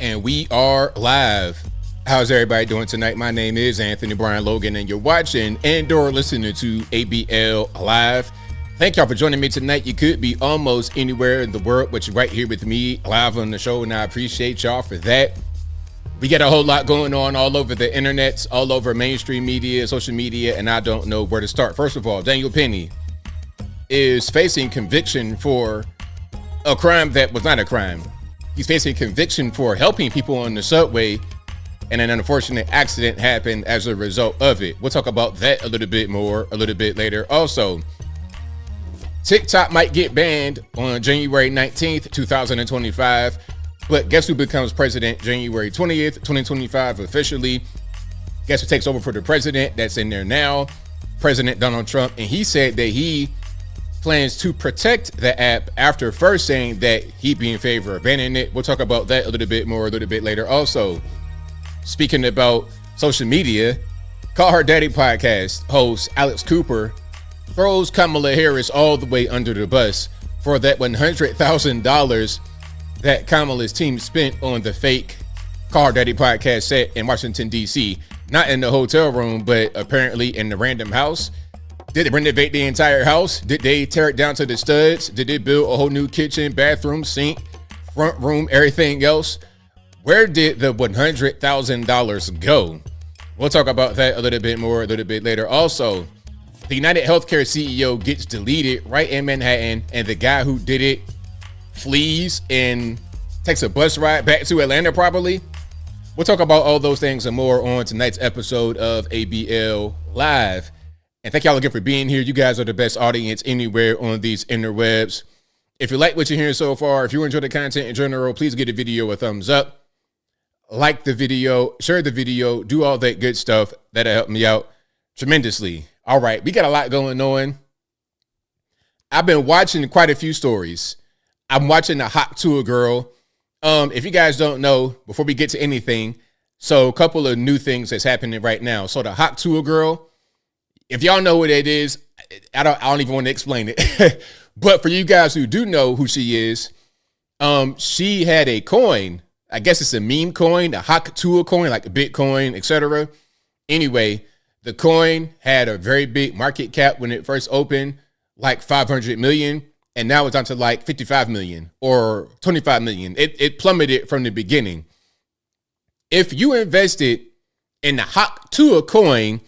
And we are live. How's everybody doing tonight? My name is Anthony Brian Logan, and you're watching and/or listening to ABL Live. Thank y'all for joining me tonight. You could be almost anywhere in the world, but you're right here with me live on the show, and I appreciate y'all for that. We got a whole lot going on all over the internet, all over mainstream media, social media, and I don't know where to start. First of all, Daniel Penny is facing conviction for a crime that was not a crime. He's facing conviction for helping people on the subway, and an unfortunate accident happened as a result of it. We'll talk about that a little bit more a little bit later. Also, TikTok might get banned on January 19th, 2025, but guess who becomes president January 20th, 2025 officially? Guess who takes over for the president that's in there now? President Donald Trump, and he said that he plans to protect the app after first saying that he'd be in favor of banning it. We'll talk about that a little bit more a little bit later. Also, speaking about social media, Call Her Daddy podcast host Alex Cooper throws Kamala Harris all the way under the bus for that $100,000 that Kamala's team spent on the fake Call Her Daddy podcast set in Washington, D.C. Not in the hotel room, but apparently in the random house. Did they renovate the entire house? Did they tear it down to the studs? Did they build a whole new kitchen, bathroom, sink, front room, everything else? Where did the $100,000 go? We'll talk about that a little bit more a little bit later. Also, the United Healthcare CEO gets deleted right in Manhattan, and the guy who did it flees and takes a bus ride back to Atlanta probably. We'll talk about all those things and more on tonight's episode of ABL Live. And thank y'all again for being here. You guys are the best audience anywhere on these interwebs. If you like what you're hearing so far, if you enjoy the content in general, please give the video a thumbs up. Like the video, share the video, do all that good stuff. That'll help me out tremendously. All right, we got a lot going on. I've been watching quite a few stories. I'm watching the Hot Tour Girl. If you guys don't know, before we get to anything, so a couple of new things that's happening right now. So the Hot Tour Girl, if y'all know what it is, I don't even want to explain it. But for you guys who do know who she is, she had a coin. I guess it's a meme coin, a Hot Tour coin, like a Bitcoin, etc. Anyway, the coin had a very big market cap when it first opened, like 500 million, and now it's down to like 55 million or 25 million. It plummeted from the beginning. If you invested in the Hot Tour coin,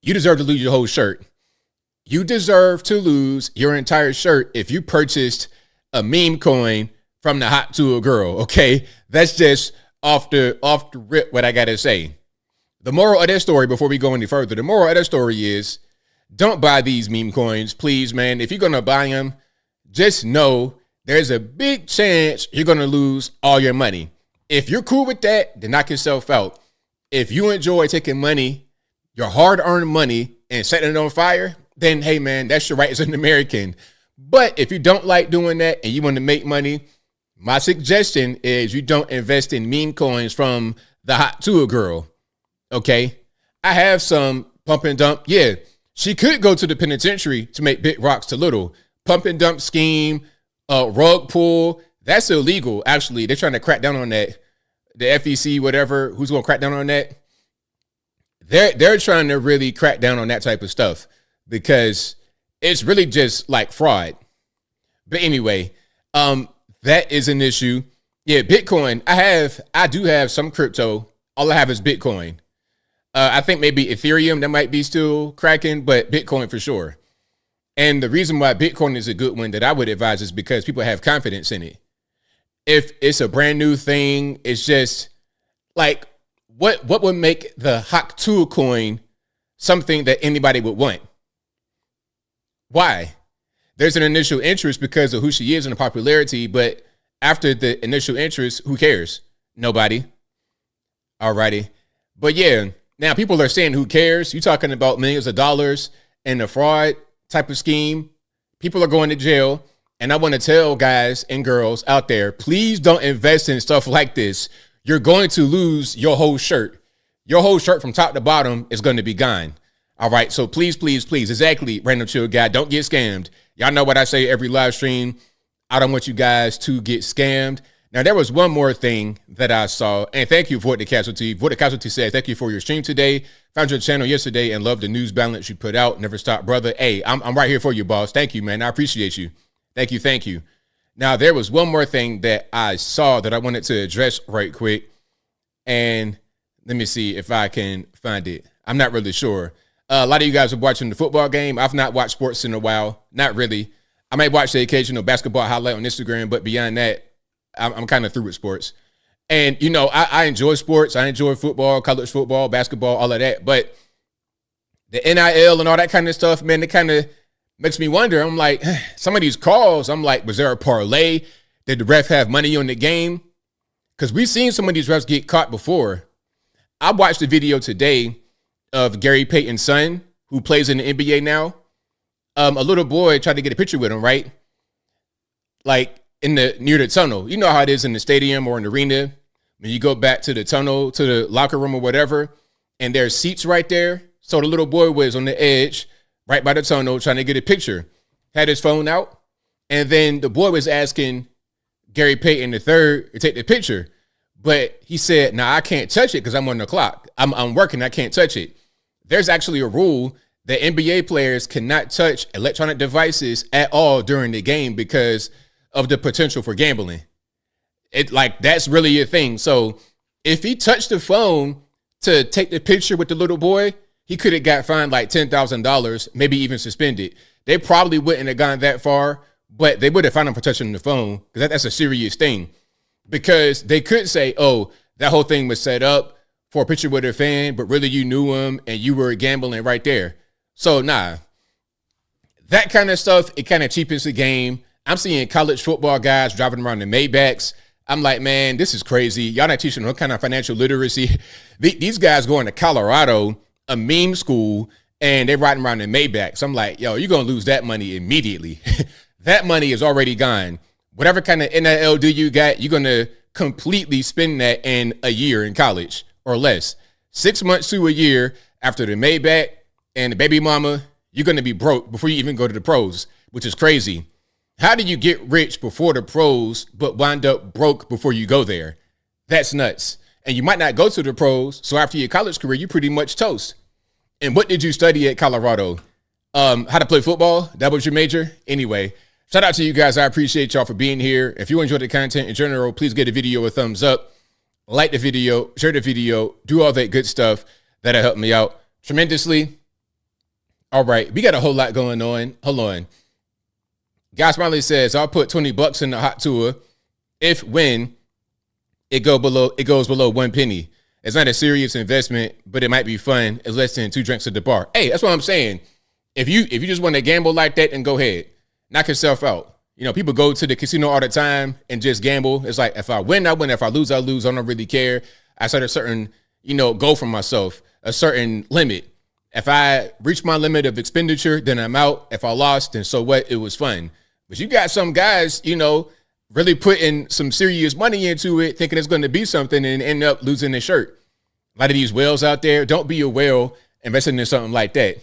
you deserve to lose your whole shirt. You deserve to lose your entire shirt if you purchased a meme coin from the Hot Tour Girl, okay? That's just off the rip what I gotta say. The moral of that story, before we go any further, the moral of that story is don't buy these meme coins, please, man. If you're gonna buy them, just know there's a big chance you're gonna lose all your money. If you're cool with that, then knock yourself out. If you enjoy taking money, your hard-earned money, and setting it on fire, then hey man, that's your right as an American. But if you don't like doing that and you want to make money, my suggestion is you don't invest in meme coins from the Hot Tour Girl. Okay, I have some pump and dump. Yeah, she could go to the penitentiary to make big rocks to little. Pump and dump scheme, rug pull, that's illegal. Actually, they're trying to crack down on that. The FEC, whatever, who's going to crack down on that? They're trying to really crack down on that type of stuff because it's really just like fraud. But anyway, that is an issue. Yeah, Bitcoin. I do have some crypto. All I have is Bitcoin. I think maybe Ethereum that might be still cracking, but Bitcoin for sure. And the reason why Bitcoin is a good one that I would advise is because people have confidence in it. If it's a brand new thing, it's just like, what would make the Hot Tour coin something that anybody would want? Why? There's an initial interest because of who she is and the popularity, but after the initial interest, who cares? Nobody. Alrighty. But yeah, now people are saying who cares? You're talking about millions of dollars and a fraud type of scheme. People are going to jail. And I want to tell guys and girls out there, please don't invest in stuff like this. You're going to lose your whole shirt. Your whole shirt from top to bottom is going to be gone. All right. So please, please, please. Exactly. Random chill guy. Don't get scammed. Y'all know what I say every live stream. I don't want you guys to get scammed. Now, Now, there was one more thing that I saw, and thank you, Void the Casualty. Void the Casualty said, thank you for your stream today. Found your channel yesterday and loved the news balance you put out. Never stop, brother. Hey, I'm right here for you, boss. Thank you, man. I appreciate you. Thank you. Thank you. Now, there was one more thing that I saw that I wanted to address right quick. And let me see if I can find it. I'm not really sure. A lot of you guys are watching the football game. I've not watched sports in a while. Not really. I might watch the occasional basketball highlight on Instagram, but beyond that, I'm kind of through with sports. And, you know, I enjoy sports. I enjoy football, college football, basketball, all of that. But the NIL and all that kind of stuff, man, it kind of makes me wonder. I'm like, some of these calls, I'm like, was there a parlay? Did the ref have money on the game? Because we've seen some of these refs get caught before. I watched a video today of Gary Payton's son, who plays in the NBA now. A little boy tried to get a picture with him, right? Like, near the tunnel. You know how it is in the stadium or in the arena. When you go back to the tunnel, to the locker room or whatever, and there's seats right there. So the little boy was on the edge, right by the tunnel, trying to get a picture. Had his phone out. And then the boy was asking Gary Payton III to take the picture. But he said, nah, I can't touch it because I'm on the clock. I'm working. I can't touch it. There's actually a rule that NBA players cannot touch electronic devices at all during the game because of the potential for gambling. That's really a thing. So if he touched the phone to take the picture with the little boy, he could have got fined like $10,000, maybe even suspended. They probably wouldn't have gone that far, but they would have fined him for touching the phone because that's a serious thing. Because they could say, oh, that whole thing was set up for a picture with a fan, but really you knew him and you were gambling right there. So nah, that kind of stuff, it kind of cheapens the game. I'm seeing college football guys driving around in Maybachs. I'm like, man, this is crazy. Y'all not teaching what kind of financial literacy. These guys going to Colorado, a meme school, and they're riding around in Maybachs. I'm like, yo, you're going to lose that money immediately. That money is already gone. Whatever kind of NIL deal you got, you're going to completely spend that in a year in college or less. 6 months to a year after the Maybach and the baby mama, you're going to be broke before you even go to the pros, which is crazy. How do you get rich before the pros, but wind up broke before you go there? That's nuts. And you might not go to the pros. So after your college career, you pretty much toast. And what did you study at Colorado? How to play football? That was your major? Anyway, shout out to you guys. I appreciate y'all for being here. If you enjoy the content in general, please give the video a thumbs up. Like the video, share the video, do all that good stuff. That'll help me out tremendously. All right, we got a whole lot going on. Hold on. Guy Smiley says, I'll put $20 in the hot tour when it goes below 1 penny. It's not a serious investment, but it might be fun. It's less than 2 drinks at the bar. Hey, that's what I'm saying. If you just want to gamble like that, then go ahead. Knock yourself out. You know, people go to the casino all the time and just gamble. It's like, if I win, I win. If I lose, I lose. I don't really care. I set a certain, goal for myself, a certain limit. If I reach my limit of expenditure, then I'm out. If I lost, then so what? It was fun. But you got some guys, really putting some serious money into it, thinking it's going to be something and end up losing their shirt. A lot of these whales out there, don't be a whale investing in something like that.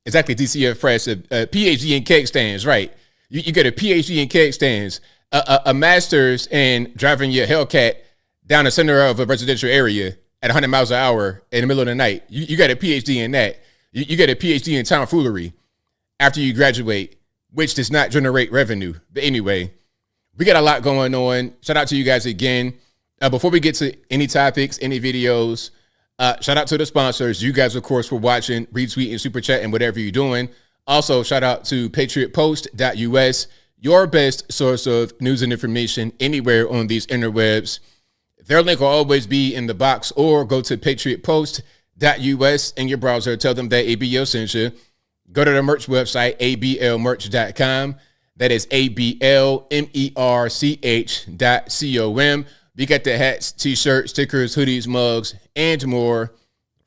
Exactly, DCF Press, a PhD in keg stands, right? You get a PhD in keg stands, a master's in driving your Hellcat down the center of a residential area at 100 miles an hour in the middle of the night. You got a PhD in that. You get a PhD in tomfoolery after you graduate, which does not generate revenue. But anyway, we got a lot going on. Shout out to you guys again. Before we get to any topics, any videos, shout out to the sponsors. You guys, of course, for watching, retweeting, super chat, and whatever you're doing. Also, shout out to patriotpost.us, your best source of news and information anywhere on these interwebs. Their link will always be in the box, or go to patriotpost.us in your browser. Tell them that ABL sent you. Go to the merch website, ablmerch.com. That is ablmerch.com. We got the hats, t-shirts, stickers, hoodies, mugs, and more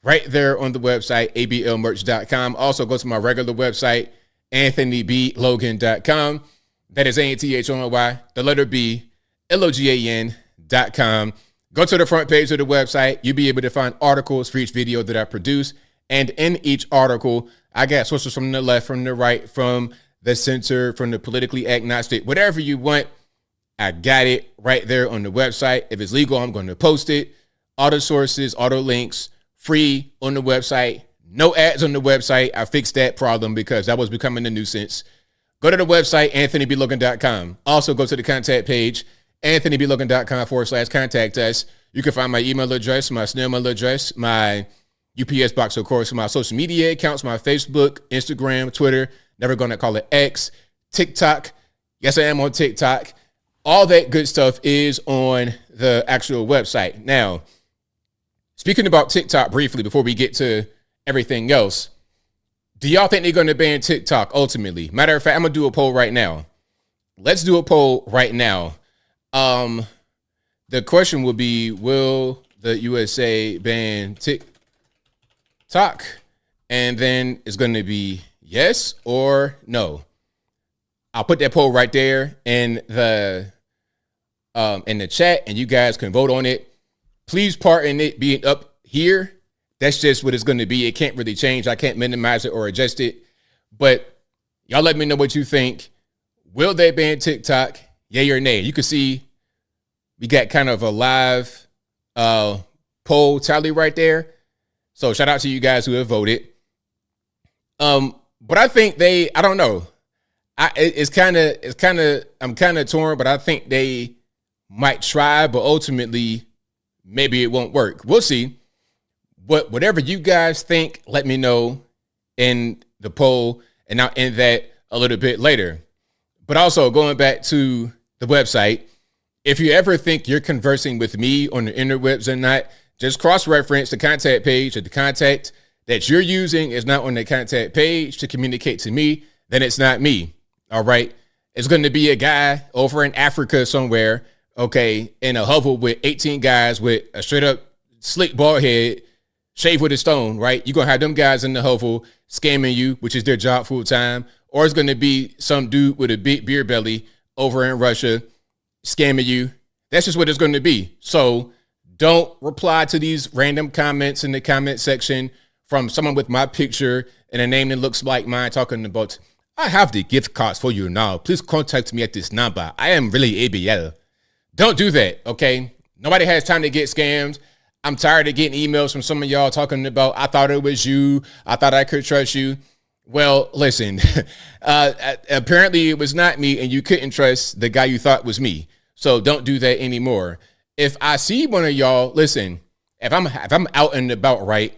right there on the website, ablmerch.com. Also, go to my regular website, anthonyblogan.com. That is ANTHONY, the letter B, LOGAN.com. Go to the front page of the website. You'll be able to find articles for each video that I produce. And in each article, I got sources from the left, from the right, from the center, from the politically agnostic, whatever you want. I got it right there on the website. If it's legal, I'm going to post it. All the sources, all the links, free on the website. No ads on the website. I fixed that problem because that was becoming a nuisance. Go to the website, anthonyblogan.com. Also go to the contact page, anthonyblogan.com/contact us. You can find my email address, my snail mail address, my UPS box, of course, my social media accounts, my Facebook, Instagram, Twitter, never going to call it X, TikTok. Yes, I am on TikTok. All that good stuff is on the actual website. Now, speaking about TikTok briefly before we get to everything else, do y'all think they're going to ban TikTok ultimately? Matter of fact, I'm going to do a poll right now. Let's do a poll right now. The question will be, will the USA ban TikTok? And then it's going to be yes or no. I'll put that poll right there in the chat, and you guys can vote on it. Please pardon it being up here. That's just what it's going to be. It can't really change. I can't minimize it or adjust it. But y'all let me know what you think. Will they ban TikTok? Yay or nay? You can see we got kind of a live poll tally right there. So shout out to you guys who have voted. But I think I don't know. I'm kind of torn, but I think they might try, but ultimately maybe it won't work. We'll see. But whatever you guys think, let me know in the poll, and I'll end that a little bit later. But also going back to the website, if you ever think you're conversing with me on the interwebs or not, just cross-reference the contact page, or the contact that you're using is not on the contact page to communicate to me, then it's not me. All right. It's going to be a guy over in Africa somewhere, okay, in a hovel with 18 guys with a straight up slick bald head, shaved with a stone, right? You're going to have them guys in the hovel scamming you, which is their job full time. Or it's going to be some dude with a big beer belly over in Russia scamming you. That's just what it's going to be. So don't reply to these random comments in the comment section from someone with my picture and a name that looks like mine talking about, I have the gift cards for you now. Please contact me at this number. I am really ABL. Don't do that, okay? Nobody has time to get scammed. I'm tired of getting emails from some of y'all talking about, I thought it was you. I thought I could trust you. Well, listen, apparently it was not me, and you couldn't trust the guy you thought was me. So don't do that anymore. If I see one of y'all, listen, if I'm out and about, right,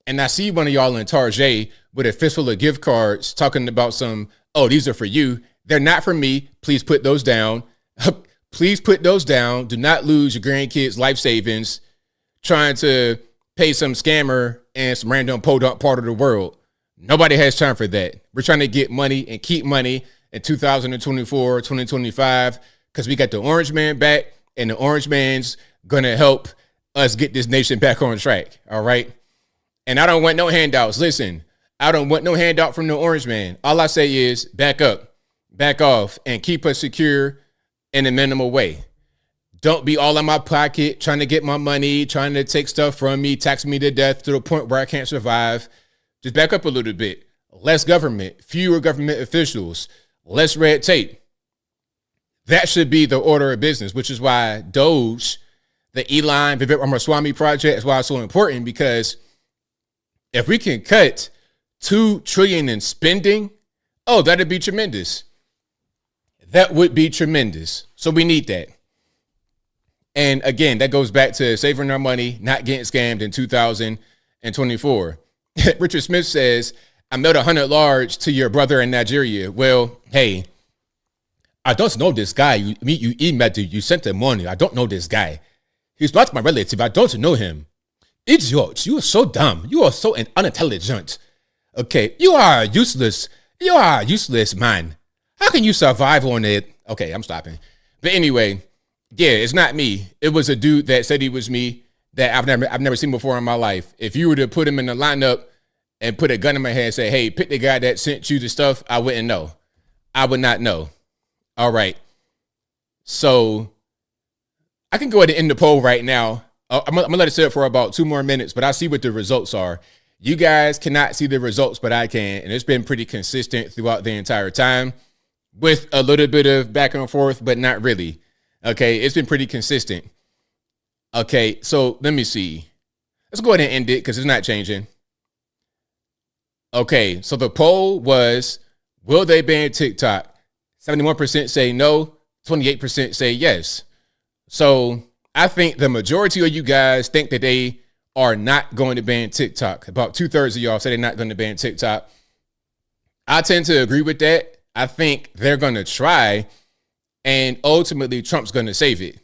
and I see one of y'all in Target with a fistful of gift cards talking about some, oh, these are for you. They're not for me. Please put those down. Please put those down. Do not lose your grandkids' life savings trying to pay some scammer in some random podunk part of the world. Nobody has time for that. We're trying to get money and keep money in 2024, 2025, because we got the Orange Man back, and the Orange Man's going to help us get this nation back on track. All right. And I don't want no handouts. Listen, I don't want no handout from the Orange Man. All I say is back up, back off, and keep us secure in a minimal way. Don't be all in my pocket, trying to get my money, trying to take stuff from me, tax me to death to the point where I can't survive. Just back up a little bit. Less government, fewer government officials, less red tape. That should be the order of business, which is why Doge, the Elon Vivek Ramaswamy project, is why it's so important, because if we can cut $2 trillion in spending, oh, that'd be tremendous. That would be tremendous. So we need that. And again, that goes back to saving our money, not getting scammed in 2024. Richard Smith says, I mailed 100 large to your brother in Nigeria. Well, hey, I don't know this guy. You emailed, you sent him money. I don't know this guy. He's not my relative. I don't know him. Idiot, you are so dumb. You are so unintelligent. Okay, you are useless. You are a useless man. How can you survive on it? Okay, I'm stopping. But anyway, yeah, it's not me. It was a dude that said he was me that I've never seen before in my life. If you were to put him in the lineup and put a gun in my hand and say, hey, pick the guy that sent you the stuff, I wouldn't know. I would not know. All right. So I can go ahead and end the poll right now. I'm going to let it sit for about 2 more minutes, but I see what the results are. You guys cannot see the results, but I can. And it's been pretty consistent throughout the entire time with a little bit of back and forth, but not really. Okay, it's been pretty consistent. Okay, so let me see. Let's go ahead and end it because it's not changing. Okay, so the poll was, will they ban TikTok? 71% say no, 28% say yes. So I think the majority of you guys think that they are not going to ban TikTok. About 2/3 of y'all say they're not going to ban TikTok. I tend to agree with that. I think they're going to try, and ultimately Trump's going to save it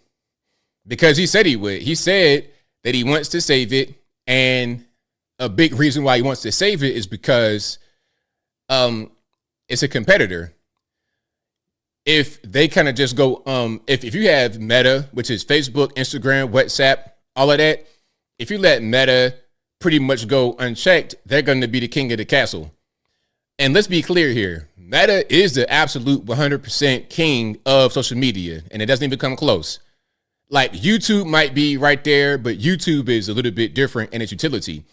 because he said he would. He said that he wants to save it, and a big reason why he wants to save it is because it's a competitor. If they kind of just go, if you have Meta, which is Facebook, Instagram, WhatsApp, all of that, if you let Meta pretty much go unchecked, they're going to be the king of the castle. And let's be clear here. Meta is the absolute 100% king of social media, and it doesn't even come close. Like YouTube might be right there, but YouTube is a little bit different in its utility.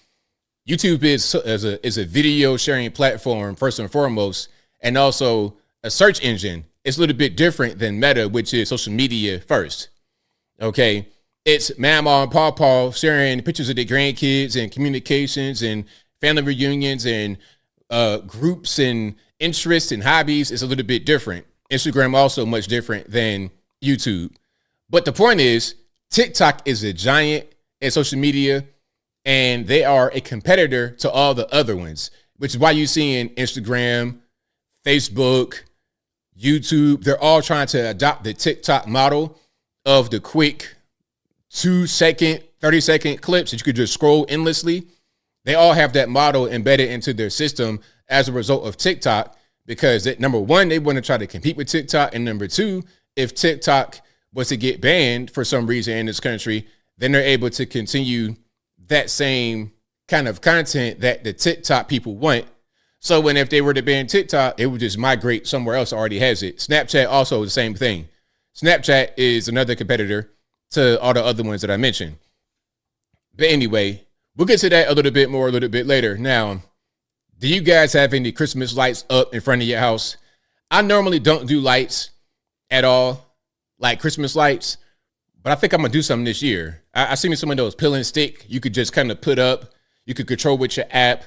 YouTube is a video sharing platform, first and foremost, and also a search engine. It's a little bit different than Meta, which is social media first. Okay. It's Mama and Pawpaw sharing pictures of their grandkids and communications and family reunions and groups and interests and hobbies. Is a little bit different. Instagram also much different than YouTube. But the point is, TikTok is a giant in social media, and they are a competitor to all the other ones, which is why you're seeing Instagram, Facebook, YouTube. They're all trying to adopt the TikTok model of the quick 2-second, 30-second clips that you could just scroll endlessly. They all have that model embedded into their system as a result of TikTok, because number one, they want to try to compete with TikTok. And number two, if TikTok was to get banned for some reason in this country, then they're able to continue that same kind of content that the TikTok people want. So when if they were to ban TikTok, it would just migrate somewhere else that already has it. Snapchat also the same thing. Snapchat is another competitor to all the other ones that I mentioned. But anyway, we'll get to that a little bit more a little bit later. Now, do you guys have any Christmas lights up in front of your house? I normally don't do lights at all, like Christmas lights, but I think I'm going to do something this year. I seen some of those pill and stick you could just kind of put up. You could control with your app.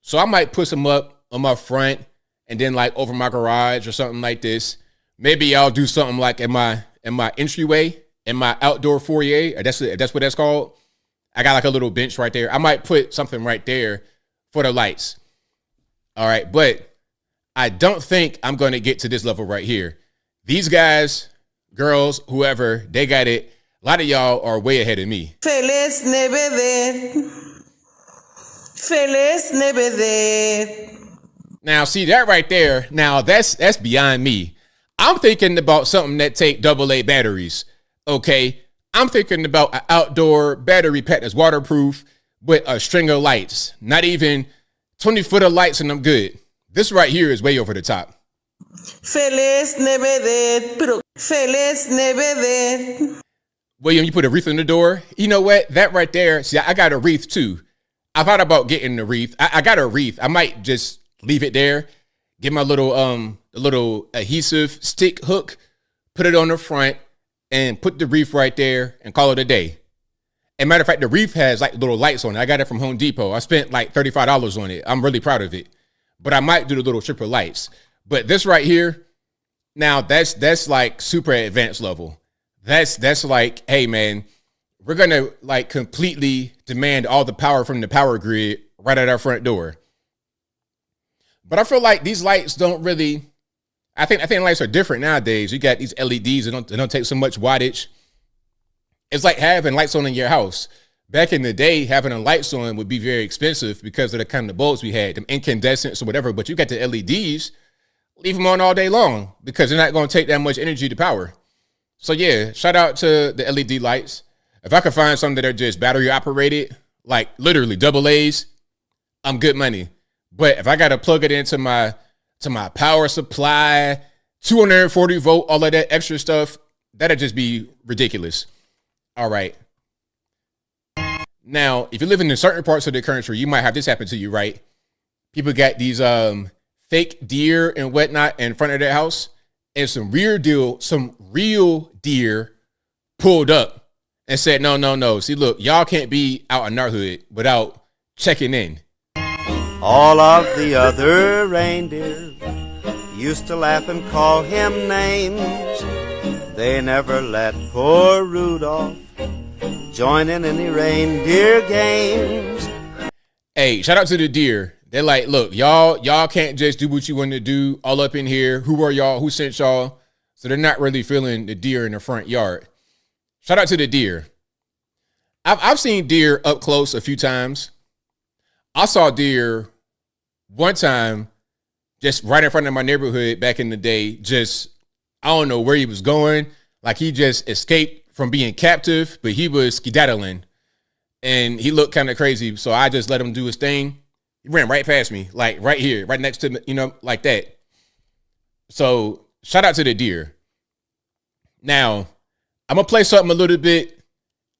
So I might put some up on my front and then like over my garage or something like this. Maybe I'll do something like in my entryway, in my outdoor foyer. That's what that's called. I got like a little bench right there. I might put something right there for the lights. All right, but I don't think I'm going to get to this level right here. These guys, girls, whoever, they got it. A lot of y'all are way ahead of me. Feliz Navidad. Feliz Navidad. Now, see that right there. Now, that's beyond me. I'm thinking about something that take AA batteries, okay? I'm thinking about an outdoor battery pack that's waterproof with a string of lights. Not even 20-foot of lights and I'm good. This right here is way over the top. Feliz Navidad. Feliz Navidad. William, you put a wreath on the door. You know what? That right there. See, I got a wreath too. I thought about getting the wreath. I got a wreath. I might just leave it there. Get my little adhesive stick hook, put it on the front, and put the wreath right there and call it a day. And matter of fact, the wreath has like little lights on it. I got it from Home Depot. I spent like $35 on it. I'm really proud of it. But I might do the little strip of lights. But this right here, now that's like super advanced level. That's like, hey man, we're gonna like completely demand all the power from the power grid right at our front door. But I feel like these lights don't really. I think lights are different nowadays. You got these LEDs that don't take so much wattage. It's like having lights on in your house. Back in the day, having a lights on would be very expensive because of the kind of bulbs we had, them incandescents or whatever. But you got the LEDs, leave them on all day long because they're not going to take that much energy to power. So yeah, shout out to the LED lights. If I could find some that are just battery operated, like literally AA's, I'm good money. But if I got to plug it into my power supply, 240 volt, all of that extra stuff, that'd just be ridiculous. All right. Now, if you live in certain parts of the country, you might have this happen to you, right? People got these fake deer and whatnot in front of their house, and some real deer pulled up and said, no. See, look, y'all can't be out in our hood without checking in. All of the other reindeer used to laugh and call him names. They never let poor Rudolph join in any reindeer games. Hey, shout out to the deer. They're like, look, y'all can't just do what you want to do all up in here. Who are y'all? Who sent y'all? So they're not really feeling the deer in the front yard. Shout out to the deer. I've seen deer up close a few times. I saw deer one time just right in front of my neighborhood back in the day. Just, I don't know where he was going. Like he just escaped from being captive, but he was skedaddling and he looked kind of crazy. So I just let him do his thing. He ran right past me, like right here, right next to me, like that. So shout out to the deer. Now, I'm going to play something a little bit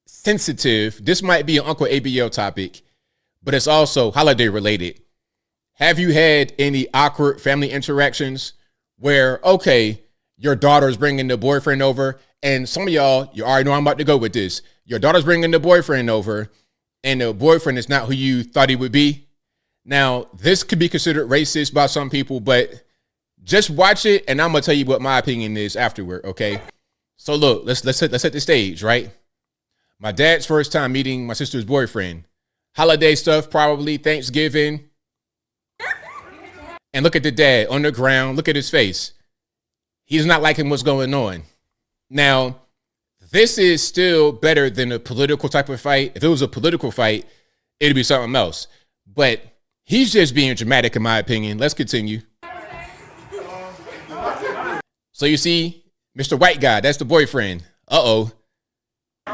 sensitive. This might be an Uncle ABL topic, but it's also holiday related. Have you had any awkward family interactions where, okay, your daughter's bringing the boyfriend over, and some of y'all, you already know I'm about to go with this. Your daughter's bringing the boyfriend over, and the boyfriend is not who you thought he would be. Now, this could be considered racist by some people, but just watch it, and I'm gonna tell you what my opinion is afterward. Okay. So look, let's set the stage, right? My dad's first time meeting my sister's boyfriend. Holiday stuff, probably Thanksgiving. And look at the dad on the ground. Look at his face. He's not liking what's going on. Now, this is still better than a political type of fight. If it was a political fight, it'd be something else. But he's just being dramatic, in my opinion. Let's continue. So you see, Mr. White Guy, that's the boyfriend. Uh-oh. Why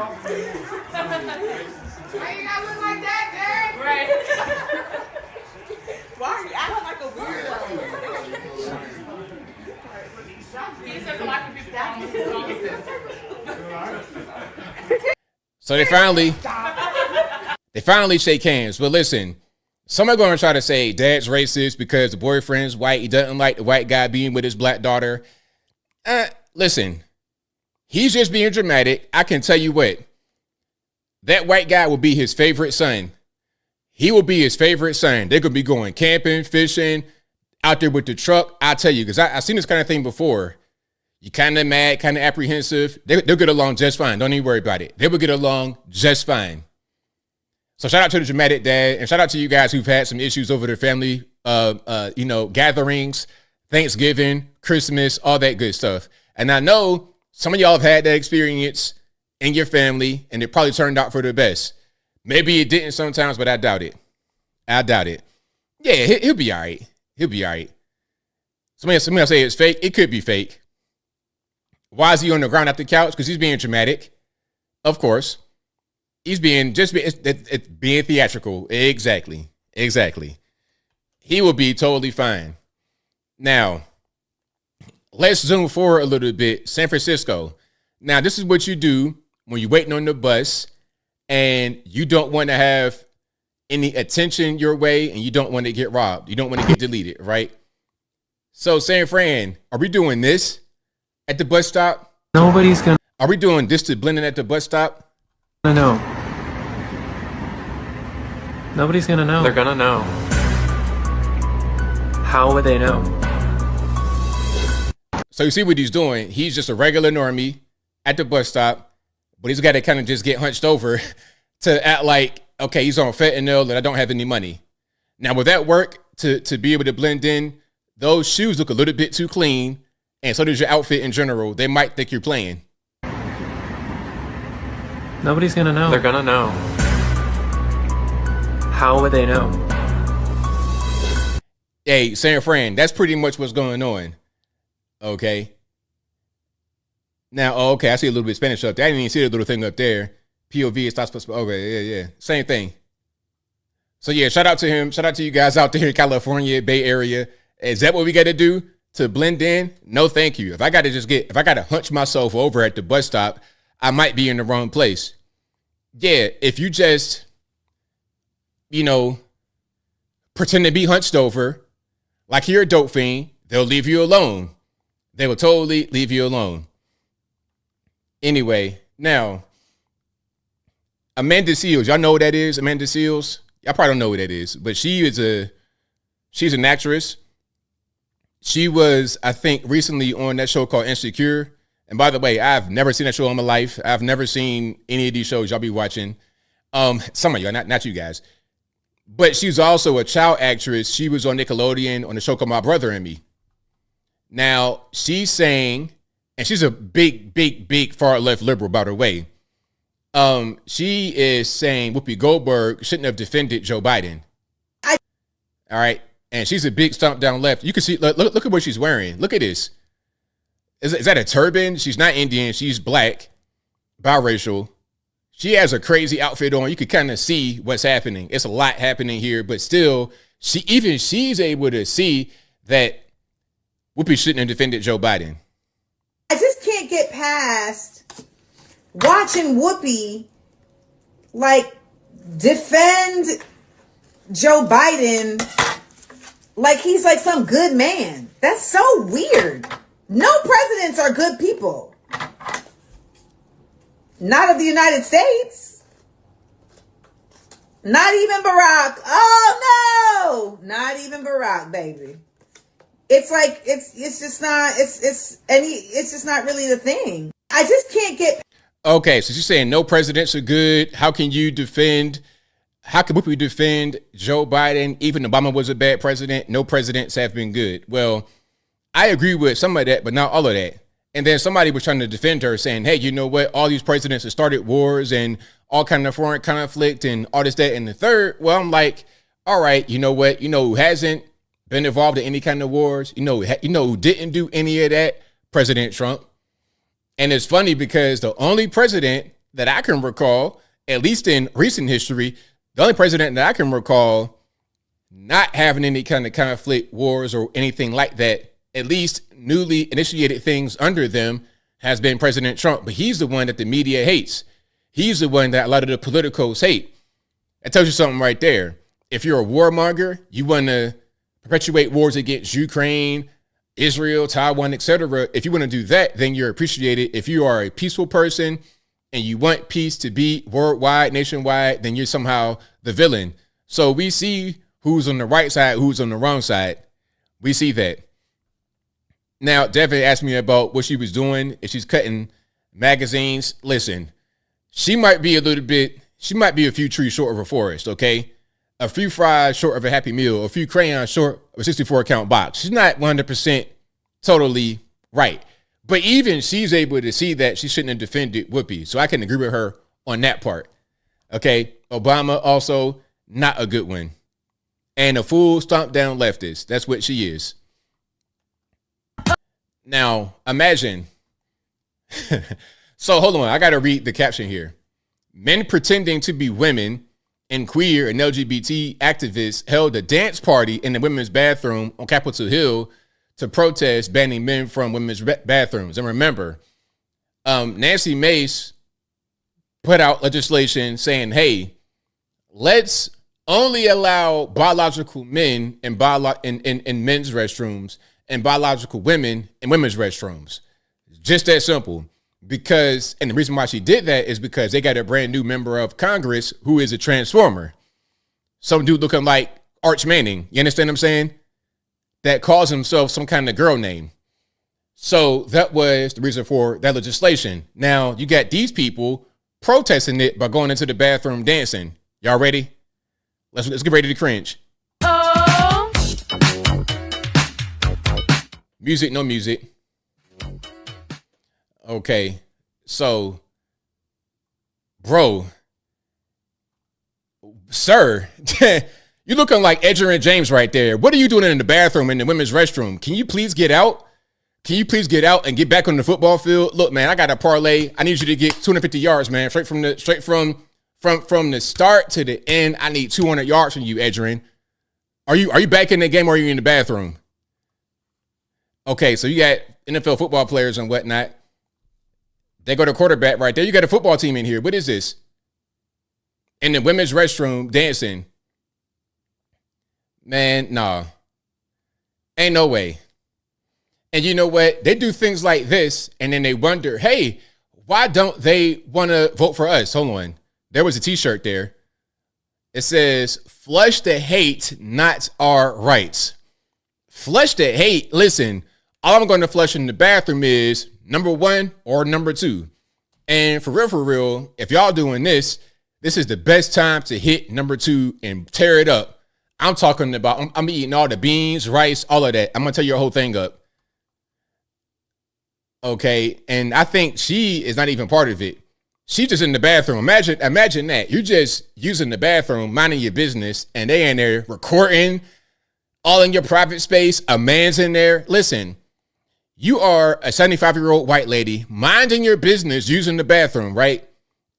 you gotta look like that, Derek? Right. Why are you acting like a weirdo? He says a lot of people So they finally shake hands. But listen, some are going to try to say dad's racist because the boyfriend's white. He doesn't like the white guy being with his black daughter. Listen, he's just being dramatic. I can tell you what, that white guy will be his favorite son. He will be his favorite son. They're going to be going camping, fishing, out there with the truck. I tell you, because I've seen this kind of thing before. You kind of mad, kind of apprehensive. They'll get along just fine. Don't even worry about it. They will get along just fine. So shout out to the dramatic dad, and shout out to you guys who've had some issues over their family, gatherings, Thanksgiving, Christmas, all that good stuff. And I know some of y'all have had that experience in your family, and it probably turned out for the best. Maybe it didn't sometimes, but I doubt it. Yeah, he'll be all right. He'll be all right. Somebody say it's fake. It could be fake. Why is he on the ground at the couch? Because he's being dramatic. Of course. He's being being theatrical. Exactly. He will be totally fine. Now, let's zoom forward a little bit. San Francisco. Now, this is what you do when you're waiting on the bus and you don't want to have any attention your way and you don't want to get robbed. You don't want to get deleted, right? So, San Fran, are we doing this at the bus stop? Nobody's gonna. Are we doing this to blending at the bus stop? Know. Nobody's gonna know. They're gonna know. How would they know? So you see what he's doing. He's just a regular normie at the bus stop, but he's got to kind of just get hunched over to act like, okay, he's on fentanyl and I don't have any money. Now, will that work to be able to blend in? Those shoes look a little bit too clean, and so does your outfit in general. They might think you're playing. Nobody's gonna know. They're gonna know. How would they know? Hey, San Fran, that's pretty much what's going on. Okay. Now, okay, I see a little bit of Spanish up there. I didn't even see the little thing up there. POV is not supposed to. Okay, yeah. Same thing. So yeah, shout out to him. Shout out to you guys out there in California, Bay Area. Is that what we got to do to blend in? No, thank you. If I got to hunch myself over at the bus stop, I might be in the wrong place. Yeah, if you just, pretend to be hunched over, like you're a dope fiend, they'll leave you alone. They will totally leave you alone. Anyway, now, Amanda Seals. Y'all know what that is, Amanda Seals? Y'all probably don't know what that is, but she's an actress. She was, I think, recently on that show called Insecure. And by the way, I've never seen that show in my life. I've never seen any of these shows y'all be watching. Some of y'all, not you guys. But she's also a child actress. She was on Nickelodeon on the show called My Brother and Me. Now, she's saying, and she's a big far left liberal, by the way. She is saying Whoopi Goldberg shouldn't have defended Joe Biden. All right. And she's a big stomp down left. You can see, look at what she's wearing. Look at this. Is that a turban? She's not Indian. She's black, biracial. She has a crazy outfit on. You can kind of see what's happening. It's a lot happening here, but still, she's able to see that Whoopi shouldn't have defended Joe Biden. I just can't get past watching Whoopi like defend Joe Biden like he's like some good man. That's so weird. No presidents are good people. Not of the United States. Not even Barack. Oh no! Not even Barack, baby. It's like it's just not it's just not really the thing. I just can't get. Okay, so she's saying no presidents are good. How can Whoopi defend Joe Biden? Even Obama was a bad president. No presidents have been good. Well, I agree with some of that, but not all of that. And then somebody was trying to defend her saying, hey, you know what? All these presidents have started wars and all kind of foreign conflict and all this, that, and the third. Well, I'm like, all right, you know what? You know who hasn't been involved in any kind of wars? You know who didn't do any of that? President Trump. And it's funny because the only president that I can recall, at least in recent history, the only president that I can recall not having any kind of conflict, wars, or anything like that, at least newly initiated things under them, has been President Trump. But he's the one that the media hates. He's the one that a lot of the politicos hate. That tells you something right there. If you're a warmonger, you want to perpetuate wars against Ukraine, Israel, Taiwan, etc. If you want to do that, then you're appreciated. If you are a peaceful person and you want peace to be worldwide, nationwide, then you're somehow the villain. So we see who's on the right side, who's on the wrong side. We see that. Now, Devin asked me about what she was doing, if she's cutting magazines. Listen, she might be a few trees short of a forest, okay? A few fries short of a Happy Meal, a few crayons short of a 64 count box. She's not 100% totally right. But even she's able to see that she shouldn't have defended Whoopi. So I can agree with her on that part. Okay. Obama also not a good one. And a full stomp down leftist. That's what she is. Now, imagine. So hold on. I got to read the caption here. Men pretending to be women and queer and LGBT activists held a dance party in the women's bathroom on Capitol Hill to protest banning men from women's bathrooms. And remember, Nancy Mace put out legislation saying, hey, let's only allow biological men in men's restrooms and biological women in women's restrooms. Just that simple. Because, and the reason why she did that is because they got a brand new member of Congress who is a transformer. Some dude looking like Arch Manning. You understand what I'm saying? That calls himself some kind of girl name. So that was the reason for that legislation. Now you got these people protesting it by going into the bathroom dancing. Y'all ready? Let's get ready to cringe. Oh. Music, no music. Okay, so, bro, sir, you looking like Edger and James right there. What are you doing in the bathroom in the women's restroom? Can you please get out? Can you please get out and get back on the football field? Look, man, I got a parlay. I need you to get 250 yards, man. Straight from the start to the end. I need 200 yards from you, Edgerin. Are you back in the game or are you in the bathroom? Okay, so you got NFL football players and whatnot. They go to quarterback right there. You got a football team in here. What is this? In the women's restroom dancing. Man, nah. Ain't no way. And you know what? They do things like this, and then they wonder, hey, why don't they want to vote for us? Hold on. There was a t-shirt there. It says, flush the hate, not our rights. Flush the hate. Listen, all I'm going to flush in the bathroom is number 1 or number 2. And for real, if y'all doing this is the best time to hit number 2 and tear it up. I'm talking about, I'm eating all the beans, rice, all of that. I'm going to tear your whole thing up. Okay. And I think she is not even part of it. She's just in the bathroom. Imagine that. You're just using the bathroom, minding your business, and they in there recording all in your private space. A man's in there. Listen, you are a 75-year-old white lady minding your business using the bathroom, right?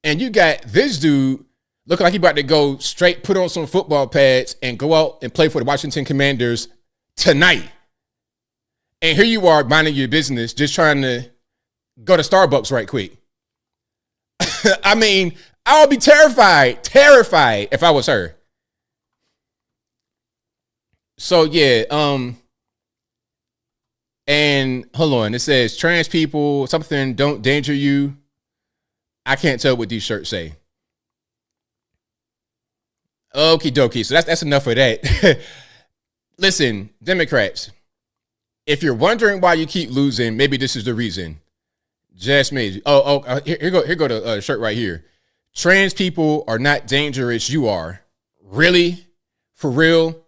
And you got this dude looking like he about to go straight, put on some football pads and go out and play for the Washington Commanders tonight. And here you are minding your business, just trying to go to Starbucks right quick. I mean, I would be terrified if I was her. So yeah, and hold on, it says trans people, something don't danger you. I can't tell what these shirts say. Okie dokie. So that's enough of that. Listen, Democrats, if you're wondering why you keep losing, maybe this is the reason. Just me. Here go the shirt right here. Trans people are not dangerous. You are. Really? For real?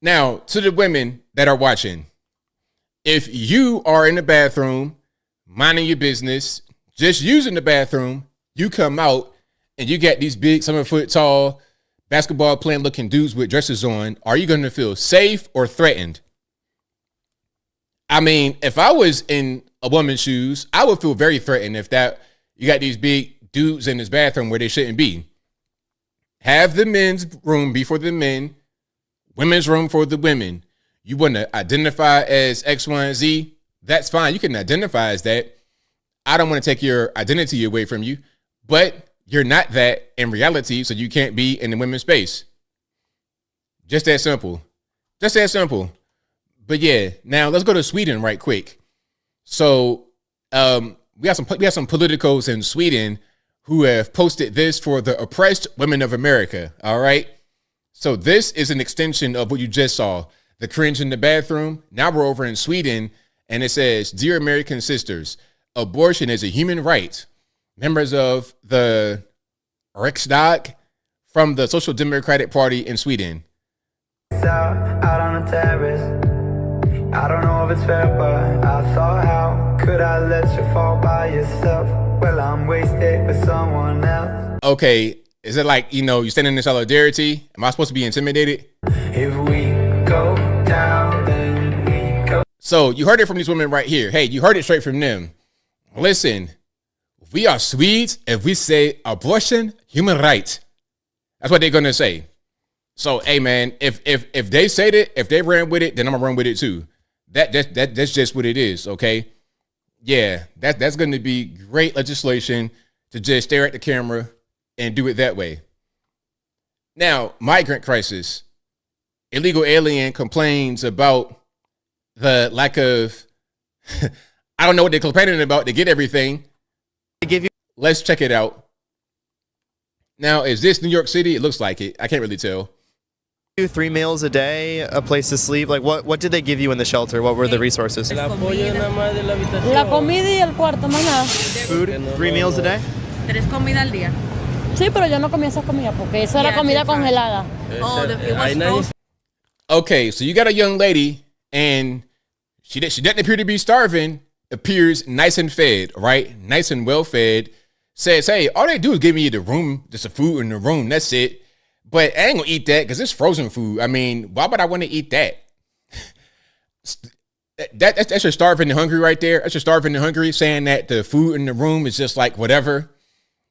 Now, to the women that are watching, if you are in the bathroom, minding your business, just using the bathroom, you come out and you got these big 7-foot tall basketball playing looking dudes with dresses on, are you going to feel safe or threatened? I mean, if I was in a woman's shoes, I would feel very threatened if that you got these big dudes in this bathroom where they shouldn't be. Have the men's room be for the men, women's room for the women. You want to identify as X, Y, and Z? That's fine. You can identify as that. I don't want to take your identity away from you, but you're not that in reality, so you can't be in the women's space. Just that simple. Just that simple. But yeah, now let's go to Sweden right quick. So we have some politicos in Sweden who have posted this for the oppressed women of America. All right. So this is an extension of what you just saw. The cringe in the bathroom. Now we're over in Sweden, and it says, "Dear American sisters, abortion is a human right." Members of the Riksdag from the Social Democratic Party in Sweden. Out on a terrace. I don't know if it's fair, but I thought, how could I let you fall by yourself? Well, I'm wasted with someone else. Okay, is it like, you standing in solidarity? Am I supposed to be intimidated? If we go down, then we go. So you heard it from these women right here. Hey, you heard it straight from them. Listen, we are Swedes if we say abortion, human right. That's what they're gonna say. So, hey man, if they said it, if they ran with it, then I'm gonna run with it too. That's just what it is, okay? Yeah, that's gonna be great legislation to just stare at the camera and do it that way. Now, migrant crisis. Illegal alien complains about the lack of I don't know what they're complaining about. They get everything. Let's check it out. Now, is this New York City? It looks like it. I can't really tell. 3 meals a day, a place to sleep. Like, what did they give you in the shelter? What were the resources? La comida y el cuarto, más nada. Food, 3 meals a day? 3 comidas al día. Sí, pero yo no comía esas comidas porque eso era comida congelada. Oh, it was frozen. Okay, so you got a young lady, and she doesn't appear to be starving. Appears nice and fed, right? Nice and well fed. Says, hey, all they do is give me the room, just the food in the room. That's it. But I ain't gonna eat that because it's frozen food. I mean, why would I want to eat that? That's your starving and hungry right there. That's your starving and hungry saying that the food in the room is just like whatever.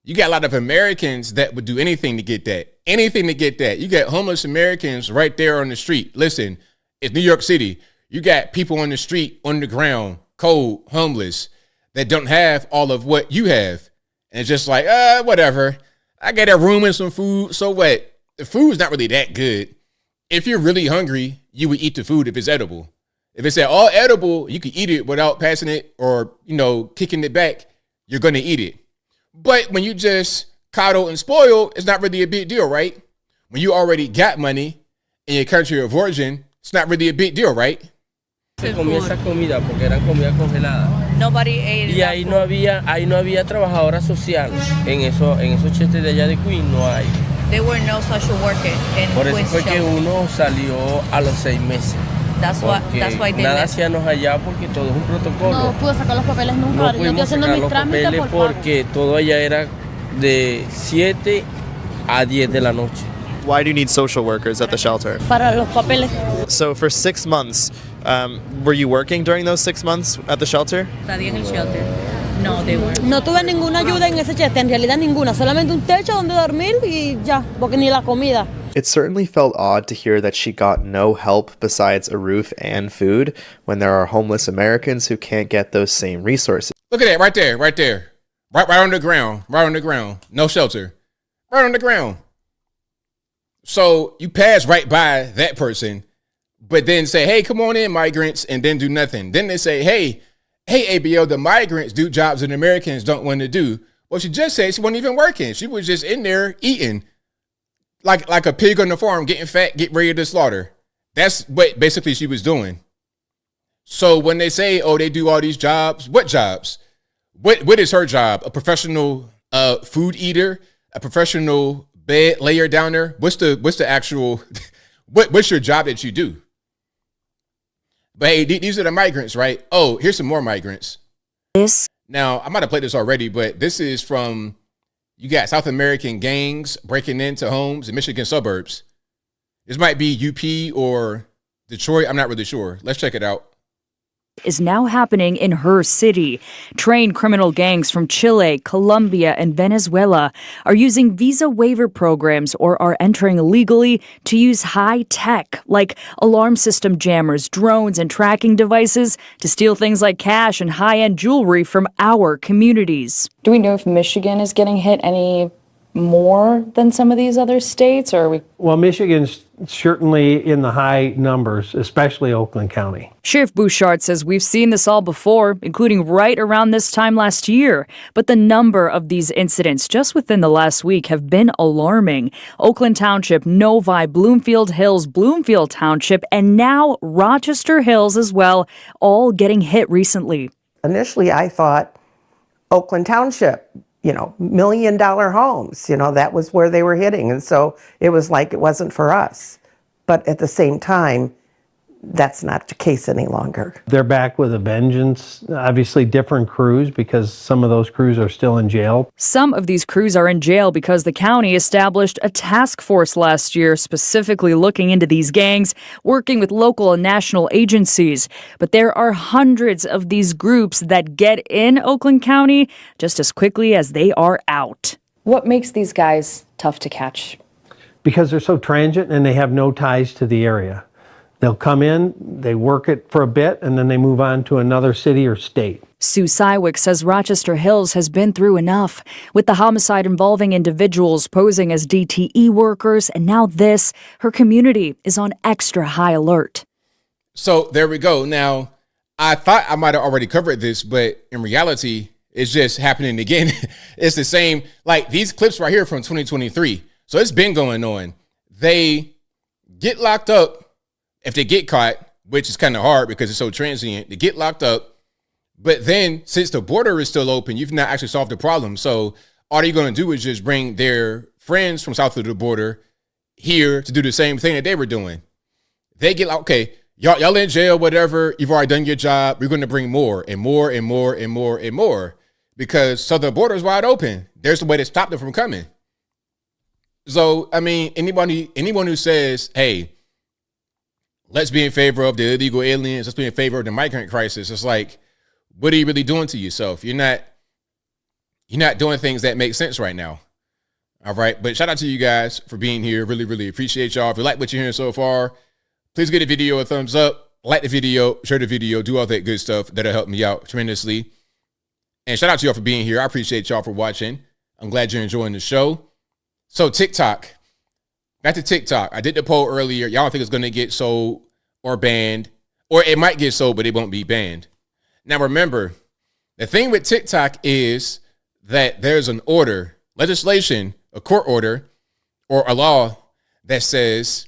You got a lot of Americans that would do anything to get that. Anything to get that. You got homeless Americans right there on the street. Listen, it's New York City. You got people on the street, on the ground, cold, homeless, that don't have all of what you have. And it's just like, whatever. I got a room and some food. So what? The food's not really that good. If you're really hungry, you would eat the food if it's edible. If it's at all edible, you can eat it without passing it or, kicking it back. You're going to eat it. But when you just coddle and spoil, it's not really a big deal, right? When you already got money in your country of origin, it's not really a big deal, right? Se comía esa comida porque eran comida congelada. Nobody ate Y ahí no había trabajadora social. En esos chetes de allá de Queen no hay. There were no social workers in Por eso Queens fue que shelter. uno salió a los 6 meses. That's why they nada left. hacíamos allá porque todo es un protocolo. No pude sacar los papeles nunca. No Yo estoy pudimos haciendo sacar mis los trámites papeles por pago. porque todo allá era de 7 a 10 de la noche. Why do you need social workers at the shelter? Para los papeles. So for 6 months, were you working during those 6 months at the shelter? Estadía en el shelter. No, they weren't. No tuve ninguna ayuda en ese chiste, en realidad ninguna. Solamente un techo donde dormir y ya, porque ni la comida. It certainly felt odd to hear that she got no help besides a roof and food when there are homeless Americans who can't get those same resources. Look at that right there. Right on the ground. No shelter. Right on the ground. So you pass right by that person, but then say, hey, come on in, migrants, and then do nothing. Then they say, hey, ABL, the migrants do jobs that Americans don't want to do. Well, she just said she wasn't even working. She was just in there eating like a pig on the farm, getting fat, get ready to slaughter. That's what basically she was doing. So when they say, oh, they do all these jobs, what jobs? What is her job? A professional food eater? A professional bed layer down there? What's the actual, what's your job that you do? But hey, these are the migrants, right? Oh, here's some more migrants. Now, I might have played this already, but this is from, you got South American gangs breaking into homes in Michigan suburbs. This might be UP or Detroit. I'm not really sure. Let's check it out. Is now happening in her city. Trained criminal gangs from Chile, Colombia, and Venezuela are using visa waiver programs or are entering illegally to use high tech like alarm system jammers, drones, and tracking devices to steal things like cash and high-end jewelry from our communities. Do we know if Michigan is getting hit any more than some of these other states, or are we? Well, Michigan's certainly in the high numbers, especially Oakland County. Sheriff Bouchard says we've seen this all before, including right around this time last year. But the number of these incidents just within the last week have been alarming. Oakland Township, Novi, Bloomfield Hills, Bloomfield Township, and now Rochester Hills as well, all getting hit recently. Initially, I thought Oakland Township, $1 million homes, that was where they were hitting. And so it was like it wasn't for us. But at the same time, that's not the case any longer. They're back with a vengeance. Obviously different crews because some of those crews are still in jail. Some of these crews are in jail because the county established a task force last year specifically looking into these gangs, working with local and national agencies. But there are hundreds of these groups that get in Oakland County just as quickly as they are out. What makes these guys tough to catch? Because they're so transient and they have no ties to the area. They'll come in, they work it for a bit, and then they move on to another city or state. Sue Sywick says Rochester Hills has been through enough. With the homicide involving individuals posing as DTE workers, and now this, her community is on extra high alert. So there we go. Now, I thought I might have already covered this, but in reality, it's just happening again. It's the same, like these clips right here from 2023. So it's been going on. They get locked up. If they get caught, which is kind of hard because it's so transient, they get locked up. But then since the border is still open, you've not actually solved the problem. So all they're going to do is just bring their friends from south of the border here to do the same thing that they were doing. They get like, okay, y'all in jail, whatever. You've already done your job. We're going to bring more and more and more and more and more because southern border is wide open. There's a way to stop them from coming. So, I mean, anyone who says, hey, let's be in favor of the illegal aliens, let's be in favor of the migrant crisis, it's like, what are you really doing to yourself? You're not doing things that make sense right now. All right. But shout out to you guys for being here. Really, really appreciate y'all. If you like what you're hearing so far, please give the video a thumbs up, like the video, share the video, do all that good stuff. That'll help me out tremendously. And shout out to y'all for being here. I appreciate y'all for watching. I'm glad you're enjoying the show. So TikTok, back to TikTok. I did the poll earlier. Y'all don't think it's going to get sold or banned. or it might get sold, but it won't be banned. Now, remember, the thing with TikTok is that there's an order, legislation, a court order, or a law that says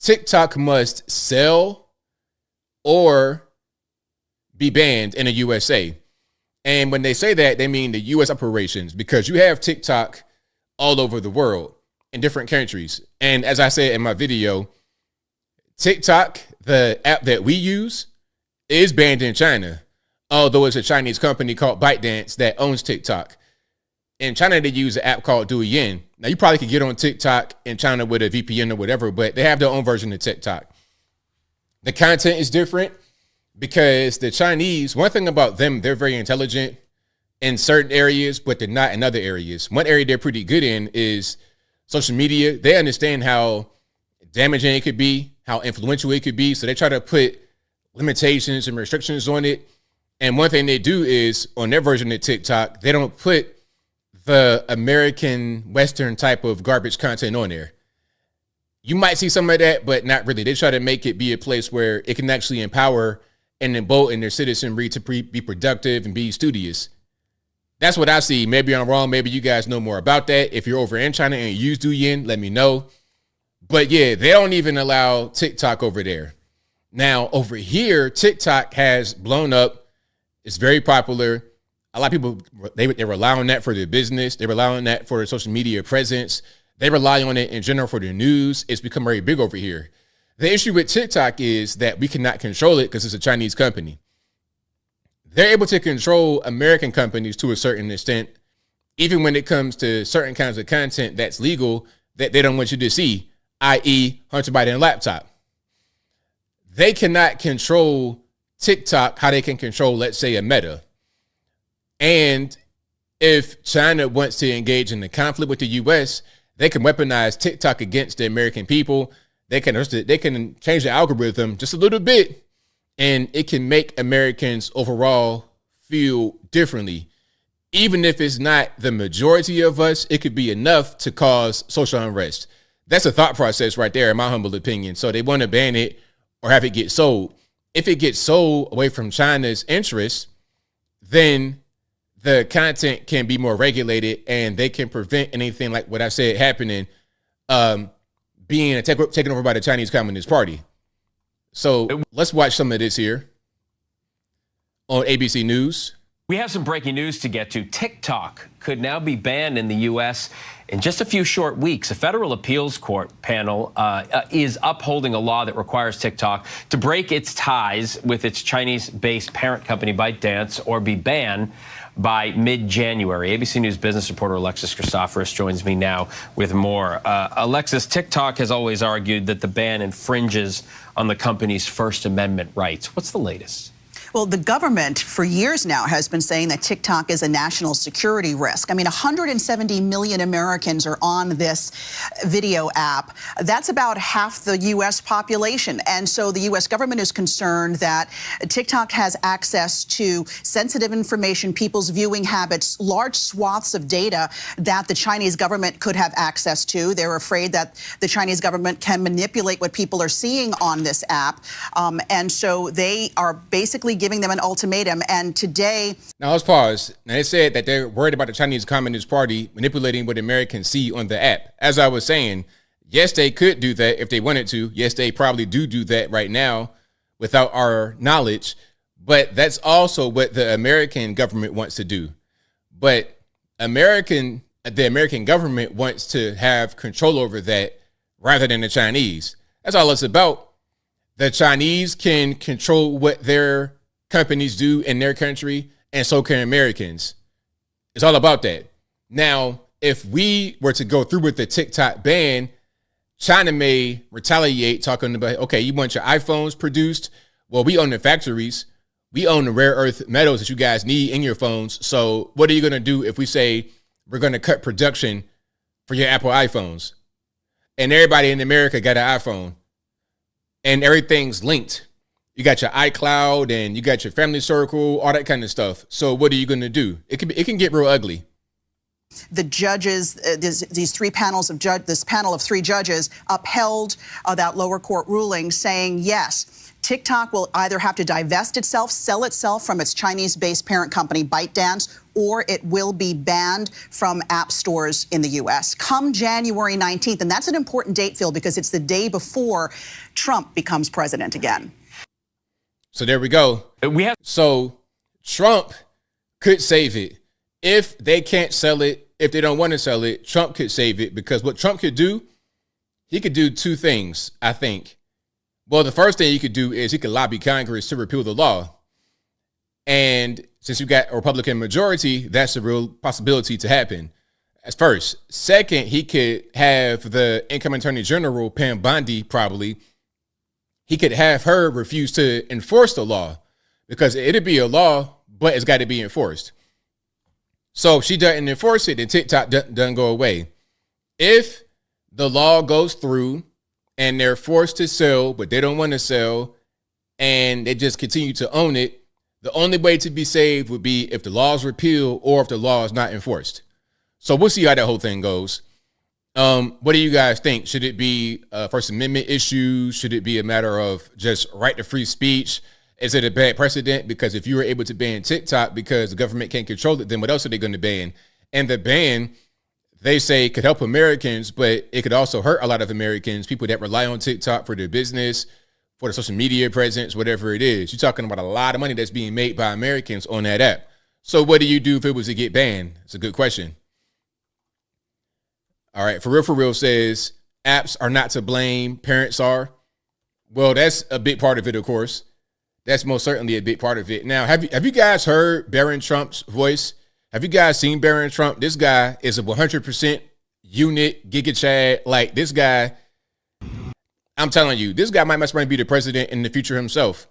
TikTok must sell or be banned in the USA. And when they say that, they mean the US operations, because you have TikTok all over the world in different countries. And as I said in my video, TikTok, the app that we use, is banned in China, although it's a Chinese company called ByteDance that owns TikTok. In China, they use an app called Douyin. Now, you probably could get on TikTok in China with a VPN or whatever, but they have their own version of TikTok. The content is different because the Chinese, one thing about them, they're very intelligent in certain areas, but they're not in other areas. One area they're pretty good in is social media. They understand how damaging it could be, how influential it could be. So they try to put limitations and restrictions on it. And one thing they do is on their version of TikTok, they don't put the American Western type of garbage content on there. You might see some of that, but not really. They try to make it be a place where it can actually empower and embolden their citizenry to be productive and be studious. That's what I see. Maybe I'm wrong. Maybe you guys know more about that. If you're over in China and you use Douyin, let me know. But yeah, they don't even allow TikTok over there. Now, over here, TikTok has blown up. It's very popular. A lot of people, they rely on that for their business. They rely on that for their social media presence. They rely on it in general for their news. It's become very big over here. The issue with TikTok is that we cannot control it because it's a Chinese company. They're able to control American companies to a certain extent, even when it comes to certain kinds of content that's legal that they don't want you to see, i.e. Hunter Biden laptop. They cannot control TikTok how they can control, let's say, a Meta. And if China wants to engage in the conflict with the U.S., they can weaponize TikTok against the American people. They can change the algorithm just a little bit, and it can make Americans overall feel differently. Even if it's not the majority of us, it could be enough to cause social unrest. That's a thought process right there, in my humble opinion. So they want to ban it or have it get sold. If it gets sold away from China's interests, then the content can be more regulated and they can prevent anything like what I said happening, being taken over by the Chinese Communist Party. So let's watch some of this here on ABC News. We have some breaking news to get to. TikTok could now be banned in the U.S. in just a few short weeks. A federal appeals court panel is upholding a law that requires TikTok to break its ties with its Chinese-based parent company ByteDance or be banned by mid-January. ABC News business reporter Alexis Christoforous joins me now with more. Alexis, TikTok has always argued that the ban infringes on the company's First Amendment rights. What's the latest? Well, the government for years now has been saying that TikTok is a national security risk. I mean, 170 million Americans are on this video app. That's about half the U.S. population. And so the U.S. government is concerned that TikTok has access to sensitive information, people's viewing habits, large swaths of data that the Chinese government could have access to. They're afraid that the Chinese government can manipulate what people are seeing on this app. And so they are basically giving them an ultimatum. And today... Now, let's pause. Now, they said that they're worried about the Chinese Communist Party manipulating what Americans see on the app. As I was saying, yes, they could do that if they wanted to. Yes, they probably do that right now without our knowledge. But that's also what the American government wants to do. But the American government wants to have control over that rather than the Chinese. That's all it's about. The Chinese can control what their companies do in their country, and so can Americans. It's all about that. Now, if we were to go through with the TikTok ban, China may retaliate, talking about, okay, you want your iPhones produced? Well, we own the factories. We own the rare earth metals that you guys need in your phones. So what are you going to do if we say we're going to cut production for your Apple iPhones? And everybody in America got an iPhone, and everything's linked. You got your iCloud and you got your family circle, all that kind of stuff. So what are you going to do? It can get real ugly. The judges, this panel of three judges upheld that lower court ruling, saying yes, TikTok will either have to divest itself, sell itself from its Chinese-based parent company ByteDance, or it will be banned from app stores in the U.S. come January 19th. And that's an important date, Phil, because it's the day before Trump becomes president again. So there we go. So Trump could save it. If they can't sell it, if they don't want to sell it, Trump could save it, because what Trump could do, he could do two things, I think. Well, the first thing he could do is he could lobby Congress to repeal the law. And since you got a Republican majority, that's a real possibility to happen. As first. Second, he could have the incoming Attorney General, Pam Bondi, probably. He could have her refuse to enforce the law, because it'd be a law, but it's got to be enforced. So if she doesn't enforce it, then TikTok doesn't go away. If the law goes through and they're forced to sell, but they don't want to sell, and they just continue to own it, the only way to be saved would be if the law is repealed or if the law is not enforced. So we'll see how that whole thing goes. What do you guys think? Should it be a First Amendment issue? Should it be a matter of just right to free speech? Is it a bad precedent? Because if you were able to ban TikTok because the government can't control it, then what else are they going to ban? And the ban, they say, could help Americans, but it could also hurt a lot of Americans, people that rely on TikTok for their business, for their social media presence, whatever it is. You're talking about a lot of money that's being made by Americans on that app. So what do you do if it was to get banned? It's a good question. All right, For Real says, apps are not to blame, parents are. Well, that's a big part of it, of course. That's most certainly a big part of it. Now, have you guys heard Barron Trump's voice? Have you guys seen Barron Trump? This guy is a 100% unit, Giga Chad. Like, this guy, I'm telling you, this guy might be the president in the future himself.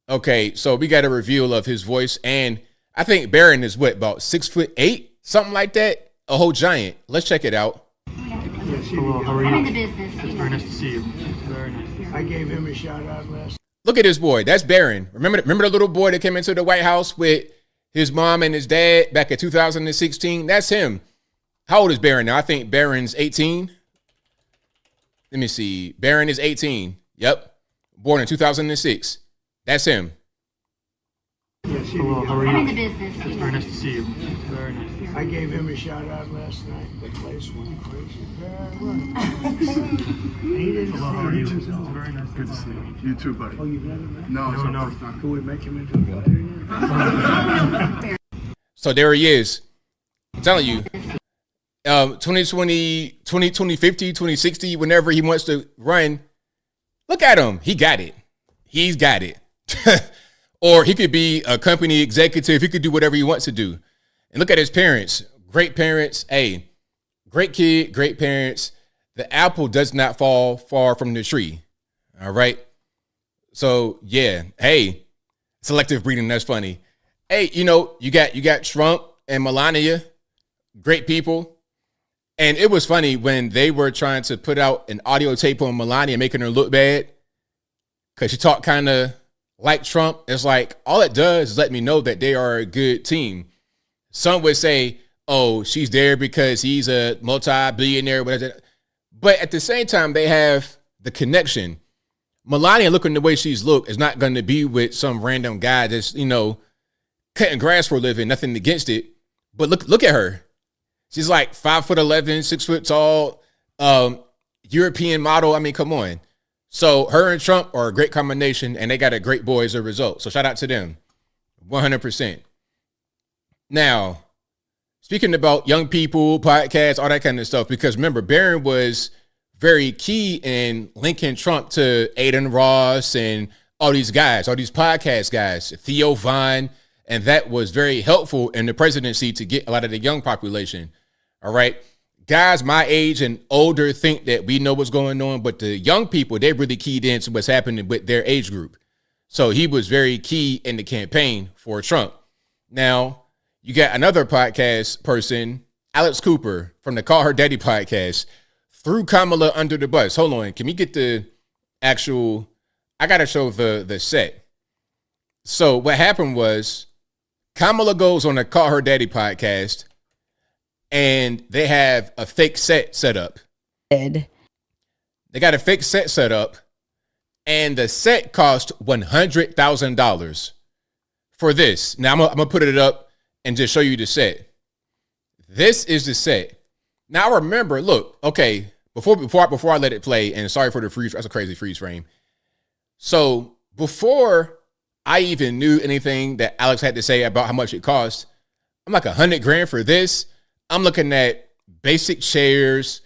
Okay, so we got a reveal of his voice, and I think Barron is what, about 6'8", something like that? A whole giant. Let's check it out. Hello, how are you? I'm in the business. It's very nice to see you. Very nice. I gave him a shout out last. Look at this boy. That's Barron. Remember the little boy that came into the White House with his mom and his dad back in 2016? That's him. How old is Barron now? I think Barron's 18. Let me see. Barron is 18. Yep. Born in 2006. That's him. Yes, hello, how are you? I'm in the business. It's very nice to see you. Very nice. I gave him a shout out last night. The place went crazy. Hello, how are you? It's very nice. Good to see you. You too, buddy. Oh, you've never met? No. Could we make him into a player? So there he is. I'm telling you. 2020, 2050, 2060, whenever he wants to run, look at him. He got it. He's got it. Or he could be a company executive. He could do whatever he wants to do. And look at his parents. Great parents. Hey, great kid, great parents. The apple does not fall far from the tree. All right. So, yeah. Hey, selective breeding. That's funny. Hey, you got Trump and Melania. Great people. And it was funny when they were trying to put out an audio tape on Melania, making her look bad because she talked kind of like Trump. It's like, all it does is let me know that they are a good team. Some would say, oh, she's there because he's a multi-billionaire, whatever. But at the same time, they have the connection. Melania, looking the way she's looked, is not going to be with some random guy that's, cutting grass for a living, nothing against it. But look at her. She's like 5'11", 6 foot tall, European model. I mean, come on. So her and Trump are a great combination, and they got a great boy as a result. So shout out to them, 100%. Now, speaking about young people, podcasts, all that kind of stuff, because remember, Barron was very key in linking Trump to Aiden Ross and all these guys, all these podcast guys, Theo Vaughn, and that was very helpful in the presidency to get a lot of the young population. All right. Guys my age and older think that we know what's going on, but the young people, they really keyed into what's happening with their age group. So he was very key in the campaign for Trump. Now, you got another podcast person, Alex Cooper from the Call Her Daddy podcast, threw Kamala under the bus. Hold on. Can we get the actual, I got to show the set. So what happened was Kamala goes on the Call Her Daddy podcast, and they have a fake set up. They got a fake set up, And the set cost $100,000 for this. Now, I'm going to put it up and just show you the set. This is the set. Now, remember, look, okay, before I let it play, and sorry for the freeze, that's a crazy freeze frame. So before I even knew anything that Alex had to say about how much it cost, I'm like $100,000 for this. I'm looking at basic chairs,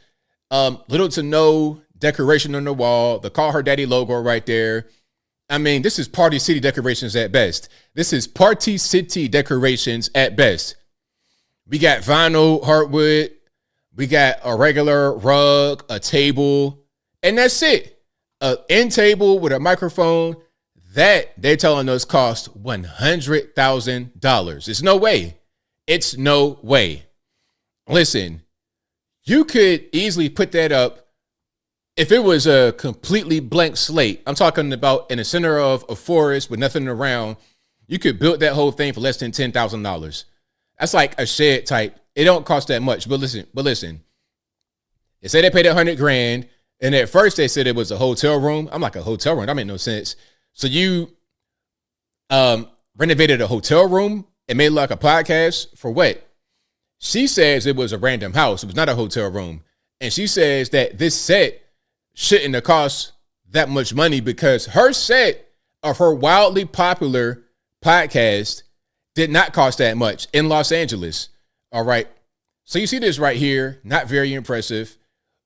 little to no decoration on the wall, the Call Her Daddy logo right there. I mean, this is Party City decorations at best. This is Party City decorations at best. We got vinyl, hardwood. We got a regular rug, a table, and that's it. An end table with a microphone. That they're telling us cost $100,000. It's no way. It's no way. Listen, you could easily put that up if it was a completely blank slate. I'm talking about in the center of a forest with nothing around. You could build that whole thing for less than $10,000. That's like a shed type. It don't cost that much. But listen. They say they paid $100,000, and at first they said it was a hotel room. I'm like, a hotel room? That made no sense. So you renovated a hotel room and made like a podcast for what? She says it was a random house. It was not a hotel room. And she says that this set shouldn't have cost that much money because her set of her wildly popular podcast did not cost that much in Los Angeles. All right. So you see this right here, not very impressive,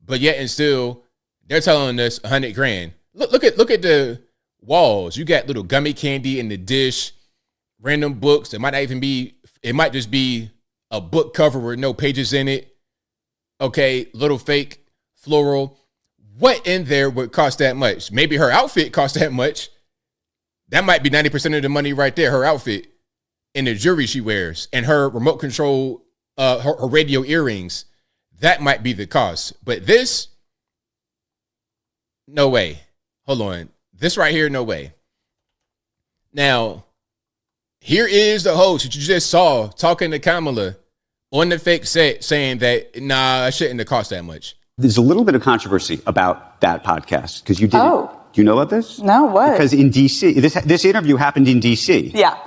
but yet and still they're telling us $100,000. Look at the walls. You got little gummy candy in the dish, random books. It might just be a book cover with no pages in it. Okay, little fake floral. What in there would cost that much? Maybe her outfit cost that much. That might be 90% of the money right there, her outfit and the jewelry she wears and her remote control, her radio earrings. That might be the cost. But this, no way. Hold on. This right here, no way. Now, here is the host that you just saw talking to Kamala on the fake set saying that, nah, it shouldn't have cost that much. There's a little bit of controversy about that podcast because you did. Oh. Do you know about this? No, what? Because in D.C., this interview happened in D.C. Yeah.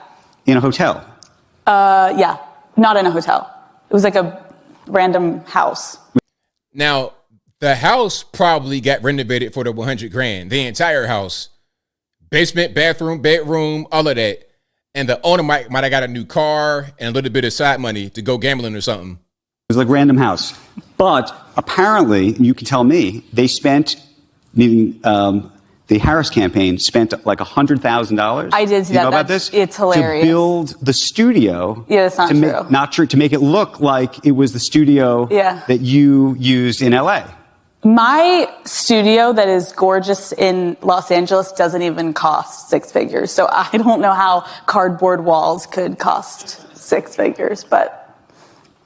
In a hotel. Yeah, not in a hotel. It was like a random house. Now, the house probably got renovated for the $100,000. The entire house, basement, bathroom, bedroom, all of that. And the owner might have got a new car and a little bit of side money to go gambling or something. It was like random house. But apparently, you can tell me, they spent, the Harris campaign spent like $100,000. I did see you that. Know about this? It's hilarious. To build the studio. Yeah, that's not true. To make it look like it was the studio that you used in LA. My studio that is gorgeous in Los Angeles doesn't even cost six figures. So I don't know how cardboard walls could cost six figures, but.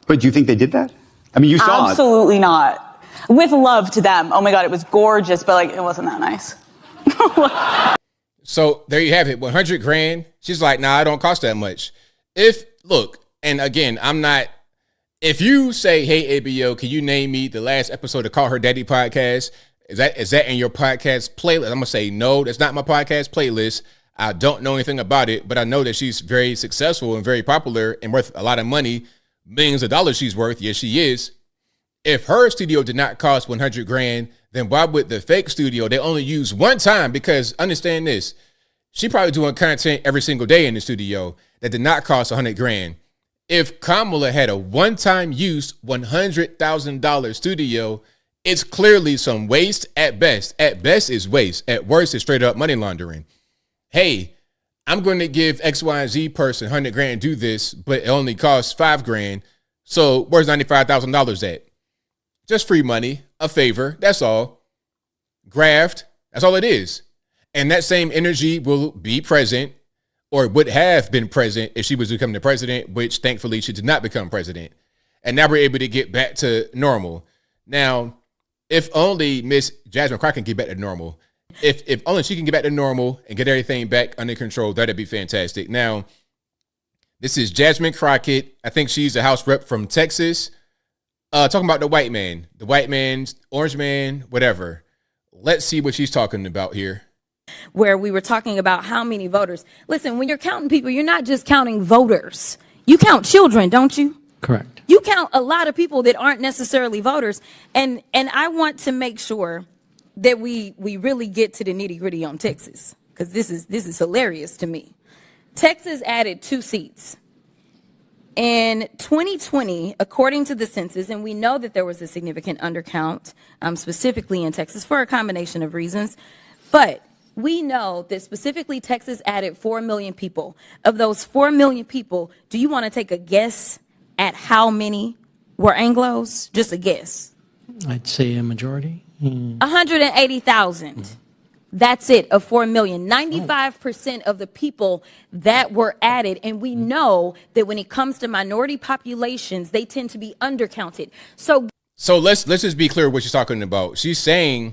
But do you think they did that? I mean, you saw Absolutely not. With love to them. Oh my God, it was gorgeous, but like, it wasn't that nice. So there you have it. $100,000. She's like, nah, it don't cost that much. And again, if you say, hey, ABL, can you name me the last episode of Call Her Daddy podcast? Is that in your podcast playlist? I'm going to say, no, that's not my podcast playlist. I don't know anything about it, but I know that she's very successful and very popular and worth a lot of money, millions of dollars she's worth. Yes, she is. If her studio did not cost $100,000, then why would the fake studio they only use one time? Because understand this, she probably doing content every single day in the studio that did not cost $100,000. If Kamala had a one-time use $100,000 studio, it's clearly some waste at best. At best is waste. At worst is straight up money laundering. Hey, I'm going to give X, Y, and Z person $100,000 do this, but it only costs $5,000. So where's $95,000 at? Just free money, a favor. That's all. Graft. That's all it is. And that same energy will be present, or would have been present if she was becoming the president, which thankfully she did not become president. And now we're able to get back to normal. Now, if only Miss Jasmine Crockett can get back to normal. If only she can get back to normal and get everything back under control, that'd be fantastic. Now, this is Jasmine Crockett. I think she's a House rep from Texas. Talking about the white man, orange man, whatever. Let's see what she's talking about here. where we were talking about how many voters. Listen, when you're counting people, you're not just counting voters. You count children, don't you? Correct. You count a lot of people that aren't necessarily voters. And I want to make sure that we really get to the nitty-gritty on Texas, because this is hilarious to me. Texas added 2 seats. In 2020, according to the census, and we know that there was a significant undercount, specifically in Texas for a combination of reasons, but we know that specifically Texas added 4 million people. Of those 4 million people, do you want to take a guess at how many were Anglos? Just a guess. I'd say a majority. 180,000. That's it, of 4 million. 95% of the people that were added, and we know that when it comes to minority populations, they tend to be undercounted. So let's just be clear what she's talking about. She's saying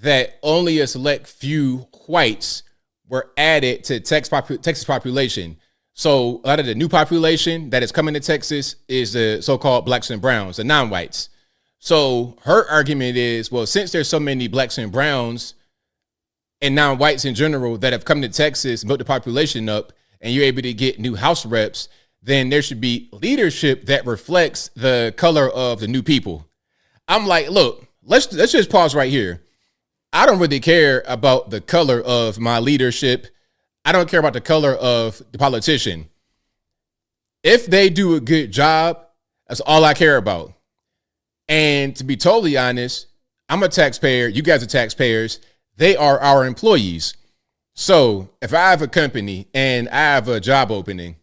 that only a select few whites were added to Texas population. So a lot of the new population that is coming to Texas is the so-called blacks and browns, the non-whites. So her argument is, well, since there's so many blacks and browns and non-whites in general that have come to Texas, built the population up, and you're able to get new House reps, then there should be leadership that reflects the color of the new people. I'm like, look, let's just pause right here. I don't really care about the color of my leadership. I don't care about the color of the politician. If they do a good job, that's all I care about. And to be totally honest, I'm a taxpayer. You guys are taxpayers. They are our employees. So if I have a company and I have a job opening,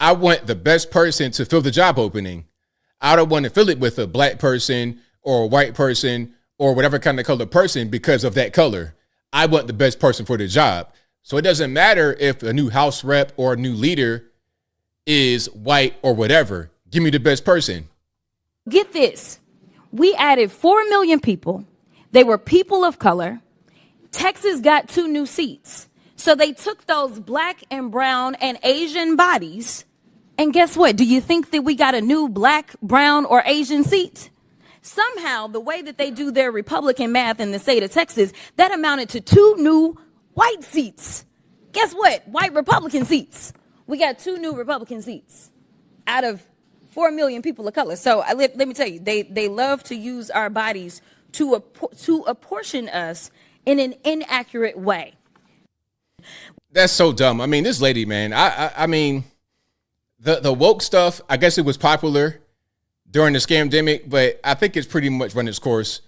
I want the best person to fill the job opening. I don't want to fill it with a black person or a white person or whatever kind of color person because of that color. I want the best person for the job. So it doesn't matter if a new House rep or a new leader is white or whatever. Give me the best person. Get this. We added 4 million people. They were people of color. Texas got 2 new seats. So they took those black and brown and Asian bodies. And guess what? Do you think that we got a new black, brown, or Asian seat? Somehow, the way that they do their Republican math in the state of Texas, that amounted to 2 new white seats. Guess what? White Republican seats. We got 2 new Republican seats out of 4 million people of color. So let me tell you, they love to use our bodies to apportion us in an inaccurate way. That's so dumb. I mean, this lady, man, I mean, the woke stuff, I guess it was popular during the scamdemic, but I think it's pretty much run its course.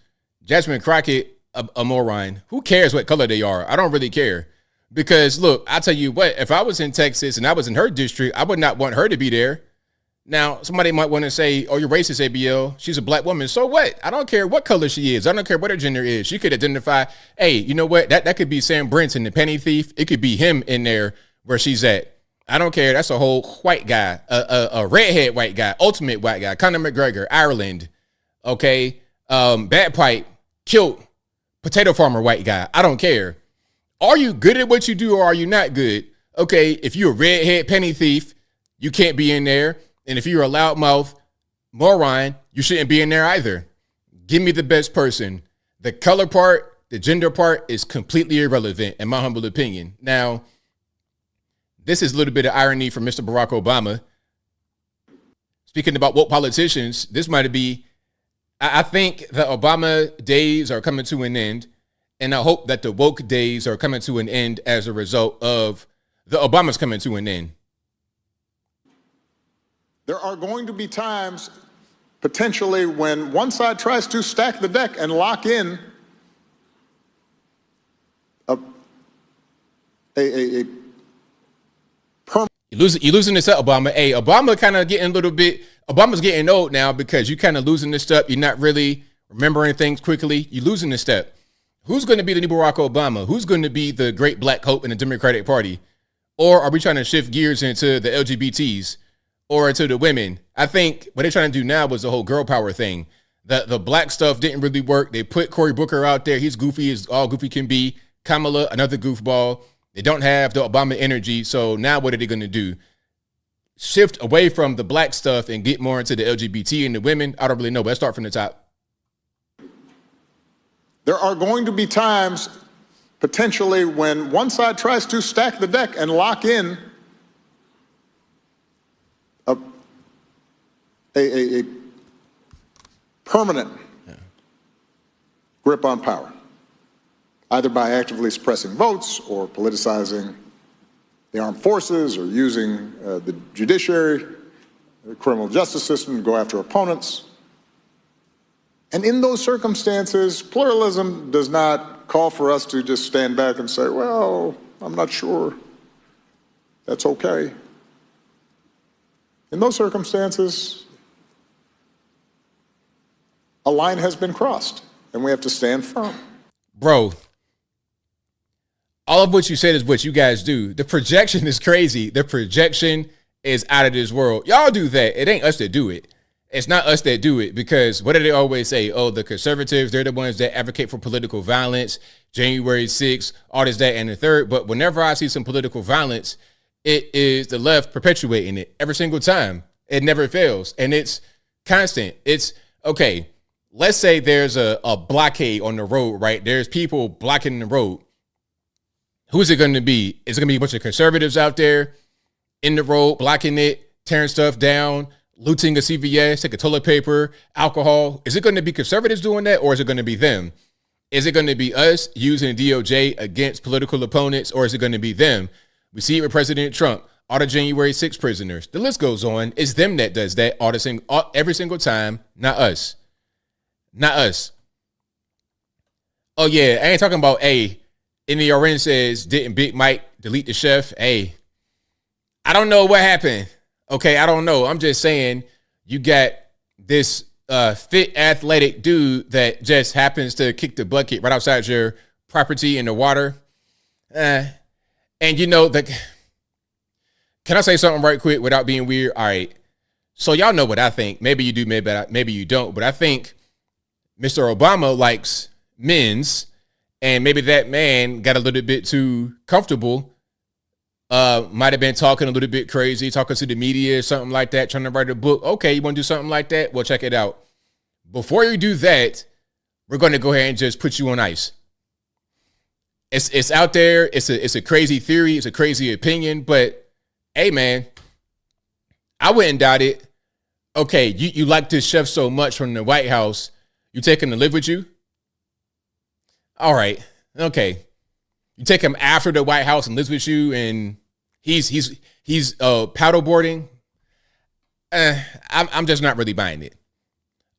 Jasmine Crockett, a moron. Who cares what color they are? I don't really care. Because, look, I'll tell you what, if I was in Texas and I was in her district, I would not want her to be there. Now, somebody might want to say, oh, you're racist, ABL. She's a black woman. So what? I don't care what color she is. I don't care what her gender is. She could identify, hey, you know what? That could be Sam Brinson, the penny thief. It could be him in there where she's at. I don't care. That's a whole white guy, a redhead white guy, ultimate white guy, Conor McGregor, Ireland, okay, bagpipe, kilt, potato farmer white guy. I don't care. Are you good at what you do or are you not good? Okay, if you're a redhead penny thief, you can't be in there. And if you're a loudmouth moron, you shouldn't be in there either. Give me the best person. The color part, the gender part is completely irrelevant in my humble opinion. Now, this is a little bit of irony from Mr. Barack Obama. Speaking about woke politicians, this might be, I think the Obama days are coming to an end, and I hope that the woke days are coming to an end as a result of the Obamas coming to an end. There are going to be times, potentially, when one side tries to stack the deck and lock in You're losing this up, Obama. Hey, Obama kind of getting a little bit, Obama's getting old now because you kind of losing this step. You're not really remembering things quickly. You're losing this step. Who's going to be the new Barack Obama? Who's going to be the great black hope in the Democratic Party? Or are we trying to shift gears into the LGBTs or into the women? I think what they're trying to do now was the whole girl power thing. The black stuff didn't really work. They put Cory Booker out there. He's goofy as all goofy can be. Kamala, another goofball. They don't have the Obama energy. So now what are they going to do? Shift away from the black stuff and get more into the LGBT and the women? I don't really know, but let's start from the top. There are going to be times, potentially when one side tries to stack the deck and lock in a permanent grip on power, either by actively suppressing votes or politicizing the armed forces or using the judiciary, the criminal justice system to go after opponents. And in those circumstances, pluralism does not call for us to just stand back and say, well, I'm not sure. That's okay. In those circumstances, a line has been crossed, and we have to stand firm. Bro, all of what you said is what you guys do. The projection is crazy. The projection is out of this world. Y'all do that. It ain't us that do it. It's not us that do it, because what do they always say? Oh, the conservatives, they're the ones that advocate for political violence, January 6th, all this, that, and the third. But whenever I see some political violence, it is the left perpetuating it every single time. It never fails. And it's constant. It's, okay, let's say there's a blockade on the road, right? There's people blocking the road. Who's it going to be? Is it going to be a bunch of conservatives out there in the road, blocking it, tearing stuff down, looting a CVS, taking toilet paper, alcohol? Is it going to be conservatives doing that, or is it going to be them? Is it going to be us using DOJ against political opponents, or is it going to be them? We see it with President Trump, all the January 6th prisoners. The list goes on. It's them that does that every single time, not us. Not us. Oh, yeah, I ain't talking about, hey, NERN says, didn't Big Mike delete the chef? Hey, I don't know what happened. Okay, I don't know. I'm just saying you got this fit athletic dude that just happens to kick the bucket right outside your property in the water. And you know, can I say something right quick without being weird? All right. So y'all know what I think. Maybe you do, maybe you don't. But I think Mr. Obama likes men's, and maybe that man got a little bit too comfortable. Might have been talking a little bit crazy, talking to the media or something like that, trying to write a book. Okay, you want to do something like that? Well, check it out. Before you do that, we're going to go ahead and just put you on ice. It's out there. It's a crazy theory. It's a crazy opinion. But hey, man, I wouldn't doubt it. Okay, you like this chef so much from the White House, you take him to live with you? All right, okay. You take him after the White House and lives with you, and he's paddleboarding. I'm just not really buying it.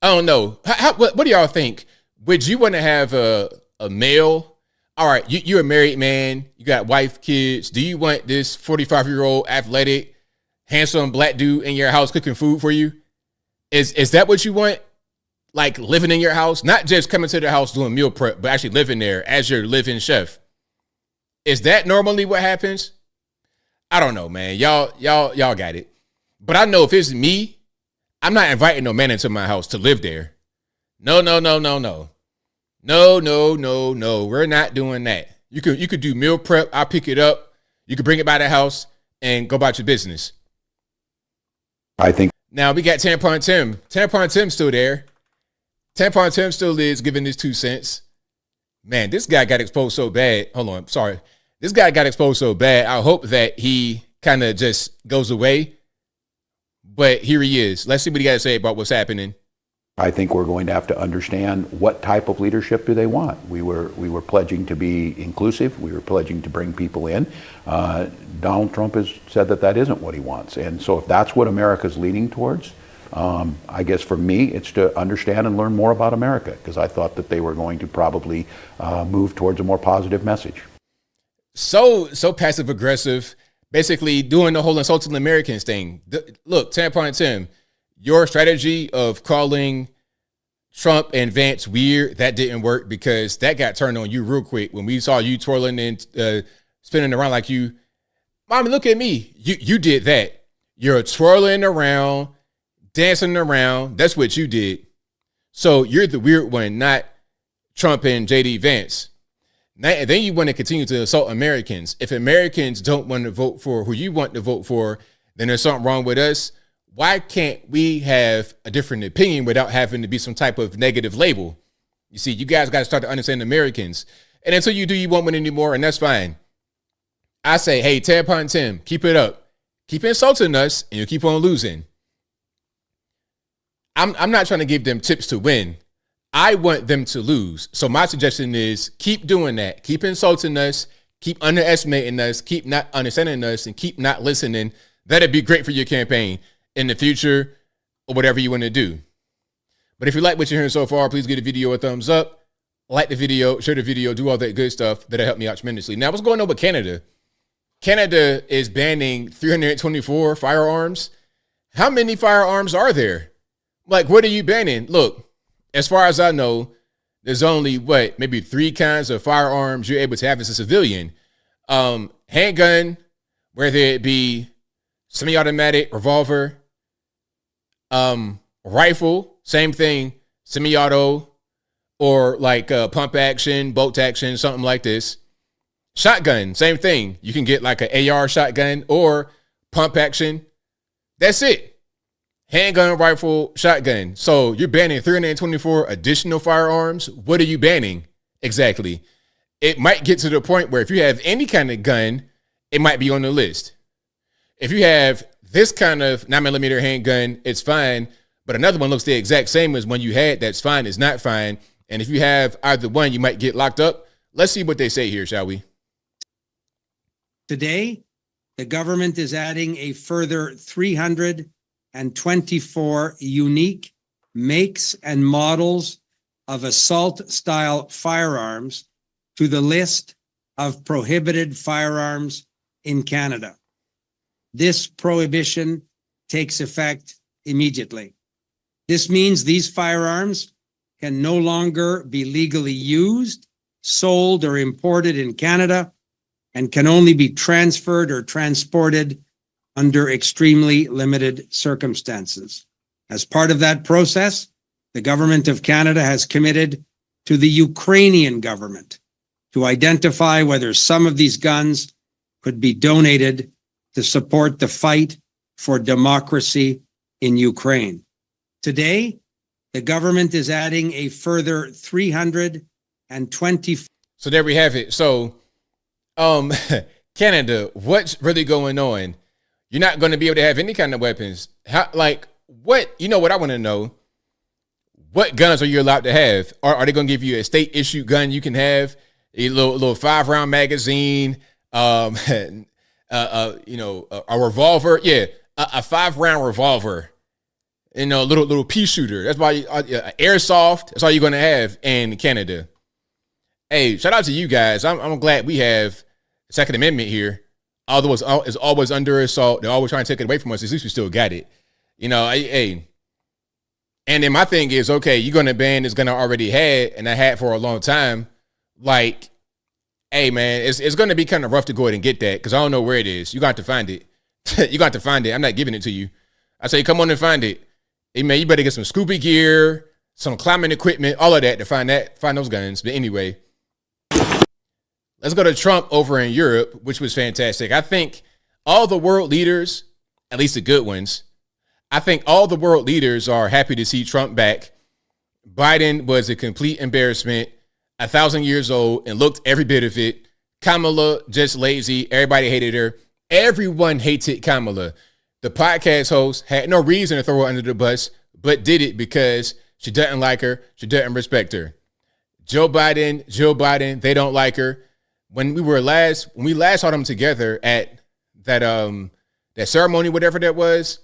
I don't know. What do y'all think? Would you want to have a male? All right, you're a married man. You got wife, kids. Do you want this 45-year-old athletic, handsome black dude in your house cooking food for you? Is that what you want? Like living in your house, not just coming to the house doing meal prep, but actually living there as your living chef. Is that normally what happens? I don't know, man. Y'all got it. But I know if it's me, I'm not inviting no man into my house to live there. No. No. We're not doing that. You could do meal prep. I'll pick it up. You could bring it by the house and go about your business. I think. Now we got Tampon Tim. Tampon Tim's still there. Tampon Tim still is giving his 2 cents. Man, this guy got exposed so bad. Hold on, sorry. This guy got exposed so bad. I hope that he kind of just goes away. But here he is. Let's see what he got to say about what's happening. I think we're going to have to understand what type of leadership do they want. We were pledging to be inclusive. We were pledging to bring people in. Donald Trump has said that isn't what he wants. And so if that's what America's leaning towards, I guess for me, it's to understand and learn more about America, because I thought that they were going to probably move towards a more positive message. So passive aggressive, basically doing the whole insulting Americans thing. Look, Tampon Tim, your strategy of calling Trump and Vance weird, that didn't work, because that got turned on you real quick when we saw you twirling and spinning around like you. Mommy, look at me. You did that. You're twirling around, dancing around. That's what you did. So you're the weird one, not Trump and JD Vance. Now, then you want to continue to assault Americans. If Americans don't want to vote for who you want to vote for, then there's something wrong with us. Why can't we have a different opinion without having to be some type of negative label? You see, you guys got to start to understand Americans. And until you do, you won't win anymore, and that's fine. I say, hey, Tampon Tim, keep it up. Keep insulting us, and you'll keep on losing. I'm not trying to give them tips to win. I want them to lose. So my suggestion is keep doing that. Keep insulting us. Keep underestimating us. Keep not understanding us, and keep not listening. That'd be great for your campaign in the future or whatever you want to do. But if you like what you're hearing so far, please give the video a thumbs up. Like the video, share the video, do all that good stuff. That'll help me out tremendously. Now, what's going on with Canada? Canada is banning 324 firearms. How many firearms are there? Like, what are you banning? Look, as far as I know, there's only, maybe 3 kinds of firearms you're able to have as a civilian. Handgun, whether it be semi-automatic, revolver, rifle, same thing, semi-auto, or like pump action, bolt action, something like this. Shotgun, same thing. You can get like an AR shotgun or pump action. That's it. Handgun, rifle, shotgun. So you're banning 324 additional firearms. What are you banning exactly? It might get to the point where if you have any kind of gun, it might be on the list. If you have this kind of 9mm handgun, it's fine. But another one looks the exact same as one you had, that's fine, is not fine. And if you have either one, you might get locked up. Let's see what they say here, shall we? Today, the government is adding a further 324 unique makes and models of assault-style firearms to the list of prohibited firearms in Canada. This prohibition takes effect immediately. This means these firearms can no longer be legally used, sold, or imported in Canada, and can only be transferred or transported under extremely limited circumstances. As part of that process, the government of Canada has committed to the Ukrainian government to identify whether some of these guns could be donated to support the fight for democracy in Ukraine. Today, the government is adding a further 320. So there we have it. So, Canada, what's really going on? You're not going to be able to have any kind of weapons. How, like, what? You know what I want to know? What guns are you allowed to have? Are they going to give you a state issued gun you can have? A little 5-round magazine, a revolver. Yeah, a 5-round revolver. Little pea shooter. That's why airsoft. That's all you're going to have in Canada. Hey, shout out to you guys. I'm glad we have Second Amendment here. Although it's always under assault, they're always trying to take it away from us. At least we still got it. Hey. And then my thing is, okay, you're going to ban this gun I already had, and I had for a long time. Like, hey, man, it's going to be kind of rough to go ahead and get that because I don't know where it is. You got to find it. You got to find it. I'm not giving it to you. I say, come on and find it. Hey, man, you better get some scuba gear, some climbing equipment, all of that to find those guns. But anyway, let's go to Trump over in Europe, which was fantastic. I think all the world leaders, at least the good ones, I think all the world leaders are happy to see Trump back. Biden was a complete embarrassment, 1,000 years old, and looked every bit of it. Kamala, just lazy. Everybody hated her. Everyone hated Kamala. The podcast host had no reason to throw her under the bus, but did it because she doesn't like her. She doesn't respect her. Joe Biden, they don't like her. When we last saw them together at that ceremony, whatever that was,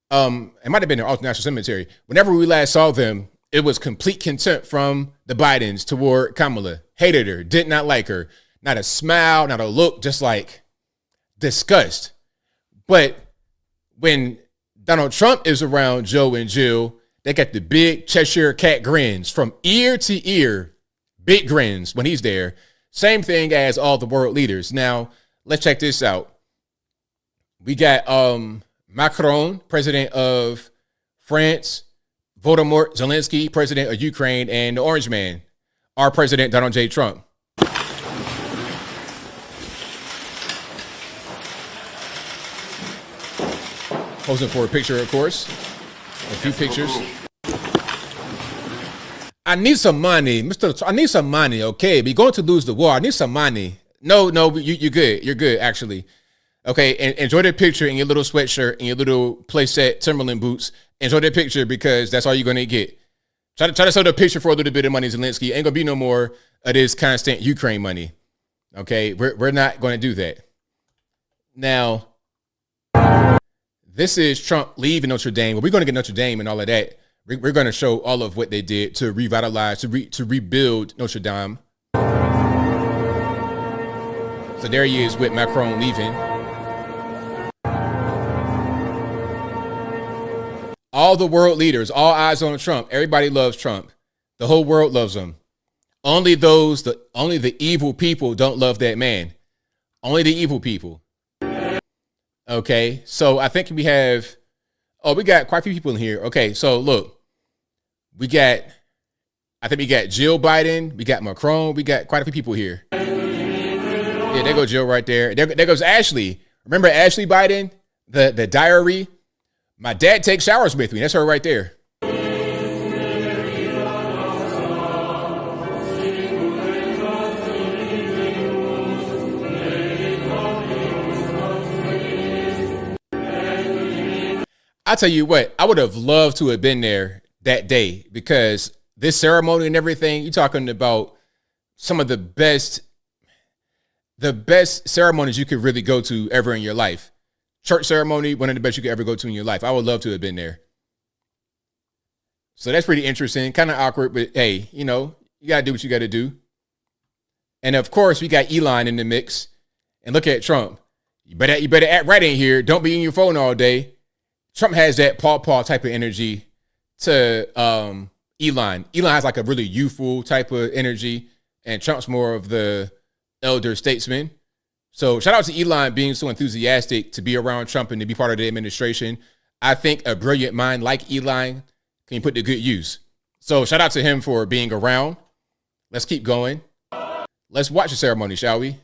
it might have been in Alton National Cemetery. Whenever we last saw them, it was complete contempt from the Bidens toward Kamala. Hated her, did not like her. Not a smile, not a look, just like disgust. But when Donald Trump is around Joe and Jill, they got the big Cheshire cat grins from ear to ear. Big grins when he's there. Same thing as all the world leaders. Now, let's check this out. We got Macron, president of France, Volodymyr Zelensky, president of Ukraine, and the Orange Man, our president, Donald J. Trump. Posing for a picture, of course. A few pictures. I need some money, Mr. I need some money. Okay, we're going to lose the war. I need some money. No, you're good. You're good, actually. Okay, and enjoy that picture in your little sweatshirt and your little playset Timberland boots. Enjoy that picture because that's all you're going to get. Try to sell the picture for a little bit of money, Zelensky. Ain't going to be no more of this constant Ukraine money. Okay, we're not going to do that. Now, this is Trump leaving Notre Dame. Well, we're going to get Notre Dame and all of that. We're going to show all of what they did to revitalize, to rebuild Notre Dame. So there he is with Macron leaving. All the world leaders, all eyes on Trump. Everybody loves Trump. The whole world loves him. Only the evil people don't love that man. Only the evil people. Okay, so I think we got quite a few people in here. Okay, so look. We got Jill Biden. We got Macron. We got quite a few people here. Yeah, there goes Jill right there. There goes Ashley. Remember Ashley Biden? The diary? My dad takes showers with me. That's her right there. I tell you what, I would have loved to have been there that day because this ceremony and everything, you're talking about some of the best ceremonies you could really go to ever in your life. Church ceremony, one of the best you could ever go to in your life. I would love to have been there. So that's pretty interesting, kind of awkward, but hey, you got to do what you got to do. And of course, we got Elon in the mix. And look at Trump. You better act right in here. Don't be in your phone all day. Trump has that paw type of energy to Elon. Elon has like a really youthful type of energy, and Trump's more of the elder statesman. So shout out to Elon being so enthusiastic to be around Trump and to be part of the administration. I think a brilliant mind like Elon can put to good use. So shout out to him for being around. Let's keep going. Let's watch the ceremony, shall we?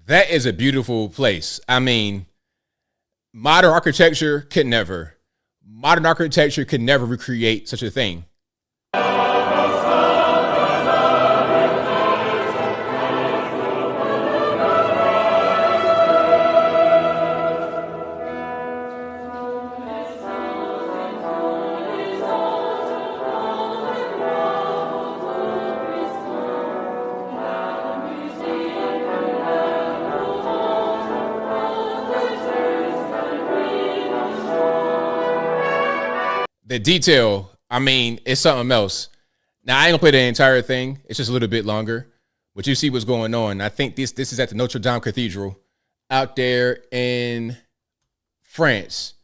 That is a beautiful place. I mean, modern architecture could never recreate such a thing. The detail, I mean, it's something else. Now, I ain't gonna play the entire thing. It's just a little bit longer. But you see what's going on. I think this is at the Notre Dame Cathedral out there in France.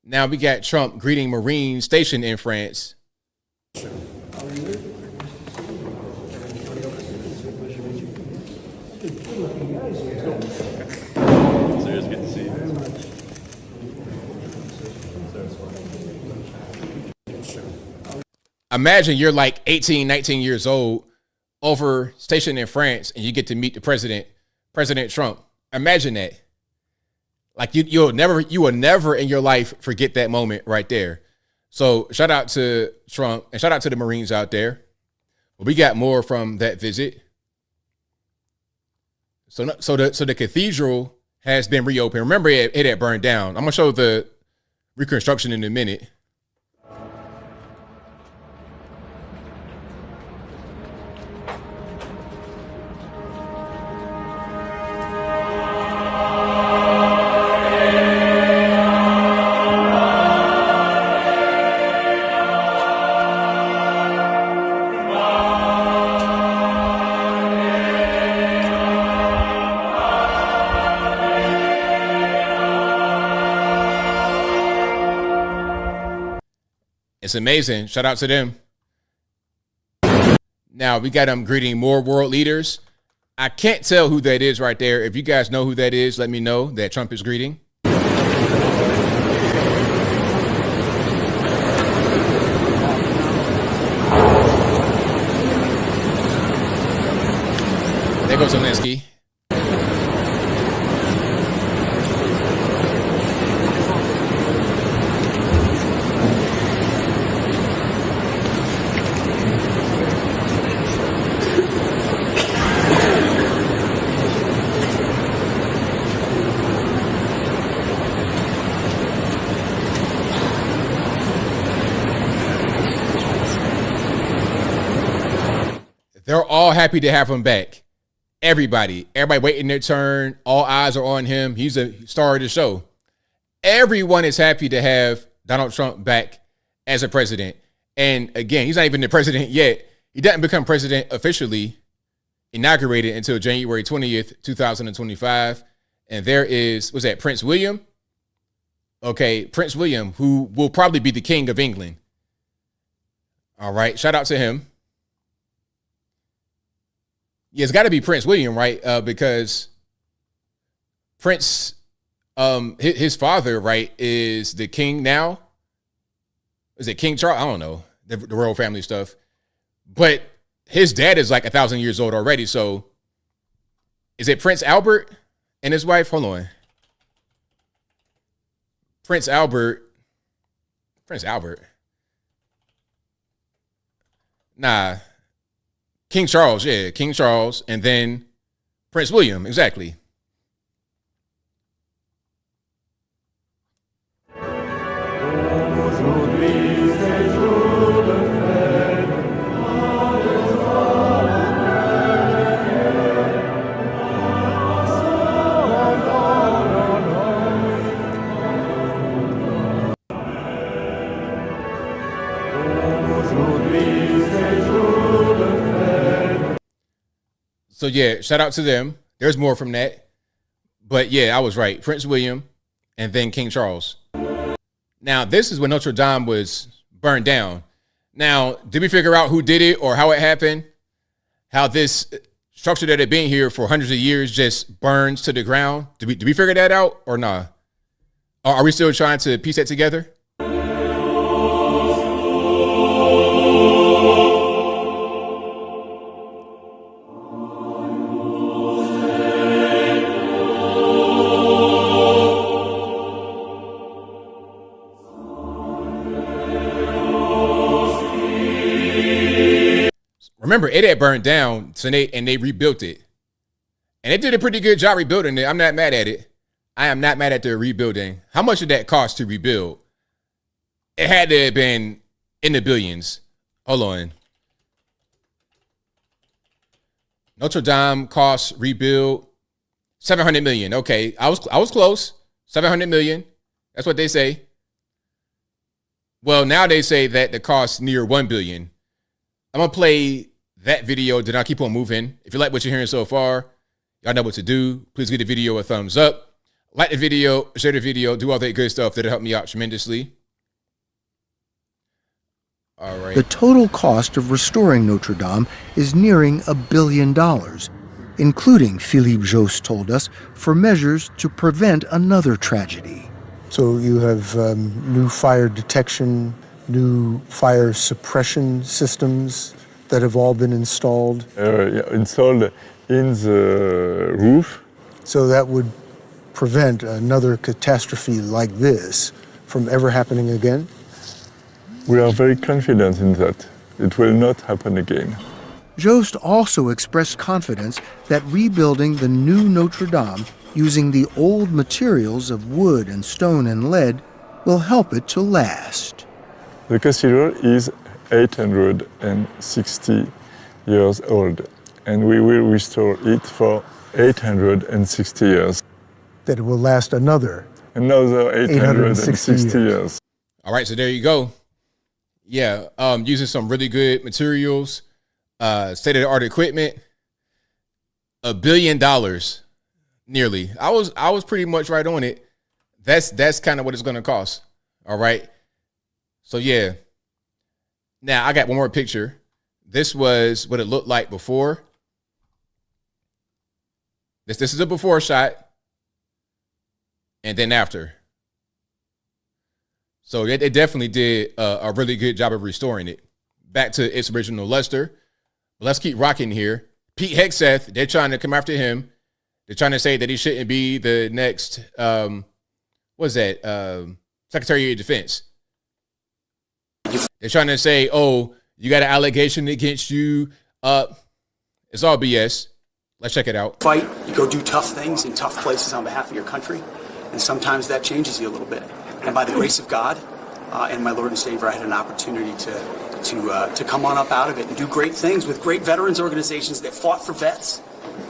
Now we got Trump greeting Marines stationed in France. Imagine you're like 18, 19 years old, over stationed in France, and you get to meet the president, President Trump. Imagine that. Like you will never in your life forget that moment right there. So shout out to Trump and shout out to the Marines out there. But we got more from that visit. So the cathedral has been reopened. Remember, it had burned down. I'm gonna show the reconstruction in a minute. It's amazing. Shout out to them. Now we got them greeting more world leaders. I can't tell who that is right there. If you guys know who that is, let me know that Trump is greeting. There goes Zelensky. They're all happy to have him back. Everybody waiting their turn. All eyes are on him. He's a star of the show. Everyone is happy to have Donald Trump back as a president. And again, he's not even the president yet. He doesn't become president officially inaugurated until January 20th, 2025. And there is, was that Prince William? Okay, Prince William, who will probably be the King of England. All right, shout out to him. Yeah, it's got to be Prince William, right? Because Prince, his father, right, is the king now. Is it King Charles? I don't know, the royal family stuff. But his dad is like 1,000 years old already. So is it Prince Albert and his wife? Hold on. Prince Albert. Nah. King Charles, yeah, King Charles, and then Prince William, exactly. So yeah, shout out to them. There's more from that. But yeah, I was right. Prince William and then King Charles. Now, this is when Notre Dame was burned down. Now, did we figure out who did it or how it happened? How this structure that had been here for hundreds of years just burns to the ground? Did we figure that out or nah? Are we still trying to piece that together? Remember, it had burned down, so they rebuilt it. And they did a pretty good job rebuilding it. I'm not mad at it. I am not mad at the rebuilding. How much did that cost to rebuild? It had to have been in the billions. Hold on. Notre Dame cost rebuild $700 million. Okay, I was close. $700 million. That's what they say. Well, now they say that the cost near $1 billion. I'm gonna play that video. Then I'll keep on moving. If you like what you're hearing so far, y'all know what to do. Please give the video a thumbs up. Like the video, share the video, do all that good stuff. That'll help me out tremendously. All right. The total cost of restoring Notre Dame is nearing $1 billion, including, Philippe Jost told us, for measures to prevent another tragedy. So you have new fire detection, new fire suppression systems that have all been installed? Installed in the roof. So that would prevent another catastrophe like this from ever happening again? We are very confident in that. It will not happen again. Jost also expressed confidence that rebuilding the new Notre Dame using the old materials of wood and stone and lead will help it to last. The cathedral is 860 years old, and we will restore it for 860 years. That it will last another 860 years. All right, so there you go. Yeah, using some really good materials, state-of-the-art equipment, $1 billion, nearly. I was pretty much right on it. That's kind of what it's going to cost. All right. So yeah, Now, I got one more picture. This was what it looked like before. This is a before shot. And then after. So they definitely did a really good job of restoring it back to its original luster. But let's keep rocking here. Pete Hegseth, they're trying to come after him. They're trying to say that he shouldn't be the next, Secretary of Defense. They're trying to say, oh, you got an allegation against you. It's all BS. Let's check it out. Fight, you go do tough things in tough places on behalf of your country, and sometimes that changes you a little bit. And by the grace of God and my Lord and Savior, I had an opportunity to come on up out of it and do great things with great veterans organizations that fought for vets,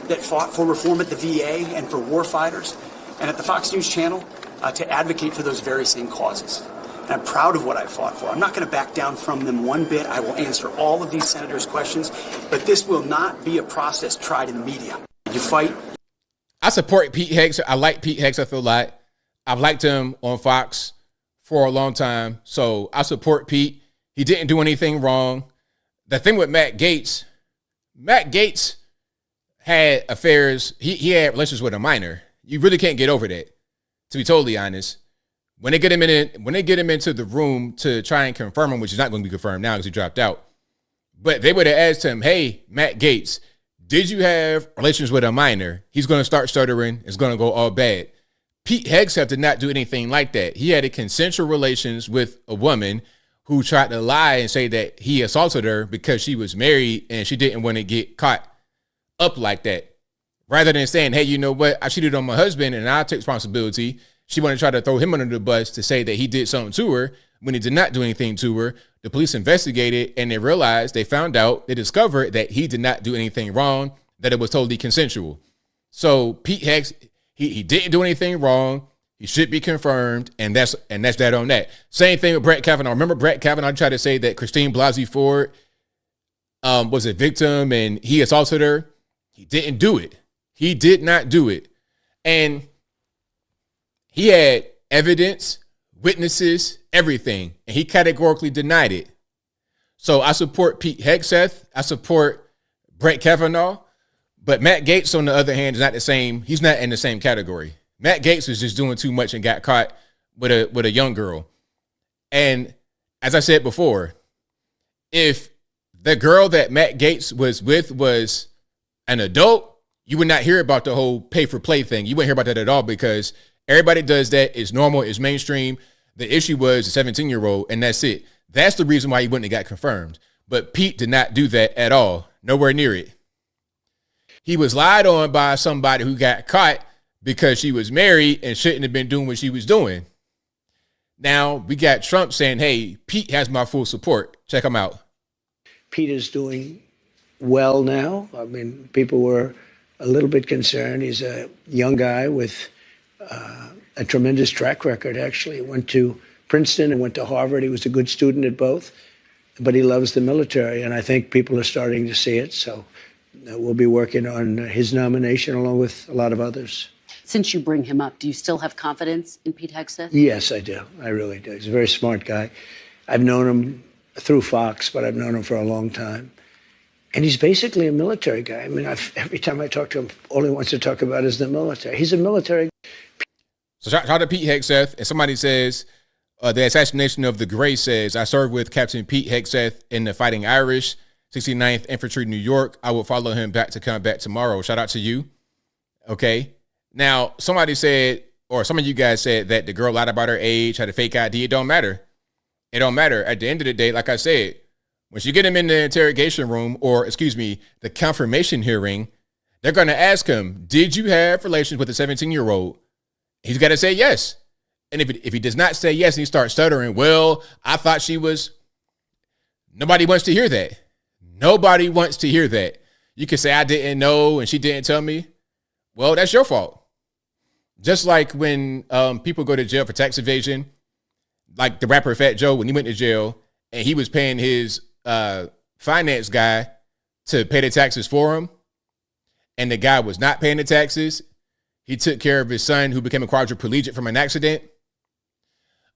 that fought for reform at the VA and for war fighters, and at the Fox News Channel to advocate for those very same causes. And I'm proud of what I fought for. I'm not going to back down from them one bit. I will answer all of these senators' questions, but this will not be a process tried in the media. You fight. I support Pete Hegseth. I like Pete Hegseth a lot. I've liked him on Fox for a long time, so I support Pete. He didn't do anything wrong. The thing with Matt Gaetz had affairs. He had relations with a minor. You really can't get over that, to be totally honest. When they get him into the room to try and confirm him, which is not going to be confirmed now because he dropped out. But they would have asked him, hey, Matt Gaetz, did you have relations with a minor? He's going to start stuttering. It's going to go all bad. Pete Hegseth did not do anything like that. He had a consensual relations with a woman who tried to lie and say that he assaulted her because she was married and she didn't want to get caught up like that. Rather than saying, hey, you know what? I cheated on my husband and I take responsibility. She wanted to try to throw him under the bus to say that he did something to her when he did not do anything to her. The police investigated and they found out, they discovered that he did not do anything wrong, that it was totally consensual. So Pete Hegseth, he didn't do anything wrong. He should be confirmed, and that's that on that. Same thing with Brett Kavanaugh. Remember Brett Kavanaugh tried to say that Christine Blasey Ford was a victim and he assaulted her. He didn't do it. He did not do it. And he had evidence, witnesses, everything, and he categorically denied it. So I support Pete Hegseth. I support Brett Kavanaugh. But Matt Gaetz, on the other hand, is not the same. He's not in the same category. Matt Gaetz was just doing too much and got caught with a young girl. And as I said before, if the girl that Matt Gaetz was with was an adult, you would not hear about the whole pay for play thing. You wouldn't hear about that at all because everybody does that. It's normal. It's mainstream. The issue was a 17-year-old, and that's it. That's the reason why he wouldn't have got confirmed. But Pete did not do that at all. Nowhere near it. He was lied on by somebody who got caught because she was married and shouldn't have been doing what she was doing. Now we got Trump saying, hey, Pete has my full support. Check him out. Pete is doing well now. I mean, people were a little bit concerned. He's a young guy with a tremendous track record, actually. He went to Princeton and went to Harvard. He was a good student at both, but he loves the military, and I think people are starting to see it. So we'll be working on his nomination along with a lot of others. Since you bring him up, do you still have confidence in Pete Hegseth? Yes, I do. I really do. He's a very smart guy. I've known him through Fox, but I've known him for a long time. And he's basically a military guy. I mean, every time I talk to him, all he wants to talk about is the military. He's a military. So shout out to Pete Hegseth. And somebody says, the assassination of the Gray says, I served with Captain Pete Hegseth in the Fighting Irish, 69th Infantry, New York. I will follow him back to combat tomorrow. Shout out to you. Okay. Now, somebody said, or some of you guys said that the girl lied about her age, had a fake ID. It don't matter. It don't matter. At the end of the day, like I said, once you get him in the interrogation room, or the confirmation hearing, they're going to ask him, did you have relations with a 17-year-old? He's got to say yes. And if he does not say yes and he starts stuttering, well, I thought she was, nobody wants to hear that. Nobody wants to hear that. You can say, I didn't know and she didn't tell me. Well, that's your fault. Just like when people go to jail for tax evasion, like the rapper Fat Joe, when he went to jail and he was paying his finance guy to pay the taxes for him, and the guy was not paying the taxes. He took care of his son who became a quadriplegic from an accident.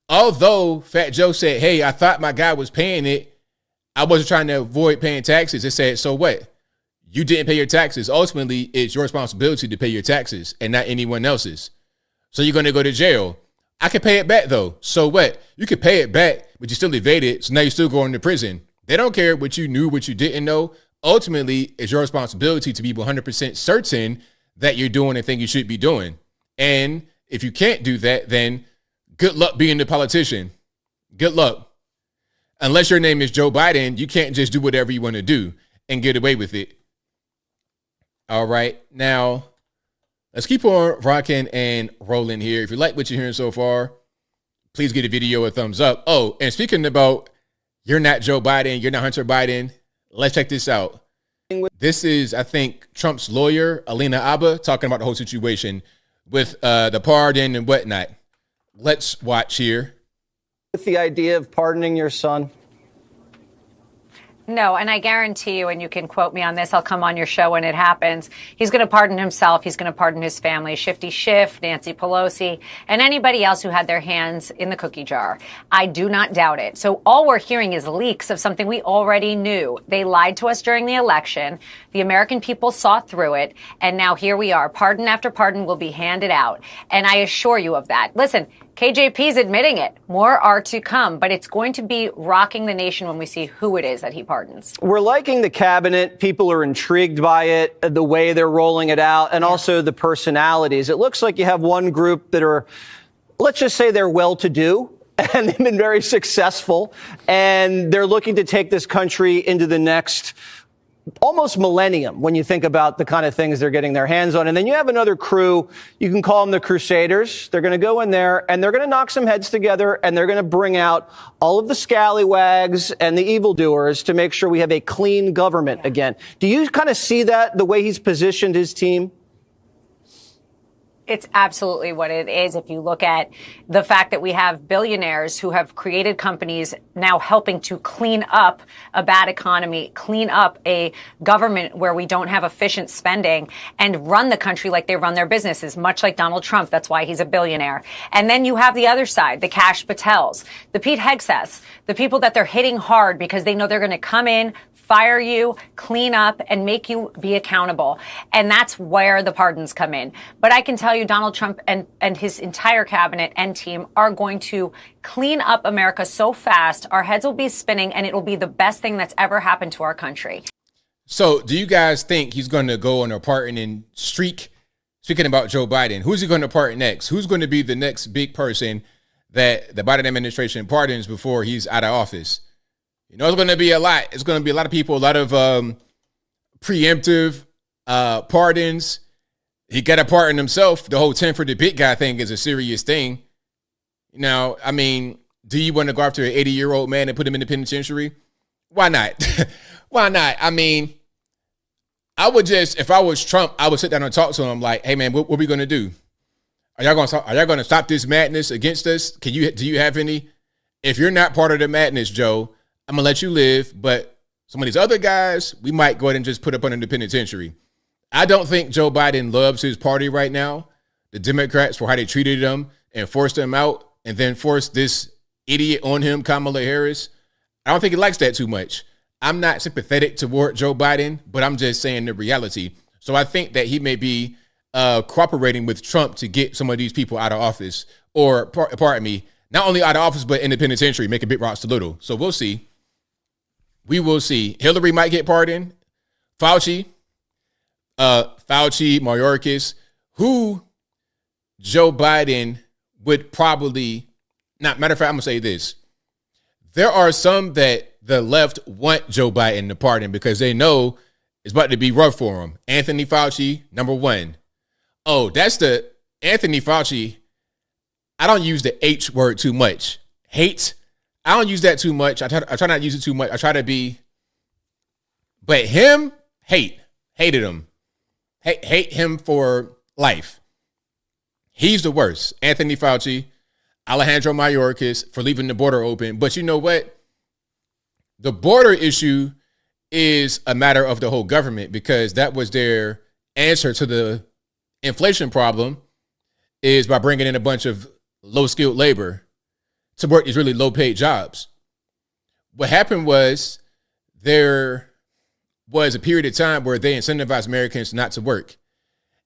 Although Fat Joe said, hey, I thought my guy was paying it, I wasn't trying to avoid paying taxes. It said, so what? You didn't pay your taxes. Ultimately, it's your responsibility to pay your taxes and not anyone else's. So you're going to go to jail. I can pay it back, though. So what? You can pay it back, but you still evaded. So now you're still going to prison. They don't care what you knew, what you didn't know. Ultimately, it's your responsibility to be 100% certain that you're doing the thing you should be doing. And if you can't do that, then good luck being the politician. Good luck. Unless your name is Joe Biden, you can't just do whatever you want to do and get away with it. All right. Now, let's keep on rocking and rolling here. If you like what you're hearing so far, please give the video a thumbs up. Oh, and speaking about you're not Joe Biden, you're not Hunter Biden, let's check this out. This is, I think, Trump's lawyer, Alina Abba, talking about the whole situation with the pardon and whatnot. Let's watch here. With the idea of pardoning your son? No, and I guarantee you, and you can quote me on this, I'll come on your show when it happens, he's going to pardon himself, he's going to pardon his family, Shifty Schiff, Nancy Pelosi, and anybody else who had their hands in the cookie jar. I do not doubt it. So all we're hearing is leaks of something we already knew. They lied to us during the election. The American people saw through it, and now here we are. Pardon after pardon will be handed out, and I assure you of that. Listen, KJP's admitting it. More are to come, but it's going to be rocking the nation when we see who it is that he pardons. We're liking the cabinet. People are intrigued by it, the way they're rolling it out, and also the personalities. It looks like you have one group that are, let's just say they're well-to-do, and they've been very successful, and they're looking to take this country into the next almost millennium when you think about the kind of things they're getting their hands on. And then you have another crew, you can call them the Crusaders. They're going to go in there and they're going to knock some heads together and they're going to bring out all of the scallywags and the evildoers to make sure we have a clean government again. Do you kind of see that, the way he's positioned his team? It's absolutely what it is. If you look at the fact that we have billionaires who have created companies now helping to clean up a bad economy, clean up a government where we don't have efficient spending, and run the country like they run their businesses, much like Donald Trump. That's why he's a billionaire. And then you have the other side, the Cash Patels, the Pete Hegseths, the people that they're hitting hard because they know they're going to come in, fire you, clean up, and make you be accountable. And that's where the pardons come in. But I can tell you Donald Trump and his entire cabinet and team are going to clean up America so fast, our heads will be spinning, and it will be the best thing that's ever happened to our country. So do you guys think he's going to go on a pardoning streak? Speaking about Joe Biden, who's he going to pardon next? Who's going to be the next big person that the Biden administration pardons before he's out of office? You know, it's going to be a lot. It's going to be a lot of people, a lot of preemptive pardons. He got to pardon himself. The whole 10 for the big guy thing is a serious thing. Now, I mean, do you want to go after an 80-year-old man and put him in the penitentiary? Why not? Why not? I mean, I would just, if I was Trump, I would sit down and talk to him like, hey, man, what are we going to do? Are y'all going to stop this madness against us? Do you have any? If you're not part of the madness, Joe, I'm going to let you live, but some of these other guys, we might go ahead and just put up under the penitentiary. I don't think Joe Biden loves his party right now, the Democrats, for how they treated him and forced him out and then forced this idiot on him, Kamala Harris. I don't think he likes that too much. I'm not sympathetic toward Joe Biden, but I'm just saying the reality. So I think that he may be cooperating with Trump to get some of these people out of office, or pardon me, not only out of office, but in the penitentiary, making big rocks to little. So we'll see. We will see. Hillary might get pardoned. Fauci, Mayorkas, who Joe Biden would probably not. Matter of fact, I'm going to say this. There are some that the left want Joe Biden to pardon because they know it's about to be rough for him. Anthony Fauci, number one. Oh, that's the Anthony Fauci. I don't use the H word too much. Hate. I don't use that too much. I try not to use it too much. I try to be, but him, hated him. Hate him for life. He's the worst. Anthony Fauci, Alejandro Mayorkas for leaving the border open. But you know what? The border issue is a matter of the whole government because that was their answer to the inflation problem, is by bringing in a bunch of low-skilled labor to work these really low-paid jobs. What happened was there was a period of time where they incentivized Americans not to work.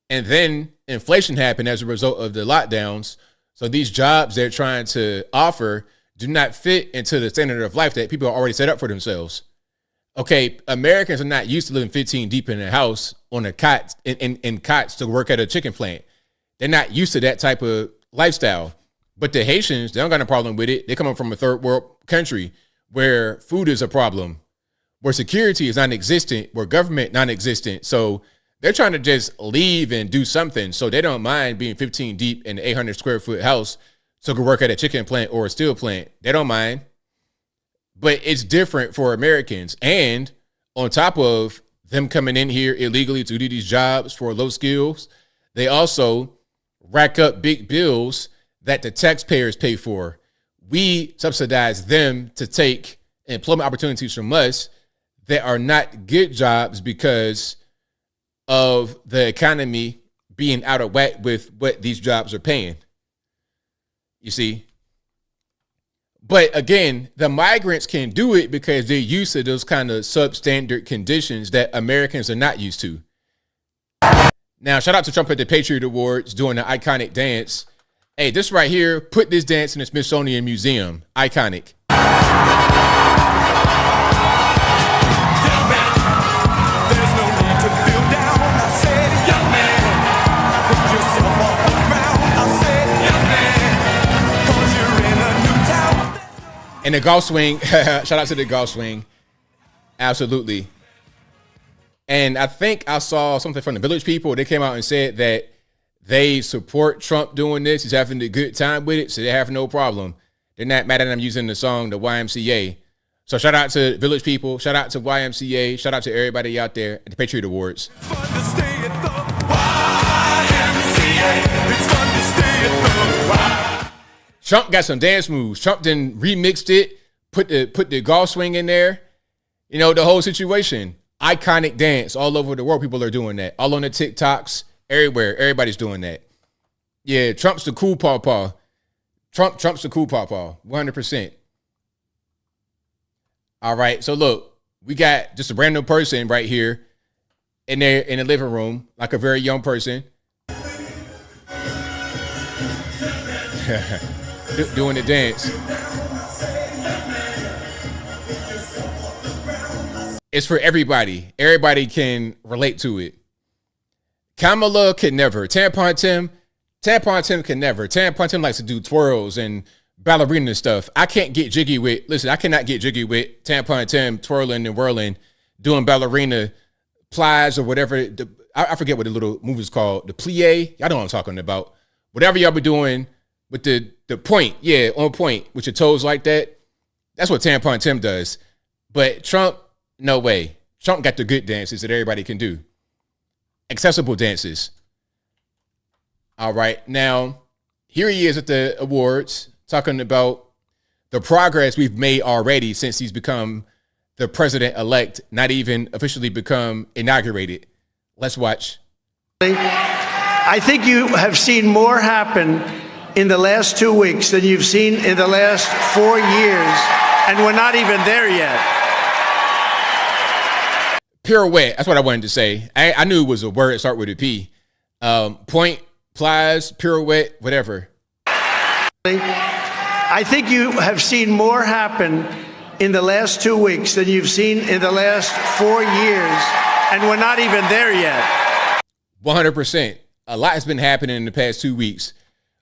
And then inflation happened as a result of the lockdowns. So these jobs they're trying to offer do not fit into the standard of life that people are already set up for themselves. Okay, Americans are not used to living 15 deep in a house on a cot in cots to work at a chicken plant. They're not used to that type of lifestyle. But the Haitians, they don't got a problem with it. They come from a third world country where food is a problem, where security is non-existent, where government non-existent. So they're trying to just leave and do something. So they don't mind being 15 deep in an 800 square foot house to go work at a chicken plant or a steel plant. They don't mind. But it's different for Americans. And on top of them coming in here illegally to do these jobs for low skills, they also rack up big bills that the taxpayers pay for. We subsidize them to take employment opportunities from us that are not good jobs because of the economy being out of whack with what these jobs are paying. You see? But again, the migrants can do it because they're used to those kind of substandard conditions that Americans are not used to. Now, shout out to Trump at the Patriot Awards doing the iconic dance. Hey, this right here, put this dance in the Smithsonian Museum. Iconic. And the golf swing, shout out to the golf swing. Absolutely. And I think I saw something from the Village People. They came out and said that they support Trump doing this. He's having a good time with it, so they have no problem. They're not mad at him using the song, the YMCA. So shout out to Village People. Shout out to YMCA. Shout out to everybody out there at the Patriot Awards. Trump got some dance moves. Trump then remixed it, put the golf swing in there. You know, the whole situation. Iconic dance all over the world. People are doing that. All on the TikToks, everywhere. Everybody's doing that. Yeah, Trump's the cool pawpaw. Trump's the cool pawpaw. 100%. All right. So look, we got just a random person right here in there in the living room, like a very young person. Doing the dance. It's for everybody. Everybody can relate to it. Kamala could never. Tampon Tim can never. Tampon Tim likes to do twirls and ballerina stuff. I can't get jiggy with, listen, I cannot get jiggy with Tampon Tim twirling and whirling, doing ballerina plies or whatever. I forget what the little movie's called. The plie. Y'all know what I'm talking about. Whatever y'all be doing with the point. Yeah, on point with your toes like that. That's what Tampon Tim does. But Trump, no way. Trump got the good dances that everybody can do. Accessible dances. All right. Now, here he is at the awards talking about the progress we've made already since he's become the president-elect, not even officially become inaugurated. Let's watch. I think you have seen more happen in the last 2 weeks than you've seen in the last 4 years, and we're not even there yet. Pirouette. That's what I wanted to say. I knew it was a word that started with a P. Point, plies, pirouette, whatever. I think you have seen more happen in the last 2 weeks than you've seen in the last 4 years, and we're not even there yet. 100%. A lot has been happening in the past 2 weeks.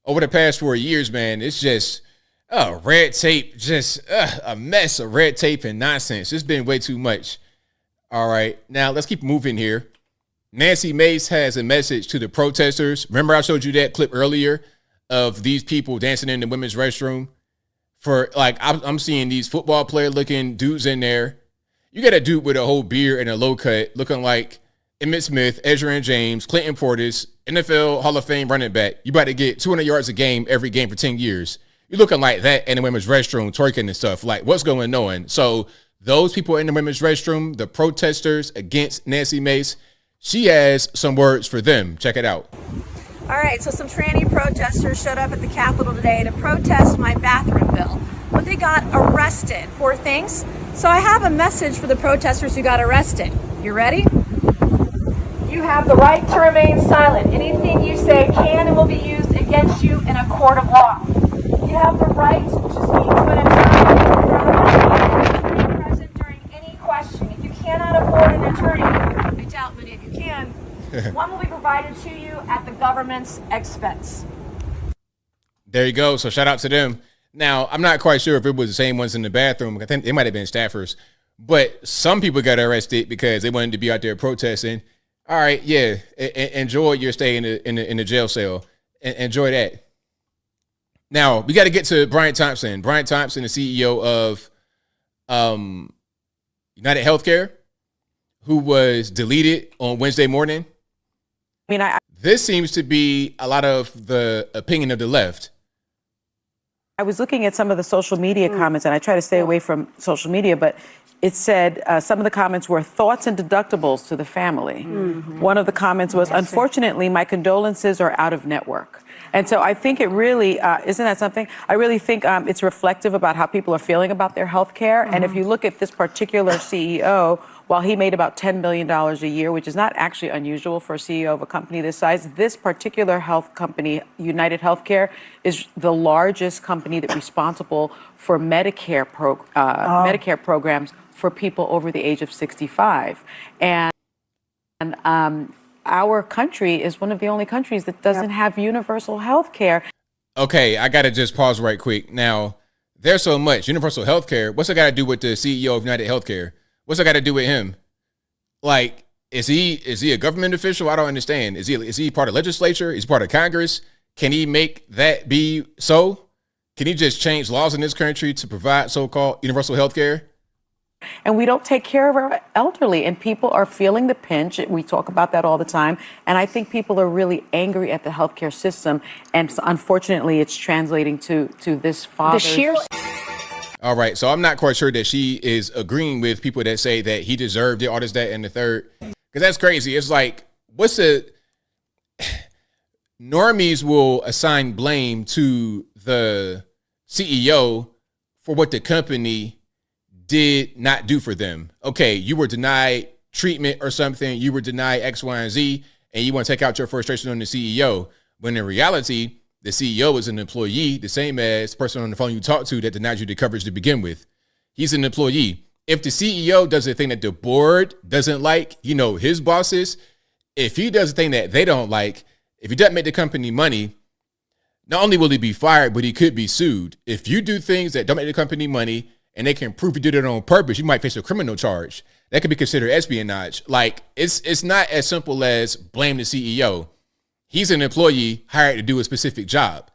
Over the past 4 years, man, it's just red tape, just a mess of red tape and nonsense. It's been way too much. All right, now let's keep moving here. Nancy Mace has a message to the protesters. Remember I showed you that clip earlier of these people dancing in the women's restroom? For like, I'm seeing these football player looking dudes in there. You got a dude with a whole beard and a low cut looking like Emmitt Smith, Edgerrin James, Clinton Portis, NFL Hall of Fame running back. You about to get 200 yards a game every game for 10 years. You're looking like that in the women's restroom, twerking and stuff. Like, what's going on? So those people in the women's restroom, the protesters against Nancy Mace, she has some words for them. Check it out. All right, so some tranny protesters showed up at the Capitol today to protest my bathroom bill. But they got arrested. Poor things. So I have a message for the protesters who got arrested. You ready? You have the right to remain silent. Anything you say can and will be used against you in a court of law. You have the right to speak to an attorney, be present during any question. If you cannot afford an attorney, I doubt many of you can, one will be provided to you at the government's expense. There you go. So shout out to them. Now, I'm not quite sure if it was the same ones in the bathroom. I think they might have been staffers. But some people got arrested because they wanted to be out there protesting. All right, yeah, enjoy your stay in the jail cell. Enjoy that. Now, we got to get to Brian Thompson. Brian Thompson, the CEO of United Healthcare, who was deleted on Wednesday morning. This seems to be a lot of the opinion of the left. I was looking at some of the social media comments, and I try to stay away from social media, but it said some of the comments were thoughts and deductibles to the family. One of the comments was, unfortunately, my condolences are out of network. And so I think it really, isn't that something? I really think it's reflective about how people are feeling about their health care. And if you look at this particular CEO, while he made about $10 million a year, which is not actually unusual for a CEO of a company this size, this particular health company, United Healthcare, is the largest company that's responsible for Medicare programs for people over the age of 65. And our country is one of the only countries that doesn't have universal health care. Okay, I got to just pause right quick. Now, there's so much. Universal health care, what's it got to do with the CEO of United Healthcare? What's it got to do with him? Like, is he a government official? I don't understand. Is he part of legislature? Is he part of Congress? Can he make that be so? Can he just change laws in this country to provide so-called universal health care? And we don't take care of our elderly, and people are feeling the pinch. We talk about that all the time. And I think people are really angry at the healthcare system. And unfortunately, it's translating to this father. All right, so I'm not quite sure that she is agreeing with people that say that he deserved it, all this, that, and the third. Because that's crazy. It's like, normies will assign blame to the CEO for what the company did not do for them. Okay, you were denied treatment or something. You were denied X, Y, and Z, and you want to take out your frustration on the CEO. When in reality, the CEO is an employee, the same as the person on the phone you talked to that denied you the coverage to begin with. He's an employee. If the CEO does a thing that the board doesn't like, his bosses, if he does a thing that they don't like, if he doesn't make the company money, not only will he be fired, but he could be sued. If you do things that don't make the company money and they can prove you did it on purpose, you might face a criminal charge. That could be considered espionage. Like, it's not as simple as blame the CEO. He's an employee hired to do a specific job.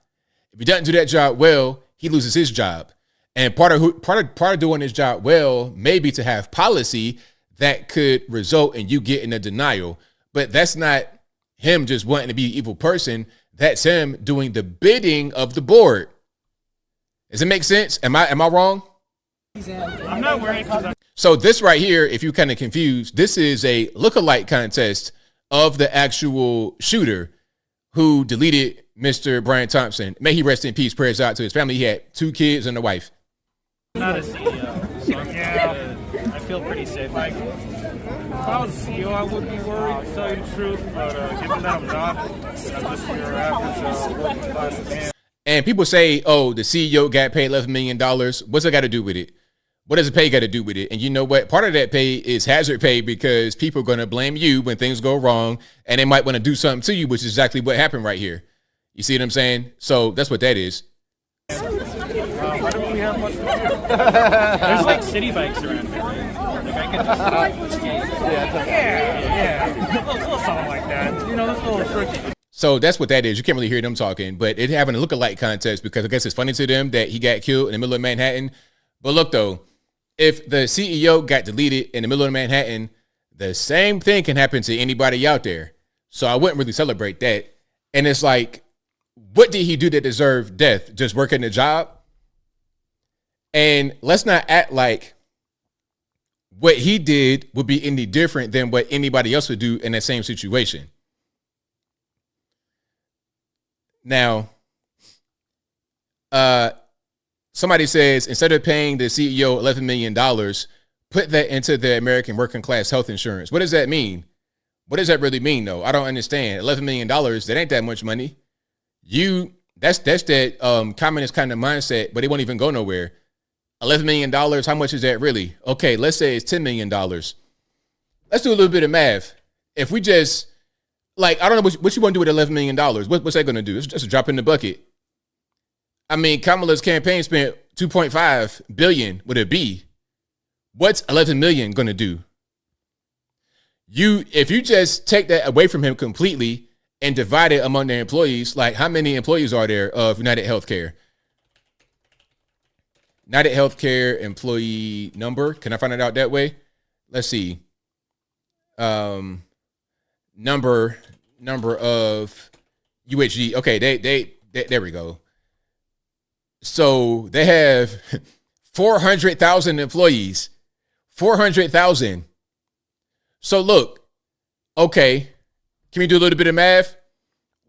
If he doesn't do that job well, he loses his job. And part of doing his job well may be to have policy that could result in you getting a denial. But that's not him just wanting to be an evil person. That's him doing the bidding of the board. Does it make sense? Am I wrong? I'm not worried. So this right here, if you're kind of confused, this is a lookalike contest of the actual shooter who deleted Mr. Brian Thompson. May he rest in peace. Prayers out to his family. He had 2 kids and a wife. Not a CEO, so I feel pretty safe. Like, if I was a CEO, I would be worried, to tell you the truth. But given that I'm not, I'm just your average working class man. And people say, oh, the CEO got paid $11 million. What's that got to do with it? What does the pay got to do with it? And you know what? Part of that pay is hazard pay because people are going to blame you when things go wrong and they might want to do something to you, which is exactly what happened right here. You see what I'm saying? So that's what that is. Why don't we have much more? There's like city bikes around here. Like I can just yeah. A little something like that. That's a little tricky. So that's what that is. You can't really hear them talking, but it having a lookalike contest because I guess it's funny to them that he got killed in the middle of Manhattan. But look, though, if the CEO got deleted in the middle of Manhattan, the same thing can happen to anybody out there. So I wouldn't really celebrate that. And it's like, what did he do that deserved death? Just working the job? And let's not act like what he did would be any different than what anybody else would do in that same situation. Now, somebody says, instead of paying the CEO $11 million, put that into the American working class health insurance. What does that mean? What does that really mean, though? I don't understand. $11 million, that ain't that much money. That's that communist kind of mindset, but they won't even go nowhere. $11 million, how much is that really? Okay, let's say it's $10 million. Let's do a little bit of math. If we just, I don't know what you want to do with $11 million. What's that going to do? It's just a drop in the bucket. I mean, Kamala's campaign spent $2.5 billion with a B. What's $11 million going to do? If you just take that away from him completely and divide it among their employees, how many employees are there of United Healthcare? United Healthcare employee number. Can I find it out that way? Let's see. Number of UHG. Okay, there we go. So they have 400,000 employees. 400,000. So look, okay, can we do a little bit of math?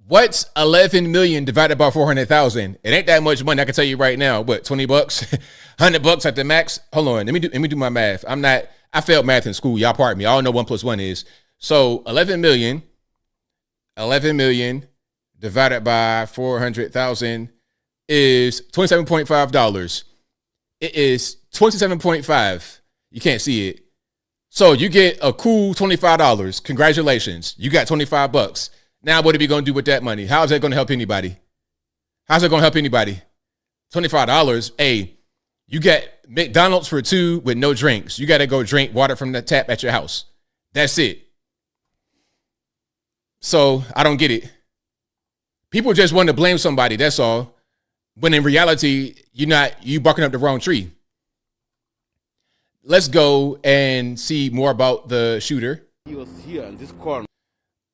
What's 11 million divided by 400,000? It ain't that much money. I can tell you right now. What, $20, $100 at the max? Hold on, let me do my math. I failed math in school. Y'all pardon me. I don't know 1 + 1 is. So 11 million divided by 400,000 is $27.5. It is 27.5. You can't see it. So you get a cool $25. Congratulations. You got $25. Now what are we going to do with that money? How is that going to help anybody? How's it going to help anybody? $25. Hey, you get McDonald's for 2 with no drinks. You got to go drink water from the tap at your house. That's it. So I don't get it. People just want to blame somebody. That's all. When in reality, you barking up the wrong tree. Let's go and see more about the shooter. He was here in this corner.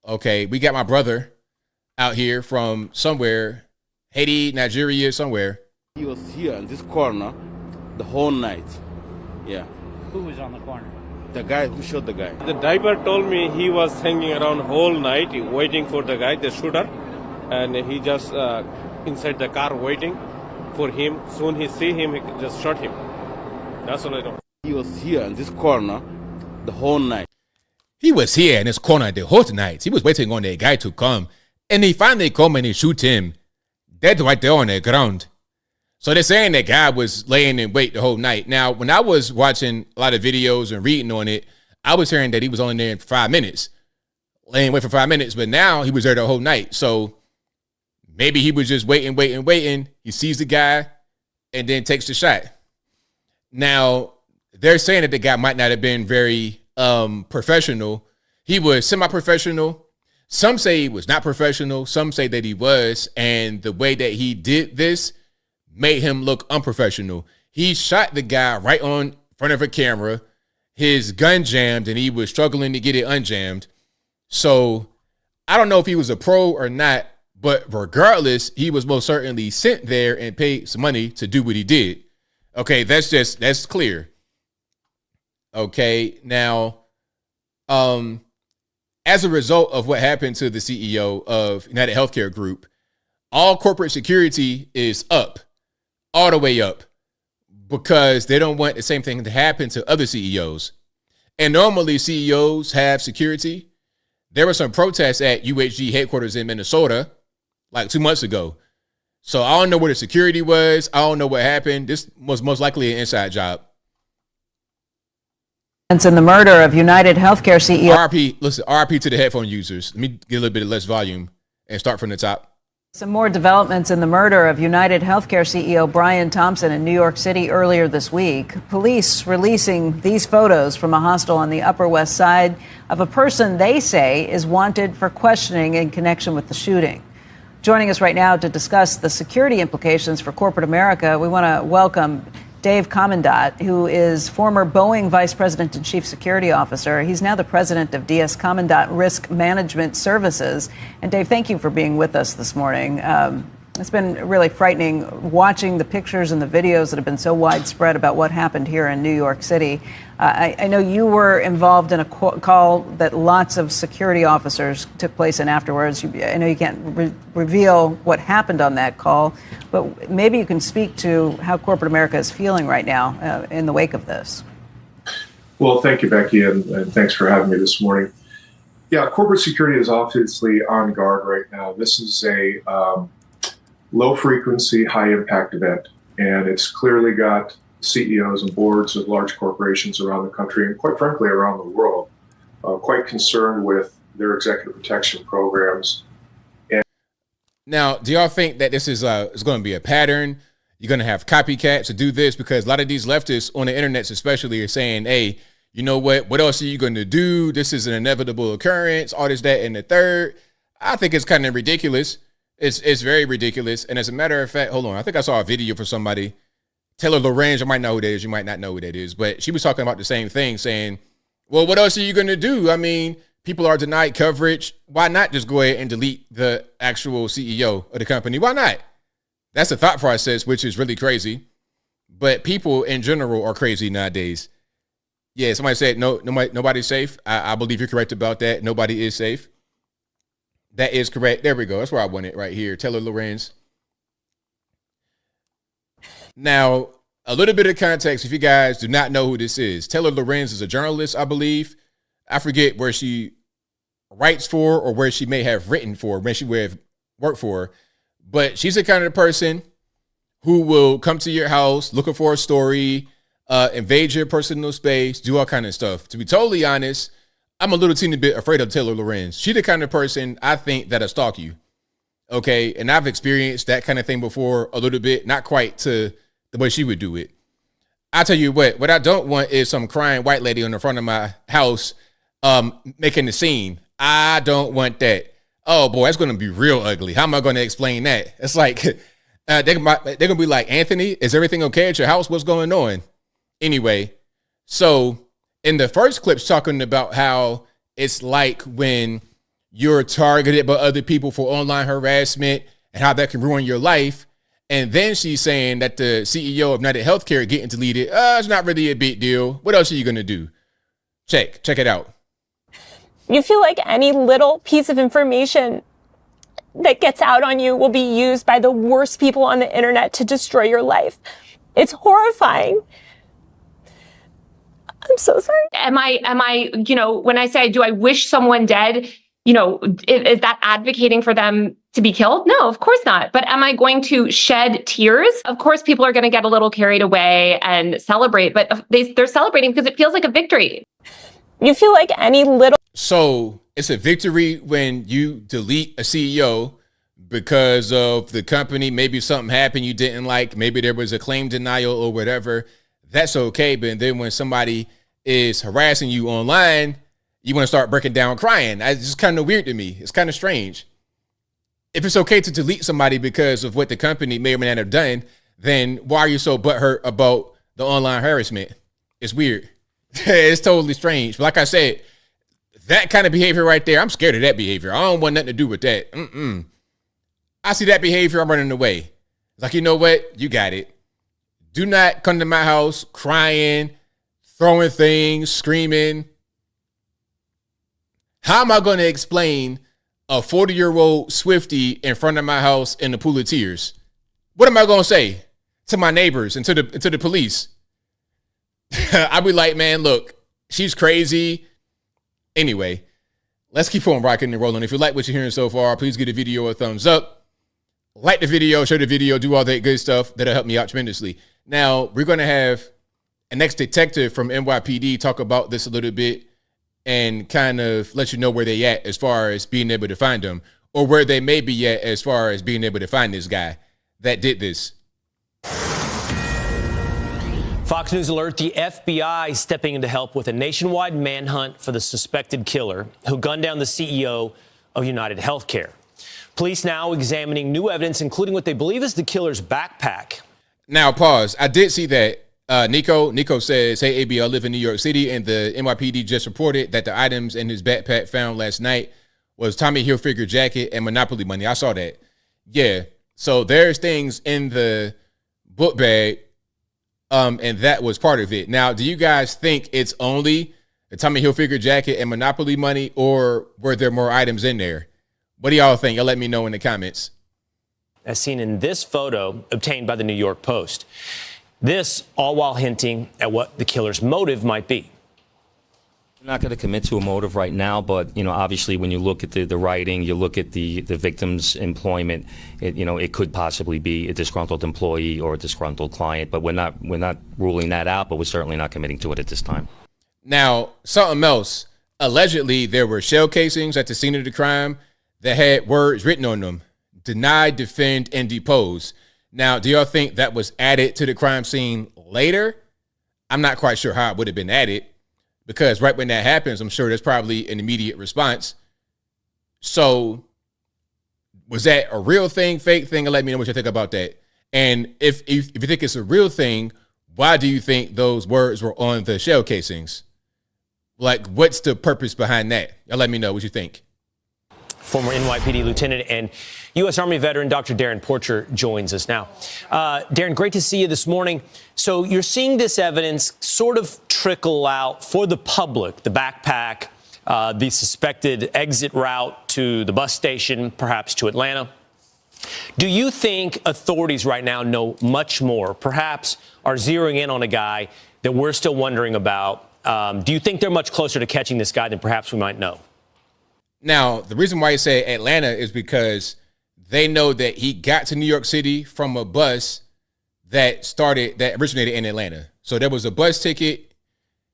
Okay, we got my brother out here from somewhere, Haiti, Nigeria, somewhere. He was here in this corner the whole night. Yeah. Who was on the corner? The guy who shot the guy. The driver told me he was hanging around whole night waiting for the guy, the shooter, and he just inside the car waiting for him. Soon he see him, he just shot him. That's all I know. He was here in this corner the whole night. He was here in this corner the whole night. He was waiting on the guy to come, and he finally come and he shoot him dead right there on the ground. So they're saying that guy was laying in wait the whole night. Now, when I was watching a lot of videos and reading on it, I was hearing that he was only there for 5 minutes, laying wait for 5 minutes, but now he was there the whole night. So maybe he was just waiting. He sees the guy and then takes the shot. Now, they're saying that the guy might not have been very professional. He was semi-professional. Some say he was not professional. Some say that he was. And the way that he did this made him look unprofessional. He shot the guy right on front of a camera. His gun jammed and he was struggling to get it unjammed. So I don't know if he was a pro or not, but regardless, he was most certainly sent there and paid some money to do what he did. Okay, that's clear. Okay, now, as a result of what happened to the CEO of United Healthcare Group, all corporate security is up, all the way up, because they don't want the same thing to happen to other CEOs. And normally CEOs have security. There were some protests at UHG headquarters in Minnesota like 2 months ago. So I don't know where the security was. I don't know what happened. This was most likely an inside job. In the murder of United Healthcare CEO. RP to the headphone users. Let me get a little bit less volume and start from the top. Some more developments in the murder of United Healthcare CEO Brian Thompson in New York City earlier this week. Police releasing these photos from a hostel on the Upper West Side of a person they say is wanted for questioning in connection with the shooting. Joining us right now to discuss the security implications for corporate America, we want to welcome Dave Commandant, who is former Boeing Vice President and Chief Security Officer. He's now the president of DS Commandant Risk Management Services. And Dave, thank you for being with us this morning. It's been really frightening watching the pictures and the videos that have been so widespread about what happened here in New York City. I know you were involved in a call that lots of security officers took place in afterwards. I know you can't reveal what happened on that call, but maybe you can speak to how corporate America is feeling right now in the wake of this. Well, thank you, Becky, and thanks for having me this morning. Yeah, corporate security is obviously on guard right now. This is a low-frequency, high-impact event, and it's clearly got CEOs and boards of large corporations around the country, and quite frankly, around the world, quite concerned with their executive protection programs. And now, do y'all think that this is going to be a pattern? You're going to have copycats to do this? Because a lot of these leftists on the internet especially are saying, hey, you know what else are you going to do? This is an inevitable occurrence, all this, that, and the third. I think it's kind of ridiculous. It's very ridiculous. And as a matter of fact, hold on, I think I saw a video for somebody. Taylor Lorenz, you might know who that is, you might not know who that is, but she was talking about the same thing, saying, well, what else are you going to do? I mean, people are denied coverage. Why not just go ahead and delete the actual CEO of the company? Why not? That's a thought process, which is really crazy. But people in general are crazy nowadays. Yeah, somebody said nobody's safe. I believe you're correct about that. Nobody is safe. That is correct. There we go. That's where I want it right here. Taylor Lorenz. Now, a little bit of context if you guys do not know who this is. Taylor Lorenz is a journalist, I believe. I forget where she writes for or where she may have written for, where she may have worked for. But she's the kind of person who will come to your house looking for a story, invade your personal space, do all kind of stuff. To be totally honest, I'm a little teeny bit afraid of Taylor Lorenz. She's the kind of person I think that'll stalk you. Okay. And I've experienced that kind of thing before a little bit, not quite to the way she would do it. I tell you what I don't want is some crying white lady on the front of my house making the scene. I don't want that. Oh boy, that's going to be real ugly. How am I going to explain that? It's like, they're going to be like, Anthony, is everything okay at your house? What's going on? Anyway, so in the first clip, talking about how it's like when you're targeted by other people for online harassment and how that can ruin your life. And then she's saying that the CEO of United Healthcare getting deleted, it's not really a big deal. What else are you going to do? Check it out. You feel like any little piece of information that gets out on you will be used by the worst people on the internet to destroy your life. It's horrifying. I'm so sorry. Am I, when I say, do I wish someone dead, is that advocating for them to be killed? No, of course not. But am I going to shed tears? Of course, people are going to get a little carried away and celebrate, but they're celebrating because it feels like a victory. You feel like any little. So it's a victory when you delete a CEO because of the company. Maybe something happened you didn't like. Maybe there was a claim denial or whatever. That's okay. But then when somebody is harassing you online, you want to start breaking down crying. It's just kind of weird to me. It's kind of strange. If it's okay to delete somebody because of what the company may or may not have done, then why are you so butthurt about the online harassment? It's weird. It's totally strange. But like I said, that kind of behavior right there, I'm scared of that behavior. I don't want nothing to do with that. I see that behavior, I'm running away. It's like, you know what? You got it. Do not come to my house crying, throwing things, screaming. How am I going to explain a 40-year-old Swiftie in front of my house in the pool of tears? What am I going to say to my neighbors and to the police? I'll be like, man, look, she's crazy. Anyway, let's keep on rocking and rolling. If you like what you're hearing so far, please give the video a thumbs up. Like the video, share the video, do all that good stuff. That'll help me out tremendously. Now, we're going to have an ex-detective from NYPD talk about this a little bit and kind of let you know where they at as far as being able to find them, or where they may be at as far as being able to find this guy that did this. Fox News alert, the FBI stepping in to help with a nationwide manhunt for the suspected killer who gunned down the CEO of United Healthcare. Police now examining new evidence, including what they believe is the killer's backpack. Now, pause. I did see that. Nico says, hey, ABL, I live in New York City, and the NYPD just reported that the items in his backpack found last night was Tommy Hilfiger jacket and Monopoly money. I saw that. Yeah. So there's things in the book bag, and that was part of it. Now, do you guys think it's only the Tommy Hilfiger jacket and Monopoly money, or were there more items in there? What do y'all think? Y'all let me know in the comments. As seen in this photo obtained by the New York Post. This all while hinting at what the killer's motive might be. I'm not going to commit to a motive right now, but, obviously when you look at the writing, you look at the victim's employment, it could possibly be a disgruntled employee or a disgruntled client, but we're not ruling that out, but we're certainly not committing to it at this time. Now, something else. Allegedly, there were shell casings at the scene of the crime that had words written on them: deny, defend, and depose. Now, do y'all think that was added to the crime scene later? I'm not quite sure how it would have been added, because right when that happens, I'm sure there's probably an immediate response. So was that a real thing, fake thing? And let me know what you think about that. And if you think it's a real thing, why do you think those words were on the shell casings? Like, what's the purpose behind that? Y'all let me know what you think. Former NYPD lieutenant and U.S. Army veteran Dr. Darren Porcher joins us now. Darren, great to see you this morning. So you're seeing this evidence sort of trickle out for the public, the backpack, the suspected exit route to the bus station, perhaps to Atlanta. Do you think authorities right now know much more, perhaps are zeroing in on a guy that we're still wondering about? Do you think they're much closer to catching this guy than perhaps we might know? Now, the reason why I say Atlanta is because they know that he got to New York City from a bus that originated in Atlanta. So there was a bus ticket.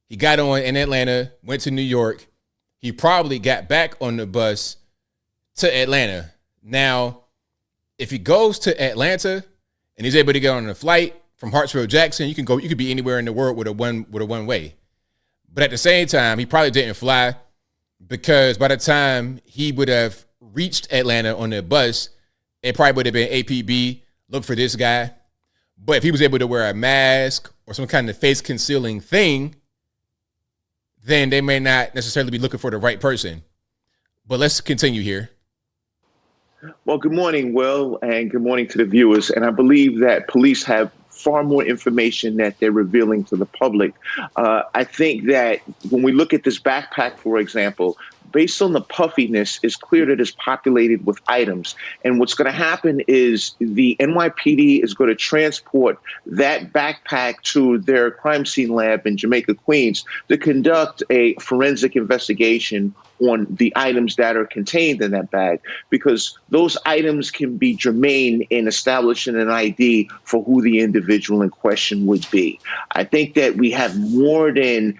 He got on in Atlanta, went to New York. He probably got back on the bus to Atlanta. Now, if he goes to Atlanta and he's able to get on a flight from Hartsfield Jackson, you could be anywhere in the world with a one way. But at the same time, he probably didn't fly, because by the time he would have reached Atlanta on the bus, it probably would have been APB, look for this guy. But if he was able to wear a mask or some kind of face concealing thing, then they may not necessarily be looking for the right person. But let's continue here. Well, good morning, Will, and good morning to the viewers. And I believe that police have far more information that they're revealing to the public. I think that when we look at this backpack, for example, based on the puffiness, it's clear that it's populated with items. And what's going to happen is the NYPD is going to transport that backpack to their crime scene lab in Jamaica, Queens, to conduct a forensic investigation on the items that are contained in that bag, because those items can be germane in establishing an ID for who the individual in question would be. I think that we have more than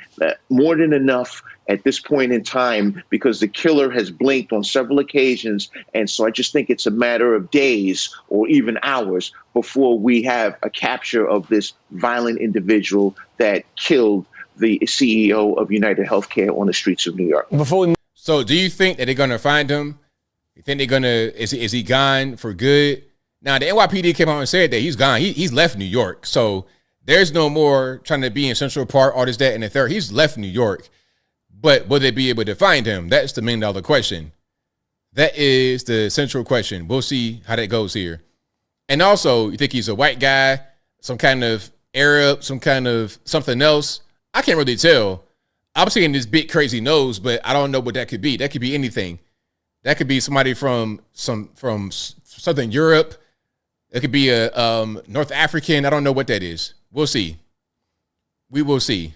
enough at this point in time, because the killer has blinked on several occasions. And so I just think it's a matter of days or even hours before we have a capture of this violent individual that killed the CEO of United Healthcare on the streets of New York. So do you think that they're going to find him? You think they're going to, is he gone for good? Now, the NYPD came out and said that he's gone. He's left New York. So there's no more trying to be in Central Park, all this, that, and the third. He's left New York. But will they be able to find him? That's the $1 million question. That is the central question. We'll see how that goes here. And also, you think he's a white guy, some kind of Arab, some kind of something else? I can't really tell. I'm seeing this big crazy nose, but I don't know what that could be. That could be anything. That could be somebody from Southern Europe. It could be a North African. I don't know what that is. We'll see. We will see.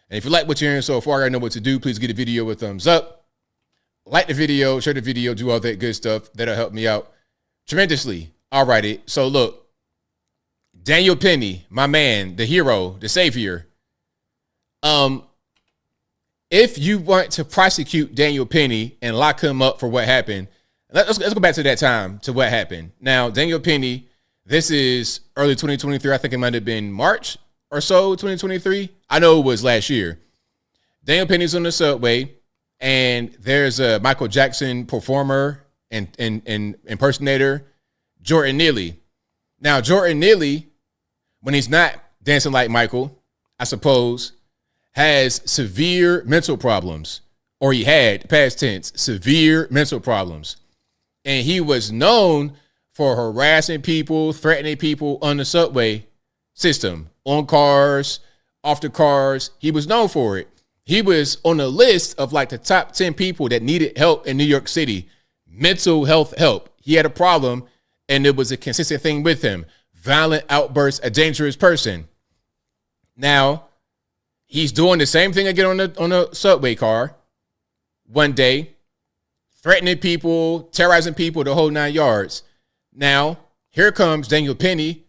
And if you like what you're hearing so far, I know what to do. Please give the video a thumbs up. Like the video, share the video, do all that good stuff. That'll help me out tremendously. All righty. So look, Daniel Penny, my man, the hero, the savior. If you want to prosecute Daniel Penny and lock him up for what happened, let's go back to that time, to what happened. Now, Daniel Penny, this is early 2023. I think it might have been March or so, 2023. I know it was last year. Daniel Penny's on the subway, and there's a Michael Jackson performer and impersonator, Jordan Neely. Now, Jordan Neely, when he's not dancing like Michael, I suppose, has severe mental problems, or he had, past tense, severe mental problems. And he was known for harassing people, threatening people on the subway system, on cars, off the cars. He was known for it. He was on a list of like the top 10 people that needed help in New York City, mental health help. He had a problem, and it was a consistent thing with him. Violent outbursts, a dangerous person. Now, he's doing the same thing again on a subway car one day, threatening people, terrorizing people, the whole 9 yards. Now, here comes Daniel Penny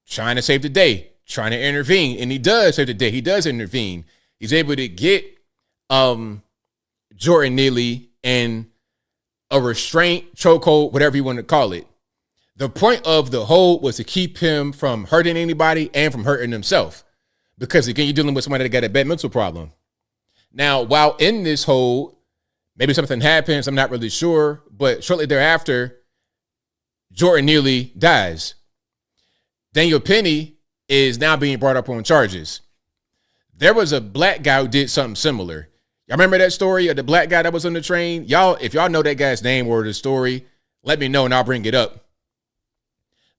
trying to save the day, trying to intervene, and he does save the day. He does intervene. He's able to get Jordan Neely in a restraint, chokehold, whatever you want to call it. The point of the hold was to keep him from hurting anybody and from hurting himself. Because, again, you're dealing with somebody that got a bad mental problem. Now, while in this hold, maybe something happens, I'm not really sure, but shortly thereafter, Jordan Neely dies. Daniel Penny is now being brought up on charges. There was a black guy who did something similar. Y'all remember that story of the black guy that was on the train? Y'all, if y'all know that guy's name or the story, let me know and I'll bring it up.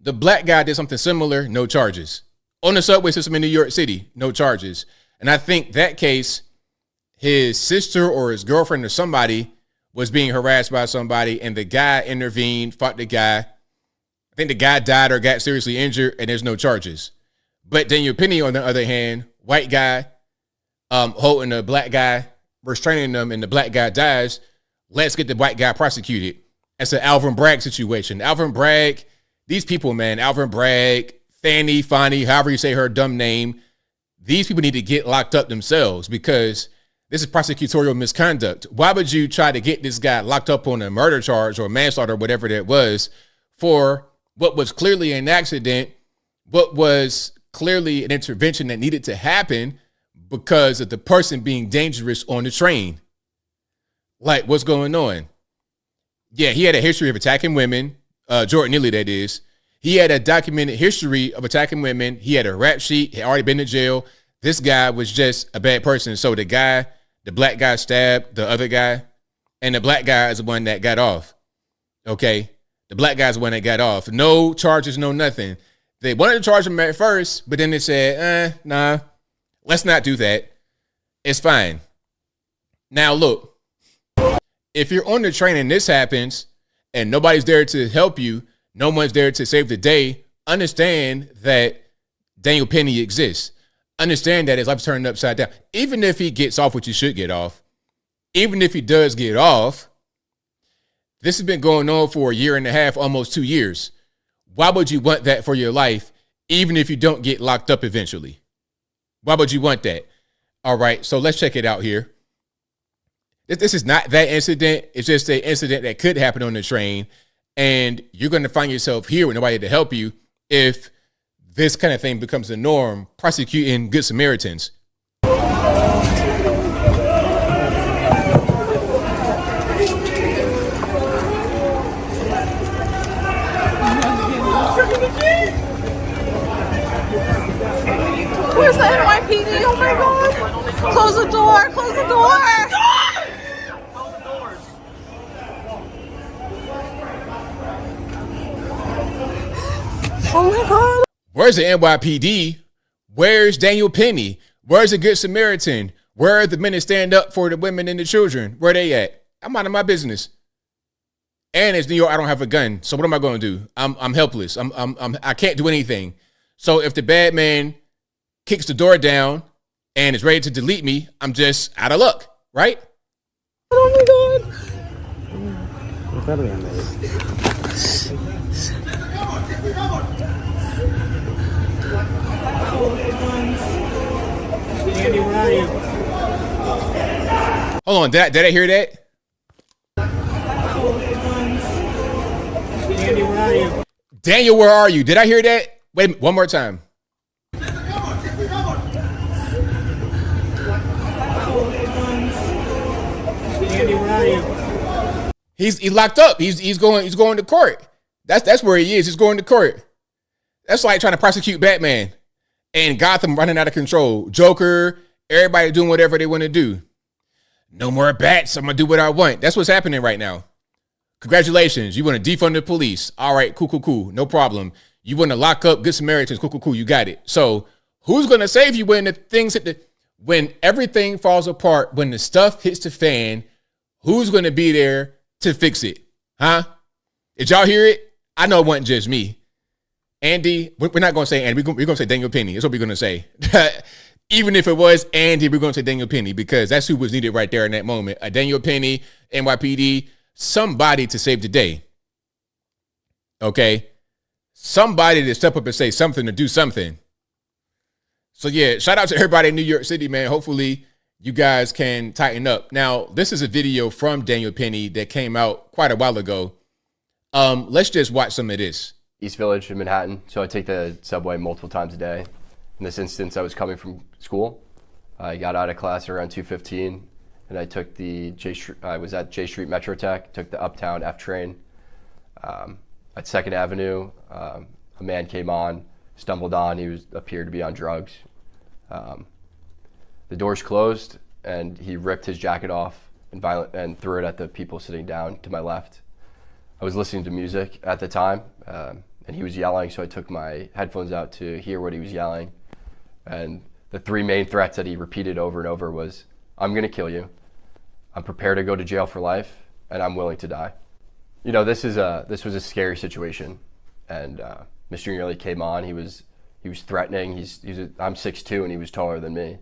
The black guy did something similar, no charges. On the subway system in New York City, no charges. And I think that case, his sister or his girlfriend or somebody was being harassed by somebody, and the guy intervened, fought the guy. I think the guy died or got seriously injured, and there's no charges. But Daniel Penny, on the other hand, white guy, holding a black guy, restraining them, and the black guy dies. Let's get the white guy prosecuted. It's an Alvin Bragg situation. Alvin Bragg, these people, man, Alvin Bragg, Fanny, however you say her dumb name, these people need to get locked up themselves because this is prosecutorial misconduct. Why would you try to get this guy locked up on a murder charge or manslaughter, whatever that was, for what was clearly an accident, what was clearly an intervention that needed to happen because of the person being dangerous on the train? Like, what's going on? Yeah, he had a history of attacking women, Jordan Neely, that is. He had a documented history of attacking women. He had a rap sheet. He had already been to jail. This guy was just a bad person. So the black guy stabbed the other guy, and the black guy is the one that got off. Okay? The black guy's the one that got off. No charges, no nothing. They wanted to charge him at first, but then they said, nah, let's not do that. It's fine. Now, look, if you're on the train and this happens and nobody's there to help you, no one's there to save the day, understand that Daniel Penny exists. Understand that his life's turned upside down. Even if he gets off what you should get off, even if he does get off, this has been going on for 1.5 years, almost 2 years. Why would you want that for your life, even if you don't get locked up eventually? Why would you want that? All right, so let's check it out here. This is not that incident. It's just an incident that could happen on the train. And you're going to find yourself here with nobody to help you if this kind of thing becomes the norm, prosecuting Good Samaritans. Where's the NYPD? Oh my God! Close the door! Close the door! Oh my God! Where's the NYPD? Where's Daniel Penny? Where's the Good Samaritan? Where are the men that stand up for the women and the children? Where they at? I'm out of my business. And it's New York. I don't have a gun, so what am I going to do? I'm helpless. I can't do anything. So if the bad man kicks the door down and is ready to delete me, I'm just out of luck, right? Oh my God! We're better than this. Andy, where are you? Hold on, did I hear that? Andy, where are you? Daniel, where are you? Did I hear that? Wait, one more time. Andy, where are you? He's locked up. He's going to court. That's where he is. He's going to court. That's like trying to prosecute Batman and Gotham running out of control. Joker, everybody doing whatever they want to do. No more bats. I'm gonna do what I want. That's what's happening right now. Congratulations. You want to defund the police. All right, cool. No problem. You want to lock up Good Samaritans. Cool. You got it. So who's going to save you when the things when everything falls apart, when the stuff hits the fan? Who's going to be there to fix it? Huh? Did y'all hear it? I know it wasn't just me. Andy, we're not going to say Andy. We're going to say Daniel Penny. That's what we're going to say. Even if it was Andy, we're going to say Daniel Penny because that's who was needed right there in that moment. A Daniel Penny, NYPD, somebody to save the day. Okay? Somebody to step up and say something, to do something. So yeah, shout out to everybody in New York City, man. Hopefully you guys can tighten up. Now, this is a video from Daniel Penny that came out quite a while ago. Let's just watch some of this. East Village in Manhattan, so I take the subway multiple times a day. In this instance, I was coming from school. I got out of class around 2:15, and I took I was at J Street Metro Tech, took the Uptown F train. At 2nd Avenue, a man came on, stumbled on. He appeared to be on drugs. The doors closed, and he ripped his jacket off and threw it at the people sitting down to my left. I was listening to music at the time, and he was yelling, so I took my headphones out to hear what he was yelling. And the three main threats that he repeated over and over was, I'm going to kill you, I'm prepared to go to jail for life, and I'm willing to die. You know, this was a scary situation, and Mr. Nearly came on. He was threatening. I'm 6'2", and he was taller than me,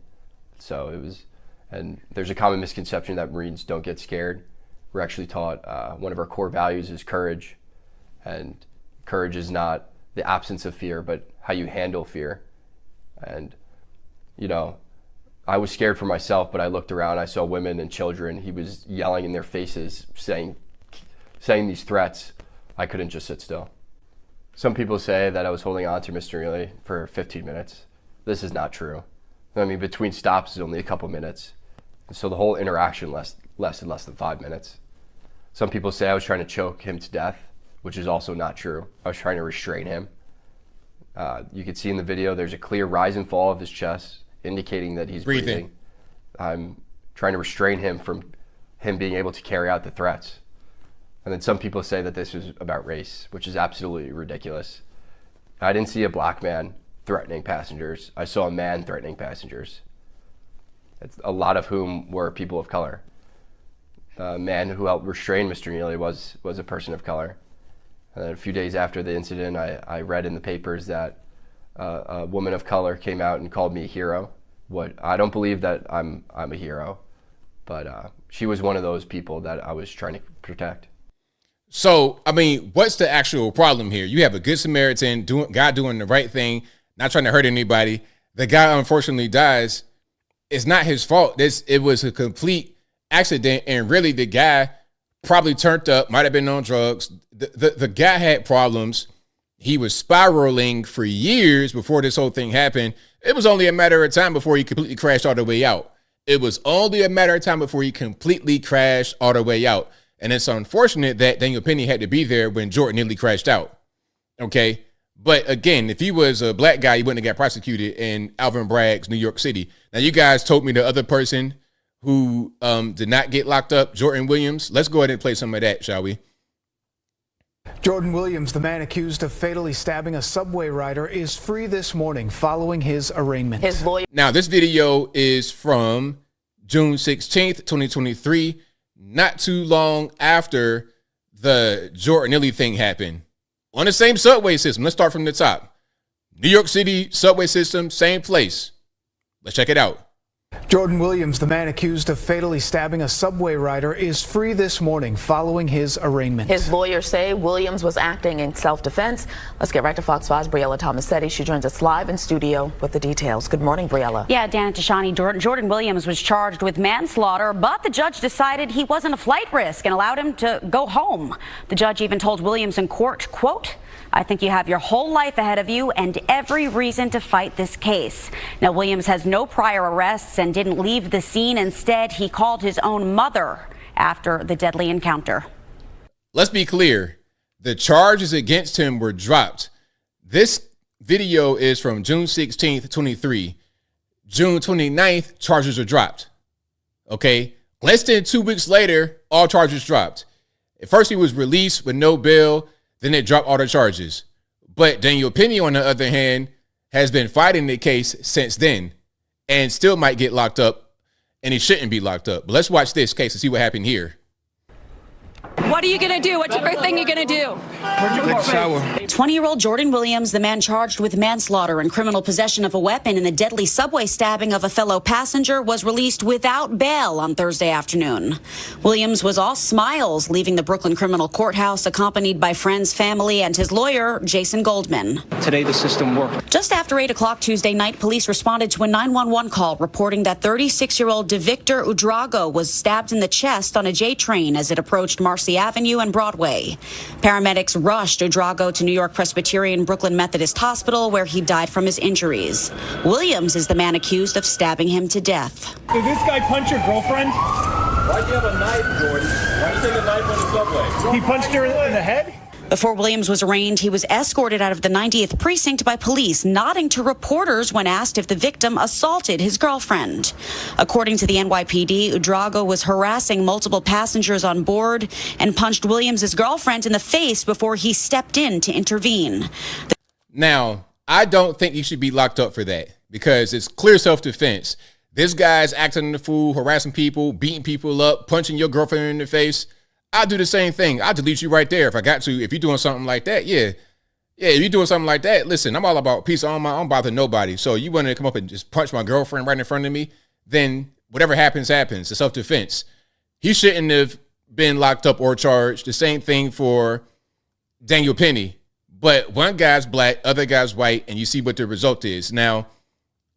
so it was. And there's a common misconception that Marines don't get scared. We're actually taught one of our core values is courage, and courage is not the absence of fear, but how you handle fear. And you know, I was scared for myself, but I looked around. I saw women and children. He was yelling in their faces, saying these threats. I couldn't just sit still. Some people say that I was holding on to Mr. Nearly for 15 minutes. This is not true. I mean, between stops is only a couple minutes. So the whole interaction lasted less than 5 minutes. Some people say I was trying to choke him to death, which is also not true. I was trying to restrain him. You can see in the video, there's a clear rise and fall of his chest, indicating that he's breathing. I'm trying to restrain him from him being able to carry out the threats. And then some people say that this was about race, which is absolutely ridiculous. I didn't see a black man threatening passengers. I saw a man threatening passengers, a lot of whom were people of color. The man who helped restrain Mr. Nearly was a person of color. And then a few days after the incident, I read in the papers that a woman of color came out and called me a hero. I don't believe that I'm a hero, but she was one of those people that I was trying to protect. So, I mean, what's the actual problem here? You have a Good Samaritan, guy doing the right thing, not trying to hurt anybody. The guy unfortunately dies. It's not his fault. It was a complete accident, and really the guy probably turned up, might have been on drugs. The guy had problems. He was spiraling for years before this whole thing happened. It was only a matter of time before he completely crashed all the way out. It was only a matter of time before he completely crashed all the way out. And it's unfortunate that Daniel Penny had to be there when Jordan nearly crashed out. Okay. But again, if he was a black guy, he wouldn't have got prosecuted in Alvin Bragg's New York City. Now, you guys told me the other person who did not get locked up, Jordan Williams. Let's go ahead and play some of that, shall we? Jordan Williams, the man accused of fatally stabbing a subway rider, is free this morning following his arraignment. His lawyer. Now, this video is from June 16th, 2023, not too long after the Jordan Nearly thing happened. On the same subway system. Let's start from the top. New York City subway system, same place. Let's check it out. Jordan Williams, the man accused of fatally stabbing a subway rider, is free this morning following his arraignment. His lawyers say Williams was acting in self-defense. Let's get right to Fox 5's Briella Tomasetti. She joins us live in studio with the details. Good morning, Briella. Yeah, Dan and Tashani, Jordan Williams was charged with manslaughter, but the judge decided he wasn't a flight risk and allowed him to go home. The judge even told Williams in court, quote, "I think you have your whole life ahead of you and every reason to fight this case." Now, Williams has no prior arrests and didn't leave the scene. Instead, he called his own mother after the deadly encounter. Let's be clear. The charges against him were dropped. This video is from June 16th, 23. June 29th, charges are dropped. Okay. Less than 2 weeks later, all charges dropped. At first, he was released with no bail. Then they dropped all the charges. But Daniel Penny, on the other hand, has been fighting the case since then and still might get locked up, and he shouldn't be locked up. But let's watch this case and see what happened here. What are you going to do? What's the first thing you're going to do? Take a shower. 20-year-old Jordan Williams, the man charged with manslaughter and criminal possession of a weapon in the deadly subway stabbing of a fellow passenger, was released without bail on Thursday afternoon. Williams was all smiles, leaving the Brooklyn criminal courthouse accompanied by friends, family, and his lawyer, Jason Goldman. Today, the system worked. Just after 8 o'clock Tuesday night, police responded to a 911 call reporting that 36-year-old DeVictor Udrago was stabbed in the chest on a J train as it approached Marcy Avenue and Broadway. Paramedics rushed Udrago to New York Presbyterian Brooklyn Methodist Hospital, where he died from his injuries. Williams is the man accused of stabbing him to death. Did this guy punch your girlfriend? Why'd you have a knife, Jordan? Why'd you take a knife on the subway? He punched her in the head? Before Williams was arraigned, he was escorted out of the 90th precinct by police, nodding to reporters when asked if the victim assaulted his girlfriend. According to the NYPD, Udrago was harassing multiple passengers on board and punched Williams' girlfriend in the face before he stepped in to intervene. Now, I don't think you should be locked up for that because it's clear self-defense. This guy's acting a fool, harassing people, beating people up, punching your girlfriend in the face. I'll do the same thing. I'll delete you right there if I got to. If you're doing something like that, yeah, if you're doing something like that, listen, I'm all about peace. I don't bother nobody. So you want to come up and just punch my girlfriend right in front of me, then whatever happens, happens. It's self-defense. He shouldn't have been locked up or charged. The same thing for Daniel Penny. But one guy's black, other guy's white, and you see what the result is. Now,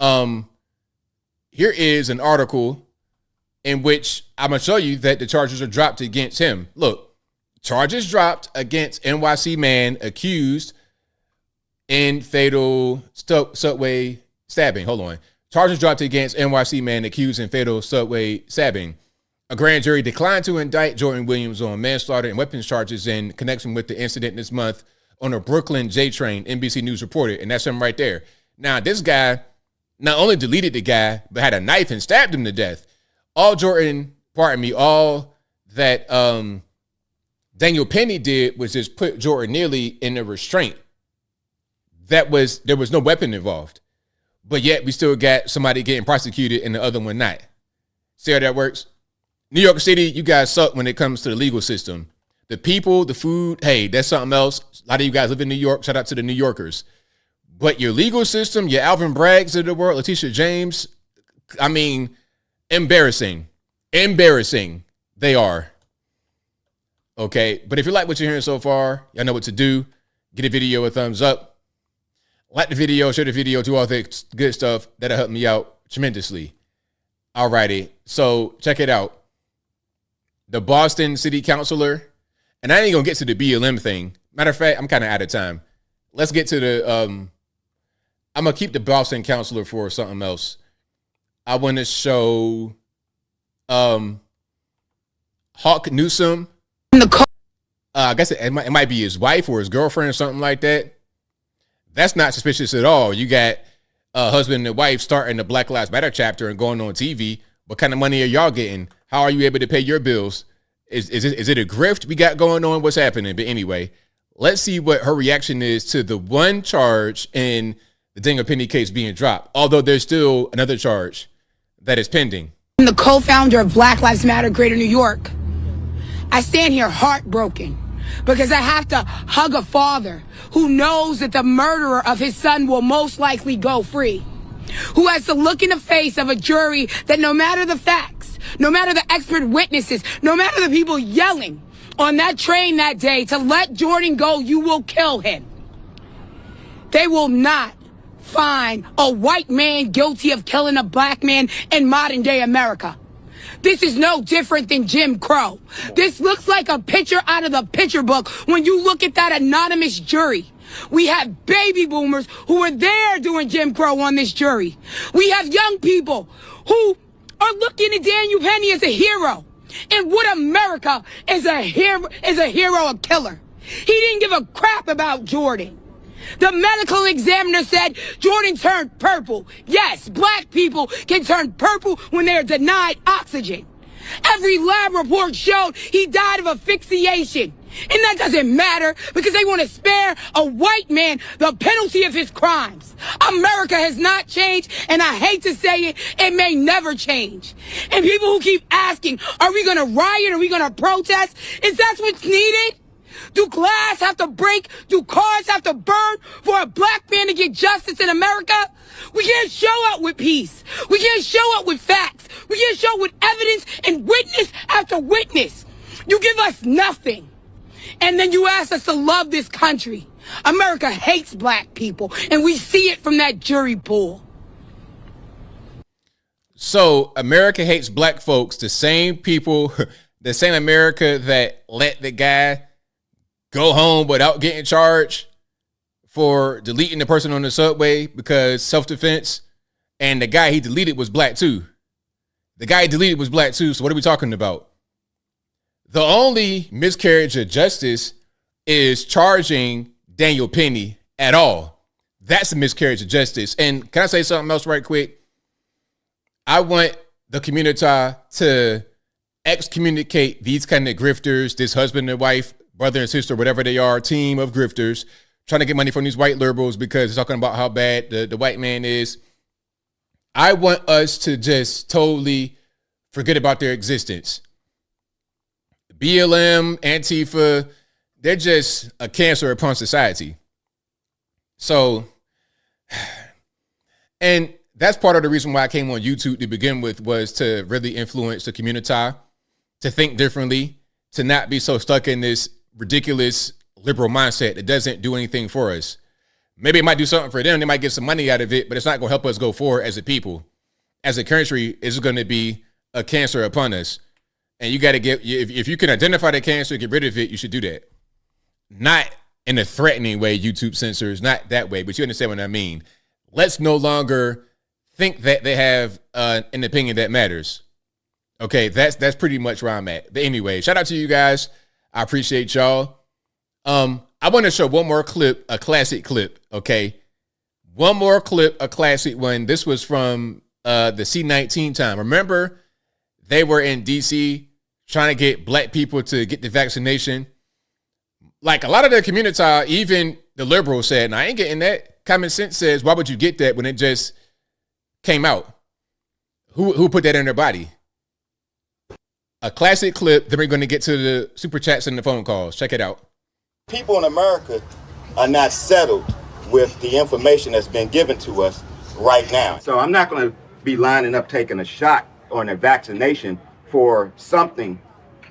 here is an article in which I'm going to show you that the charges are dropped against him. Look, charges dropped against NYC man accused in fatal subway stabbing. Hold on. Charges dropped against NYC man accused in fatal subway stabbing. A grand jury declined to indict Jordan Williams on manslaughter and weapons charges in connection with the incident this month on a Brooklyn J train, NBC News reported. And that's him right there. Now, this guy not only deleted the guy, but had a knife and stabbed him to death. All that Daniel Penny did was just put Jordan nearly in a restraint. There was no weapon involved. But yet we still got somebody getting prosecuted and the other one not. See how that works? New York City, you guys suck when it comes to the legal system. The people, the food, hey, that's something else. A lot of you guys live in New York. Shout out to the New Yorkers. But your legal system, your Alvin Braggs of the world, Letitia James, I mean, embarrassing they are. Okay, but if you like what you're hearing so far, y'all know what to do. Get a video a thumbs up, like the video, share the video, do all the good stuff. That'll help me out tremendously. Alrighty, so check it out. The Boston city councilor, and I ain't gonna get to the BLM thing. Matter of fact, I'm kind of out of time. Let's get to the I'm gonna keep the Boston councilor for something else. I want to show Hawk Newsom. I guess it might be his wife or his girlfriend or something like that. That's not suspicious at all. You got a husband and wife starting the Black Lives Matter chapter and going on TV. What kind of money are y'all getting? How are you able to pay your bills? Is it a grift we got going on? What's happening? But anyway, let's see what her reaction is to the one charge in the Daniel Penny case being dropped, although there's still another charge that is pending. I'm the co-founder of Black Lives Matter Greater New York. I stand here heartbroken because I have to hug a father who knows that the murderer of his son will most likely go free, who has to look in the face of a jury that no matter the facts, no matter the expert witnesses, no matter the people yelling on that train that day to let Jordan go, you will kill him. They will not find a white man guilty of killing a black man in modern day America. This is no different than Jim Crow. This looks like a picture out of the picture book when you look at that anonymous jury. We have baby boomers who were there during Jim Crow on this jury. We have young people who are looking at Daniel Penny as a hero. And what America is a hero, a killer. He didn't give a crap about Jordan. The medical examiner said Jordan turned purple. Yes, black people can turn purple when they're denied oxygen. Every lab report showed he died of asphyxiation. And that doesn't matter because they want to spare a white man the penalty of his crimes. America has not changed, and I hate to say it, it may never change. And people who keep asking, are we going to riot? Are we going to protest? Is that what's needed? Do glass have to break? Do cars have to burn for a black man to get justice in America? We can't show up with peace. We can't show up with facts. We can't show up with evidence and witness after witness. You give us nothing. And then you ask us to love this country. America hates black people, and we see it from that jury pool. So America hates black folks, the same people, the same America that let the guy go home without getting charged for deleting the person on the subway because self-defense, and the guy he deleted was black too. The guy he deleted was black too, so what are we talking about? The only miscarriage of justice is charging Daniel Penny at all. That's a miscarriage of justice. And can I say something else right quick? I want the community to excommunicate these kind of grifters, this husband and wife, brother and sister, whatever they are, team of grifters, trying to get money from these white liberals because they're talking about how bad the white man is. I want us to just totally forget about their existence. BLM, Antifa, they're just a cancer upon society. So, and that's part of the reason why I came on YouTube to begin with, was to really influence the community, to think differently, to not be so stuck in this ridiculous liberal mindset that doesn't do anything for us. Maybe it might do something for them. They might get some money out of it, but it's not going to help us go forward as a people. As a country, it's going to be a cancer upon us. And you got to get, if you can identify the cancer, get rid of it, you should do that. Not in a threatening way, YouTube censors, not that way, but you understand what I mean. Let's no longer think that they have an opinion that matters. Okay, that's pretty much where I'm at. But anyway, shout out to you guys. I appreciate y'all. I want to show one more clip, a classic clip, okay? One more clip, a classic one. This was from the C-19 time. Remember, they were in D.C. trying to get black people to get the vaccination. Like a lot of the community, even the liberals said, "No, I ain't getting that." Common sense says, why would you get that when it just came out? Who put that in their body? A classic clip. Then we're going to get to the super chats and the phone calls. Check it out. People in America are not settled with the information that's been given to us right now. So I'm not going to be lining up taking a shot on a vaccination for something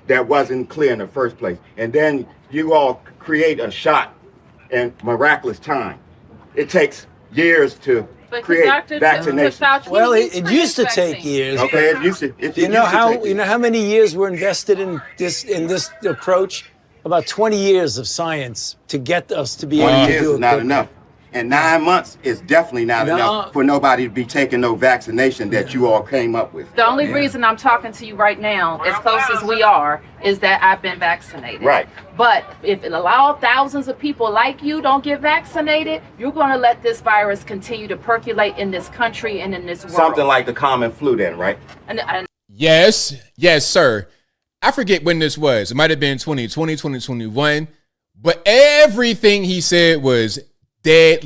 that wasn't clear in the first place. And then you all create a shot in miraculous time. It takes years to create vaccination. Well, it used to take years. Okay, it used to. You know how many years were invested in this approach? About 20 years of science to get us to be able to do it. 20 years is not enough. And 9 months is definitely not enough for nobody to be taking no vaccination that you all came up with. The only reason I'm talking to you right now, as close as we are, is that I've been vaccinated. Right. But if it allow thousands of people like you don't get vaccinated, you're going to let this virus continue to percolate in this country and in this world. Something like the common flu then, right? And Yes, sir. I forget when this was. It might have been 2020, 2021. But everything he said was dead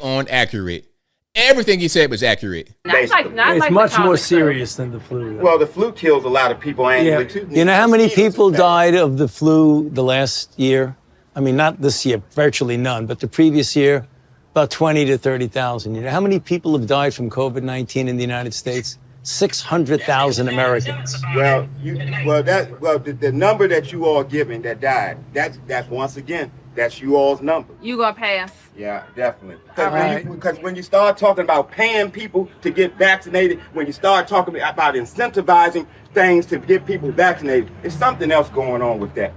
on accurate. Everything he said was accurate. It's much more serious than the flu. Well, the flu kills a lot of people annually too. You know how many people died of the flu the last year? I mean, not this year, virtually none, but the previous year, about 20 to 30,000. You know how many people have died from COVID-19 in the United States? 600,000 Americans. Well, the number that you all given that died, that's once again, that's you all's number. you going to pass. Yeah, definitely. Because when you start talking about paying people to get vaccinated, when you start talking about incentivizing things to get people vaccinated, it's something else going on with that.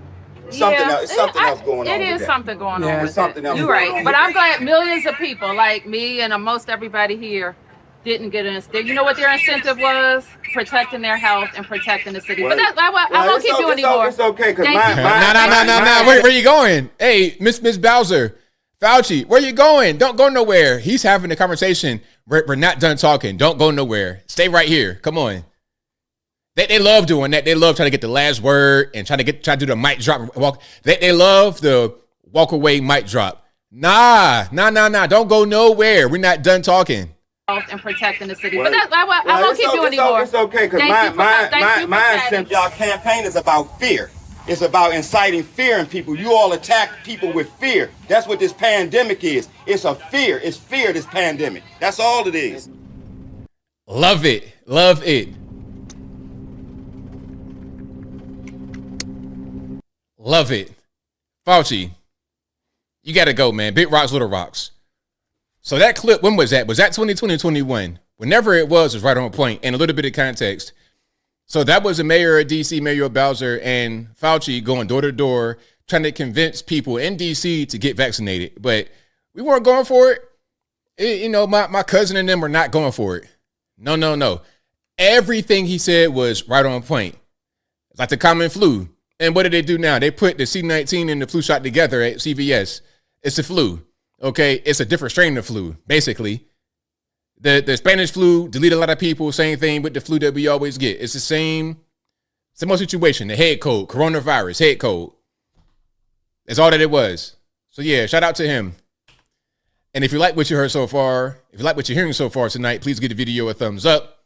Something else going on. It is something going on There's with something it. else You're going right. on But with I'm it. glad millions of people like me and most everybody here didn't get an incentive. You know what their incentive was? Protecting their health and protecting the city. But I won't keep you anymore. It's okay, because No. Where you going? Hey, Miss Bowser, Fauci, where you going? Don't go nowhere. He's having a conversation. We're not done talking. Don't go nowhere. Stay right here. Come on. They love doing that. They love trying to get the last word and try to do the mic drop. They love the walk away mic drop. Nah. Don't go nowhere. We're not done talking. And protecting the city. But I won't keep you anymore. It's okay, because y'all campaign is about fear. It's about inciting fear in people. You all attack people with fear. That's what this pandemic is. It's a fear. It's fear, this pandemic. That's all it is. Love it. Love it. Love it. Fauci, you got to go, man. Big rocks, little rocks. So that clip, when was that? Was that 2020 or 21? Whenever it was right on point. And a little bit of context. So that was the mayor of D.C., Mayor Bowser, and Fauci going door to door, trying to convince people in D.C. to get vaccinated. But we weren't going for it. My cousin and them were not going for it. No. Everything he said was right on point. It's like the common flu. And what did they do now? They put the C-19 and the flu shot together at CVS. It's the flu. Okay, it's a different strain of flu, basically. The Spanish flu deleted a lot of people. Same thing with the flu that we always get. It's the same situation. The head cold, coronavirus, head cold. That's all that it was. So yeah, shout out to him. And if you like what you heard so far, if you like what you're hearing so far tonight, please give the video a thumbs up.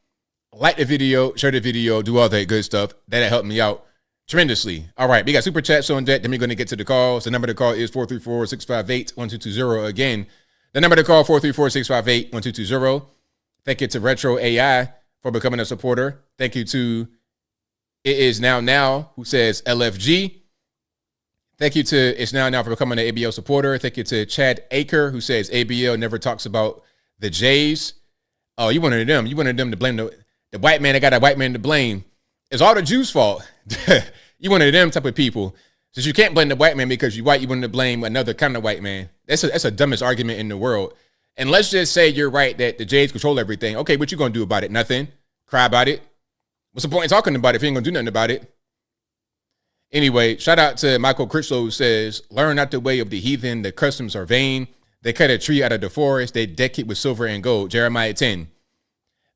Like the video, share the video, do all that good stuff. That'll help me out tremendously. All right, we got super chats on deck. Then we're going to get to the calls. The number to call is 434-658-1220. Again, the number to call, 434-658-1220. Thank you to Retro AI for becoming a supporter. Thank you to It Is Now, who says LFG. Thank you to It's Now for becoming an ABL supporter. Thank you to Chad Aker, who says ABL never talks about the Jays. Oh, you wanted them. You wanted them to blame the white man. They got a white man to blame. It's all the Jews' fault. You wanted them type of people. Since you can't blame the white man because you're white, you wanted to blame another kind of white man. That's a dumbest argument in the world. And let's just say you're right that the Jays control everything. Okay, what you going to do about it? Nothing. Cry about it. What's the point in talking about it if you ain't going to do nothing about it? Anyway, shout out to Michael Critchlow, who says, learn not the way of the heathen. The customs are vain. They cut a tree out of the forest. They deck it with silver and gold. Jeremiah 10.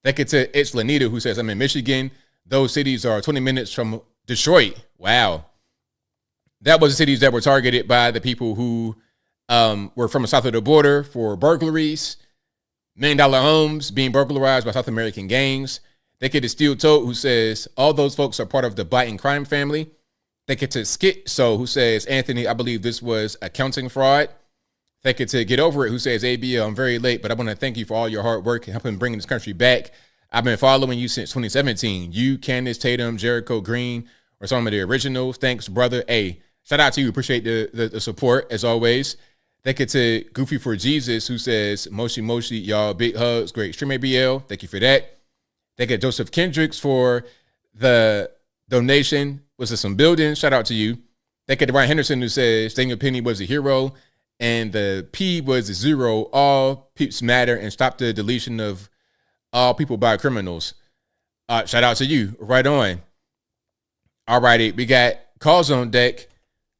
Thank you to It's Lanita, who says, I'm in Michigan. Those cities are 20 minutes from Detroit. Wow. That was the cities that were targeted by the people who were from the south of the border for burglaries, $1 million homes being burglarized by South American gangs. Thank you to Steel Tote, who says, all those folks are part of the Biden crime family. Thank you to Skit So, who says, Anthony, I believe this was accounting fraud. Thank you to Get Over It, who says, ABL, I'm very late, but I want to thank you for all your hard work and helping bring this country back. I've been following you since 2017. You, Candace Tatum, Jericho Green, or some of the originals. Thanks, brother. Hey, shout out to you. Appreciate the support, as always. Thank you to Goofy for Jesus, who says, Moshi, y'all, big hugs. Great stream, ABL. Thank you for that. Thank you to Joseph Kendricks for the donation. Was there some buildings? Shout out to you. Thank you to Ryan Henderson, who says, Daniel Penny was a hero, and the P was a 0. All peeps matter, and stop the deletion of all people by criminals. Shout out to you. Right on. All righty. We got calls on deck.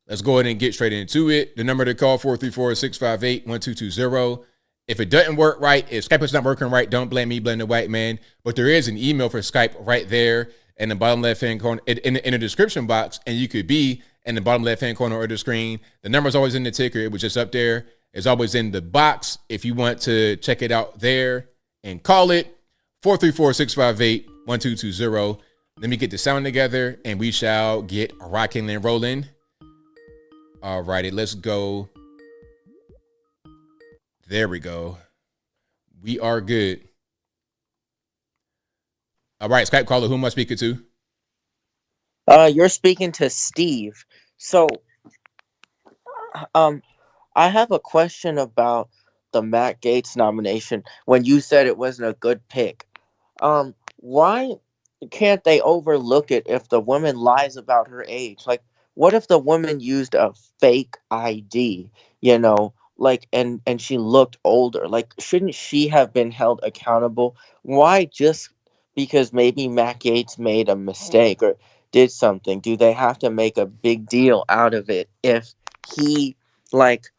Let's go ahead and get straight into it. The number to call, 434-658-1220. If it doesn't work right, if Skype is not working right, don't blame me, blame the white man. But there is an email for Skype right there in the bottom left-hand corner, in the description box, and you could be in the bottom left-hand corner of the screen. The number's always in the ticker. It was just up there. It's always in the box if you want to check it out there and call it. 434-658-1220. Let me get the sound together and we shall get rocking and rolling. All righty, let's go. There we go. We are good. All right, Skype caller, who am I speaking to? You're speaking to Steve. So, I have a question about the Matt Gaetz nomination when you said it wasn't a good pick. Why can't they overlook it if the woman lies about her age? Like, what if the woman used a fake ID, and she looked older? Like, shouldn't she have been held accountable? Why just because maybe Matt Gaetz made a mistake or did something, do they have to make a big deal out of it if he,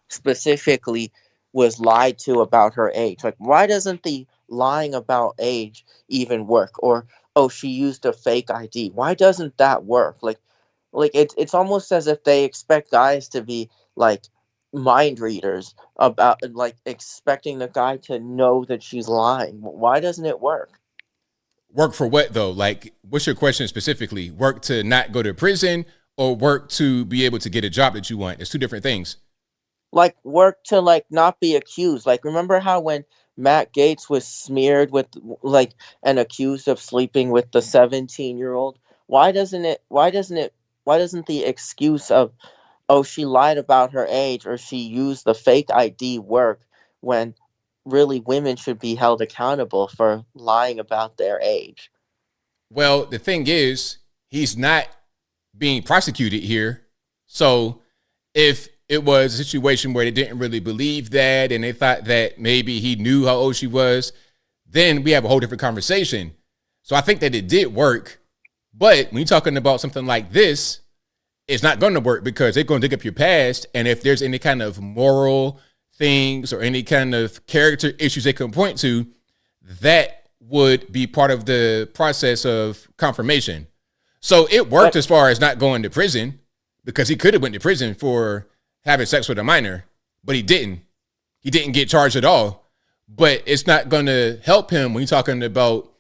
specifically was lied to about her age? Like, why doesn't the lying about age even work? Or oh, she used a fake ID. Why doesn't that work? Like it's almost as if they expect guys to be like mind readers about like expecting the guy to know that she's lying. Why doesn't it work? Work for what though? Like, what's your question specifically? Work to not go to prison or work to be able to get a job that you want? It's two different things. Like work to like not be accused. Like remember how when Matt Gaetz was smeared with like and accused of sleeping with the 17-year-old? Why doesn't the excuse of oh she lied about her age or she used the fake ID work when really women should be held accountable for lying about their age? Well, the thing is, he's not being prosecuted here. So if it was a situation where they didn't really believe that and they thought that maybe he knew how old she was, then we have a whole different conversation. So I think that it did work. But when you're talking about something like this, it's not going to work because they're going to dig up your past. And if there's any kind of moral things or any kind of character issues they can point to, that would be part of the process of confirmation. So it worked as far as not going to prison because he could have went to prison for having sex with a minor, but he didn't. He didn't get charged at all. But it's not going to help him when you're talking about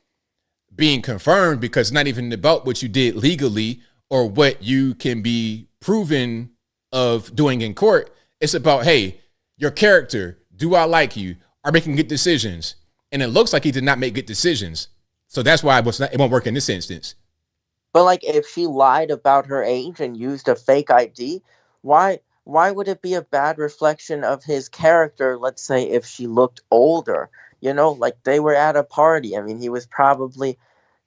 being confirmed because it's not even about what you did legally or what you can be proven of doing in court. It's about, hey, your character, do I like you? Are making good decisions? And it looks like he did not make good decisions. So that's why it won't work in this instance. But like if she lied about her age and used a fake ID, why would it be a bad reflection of his character, let's say if she looked older? You know, like they were at a party. I mean, he was probably,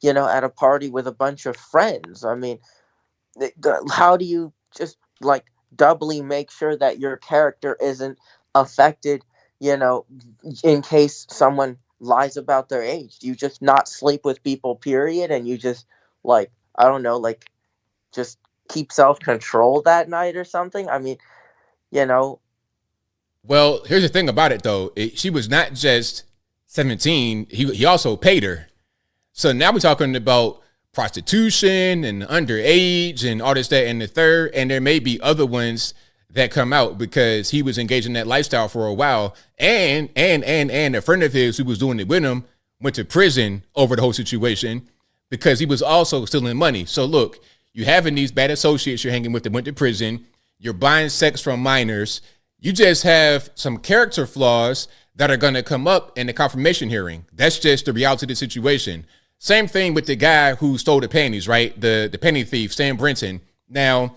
you know, at a party with a bunch of friends. I mean, how do you just like doubly make sure that your character isn't affected, you know, in case someone lies about their age? Do you just not sleep with people, period, and you just like, I don't know, like just keep self-control that night or something? I mean, you know. Well, here's the thing about it though. She was not just 17. He also paid her. So now we're talking about prostitution and underage and all this, that, and the third. And there may be other ones that come out because he was engaged in that lifestyle for a while. And a friend of his who was doing it with him went to prison over the whole situation because he was also stealing money. So look, you having these bad associates you're hanging with that went to prison. You're buying sex from minors. You just have some character flaws that are going to come up in the confirmation hearing. That's just the reality of the situation. Same thing with the guy who stole the panties, right? The penny thief, Sam Brenton. Now,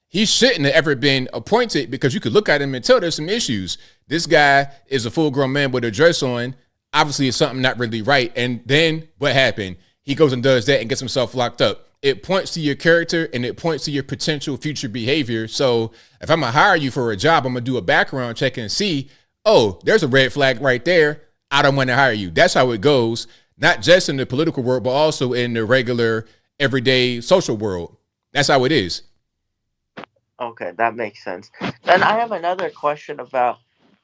he shouldn't have ever been appointed because you could look at him and tell there's some issues. This guy is a full-grown man with a dress on. Obviously, it's something not really right. And then what happened? He goes and does that and gets himself locked up. It points to your character and it points to your potential future behavior. So if I'm going to hire you for a job, I'm going to do a background check and see, oh, there's a red flag right there. I don't want to hire you. That's how it goes. Not just in the political world, but also in the regular, everyday social world. That's how it is. Okay, that makes sense. Then I have another question about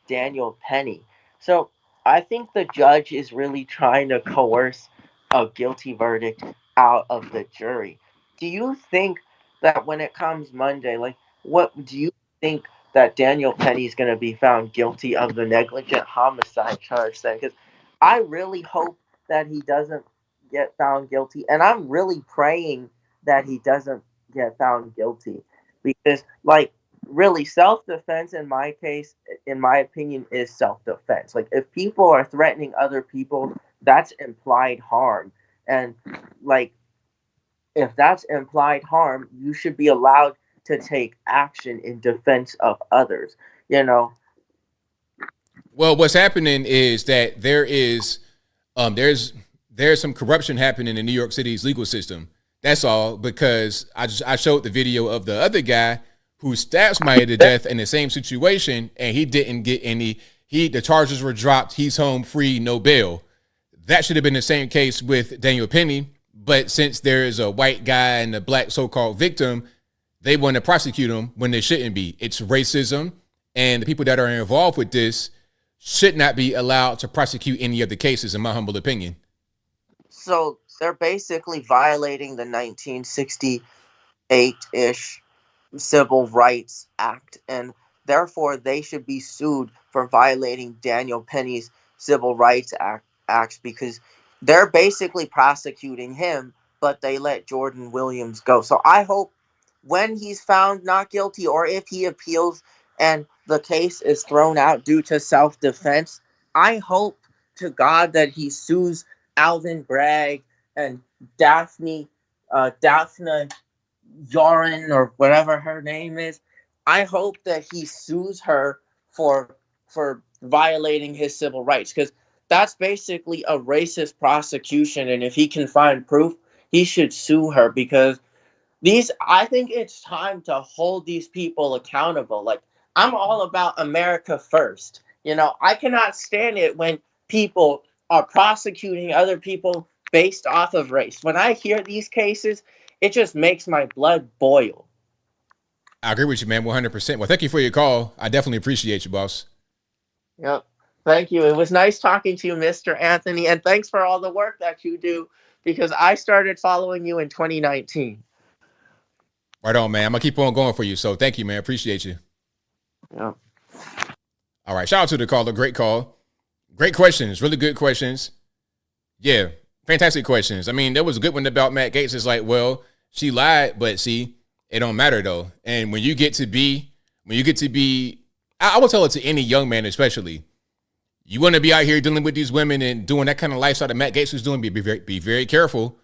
Daniel Penny. So I think the judge is really trying to coerce a guilty verdict out of the jury. Do you think that when it comes Monday, like, what do you think that Daniel Penny is going to be found guilty of the negligent homicide charge then? Because I really hope that he doesn't get found guilty, and I'm really praying that he doesn't get found guilty. Because, like, really, self-defense in my case, in my opinion, is self-defense. Like, if people are threatening other people, that's implied harm. And, like, if that's implied harm, you should be allowed to take action in defense of others, you know? Well, what's happening is that there's some corruption happening in New York City's legal system. That's all, because I showed the video of the other guy who stabbed somebody to death in the same situation, and he didn't get any. The charges were dropped. He's home free, no bail. That should have been the same case with Daniel Penny, but since there is a white guy and a black so-called victim, they want to prosecute him when they shouldn't be. It's racism, and the people that are involved with this should not be allowed to prosecute any of the cases, in my humble opinion. So they're basically violating the 1968-ish Civil Rights Act, and therefore they should be sued for violating Daniel Penny's Civil Rights Acts because they're basically prosecuting him, but they let Jordan Williams go. So I hope when he's found not guilty, or if he appeals and the case is thrown out due to self-defense, I hope to God that he sues Alvin Bragg and Daphne Yorin, or whatever her name is. I hope that he sues her for violating his civil rights, because that's basically a racist prosecution, and if he can find proof, he should sue her, because I think it's time to hold these people accountable. Like, I'm all about America first. I cannot stand it when people are prosecuting other people based off of race. When I hear these cases, it just makes my blood boil. I agree with you, man, 100%. Well, thank you for your call. I definitely appreciate you, boss. Yep. Thank you. It was nice talking to you, Mr. Anthony, and thanks for all the work that you do, because I started following you in 2019. Right on, man. I'm going to keep on going for you. So thank you, man. Appreciate you. Yeah. All right. Shout out to the caller. Great call. Great questions. Really good questions. Yeah. Fantastic questions. I mean, there was a good one about Matt Gaetz. It's like, well, she lied, but see, it don't matter though. And when you get to be, I will tell it to any young man, especially, you want to be out here dealing with these women and doing that kind of lifestyle that Matt Gaetz was doing, be very careful.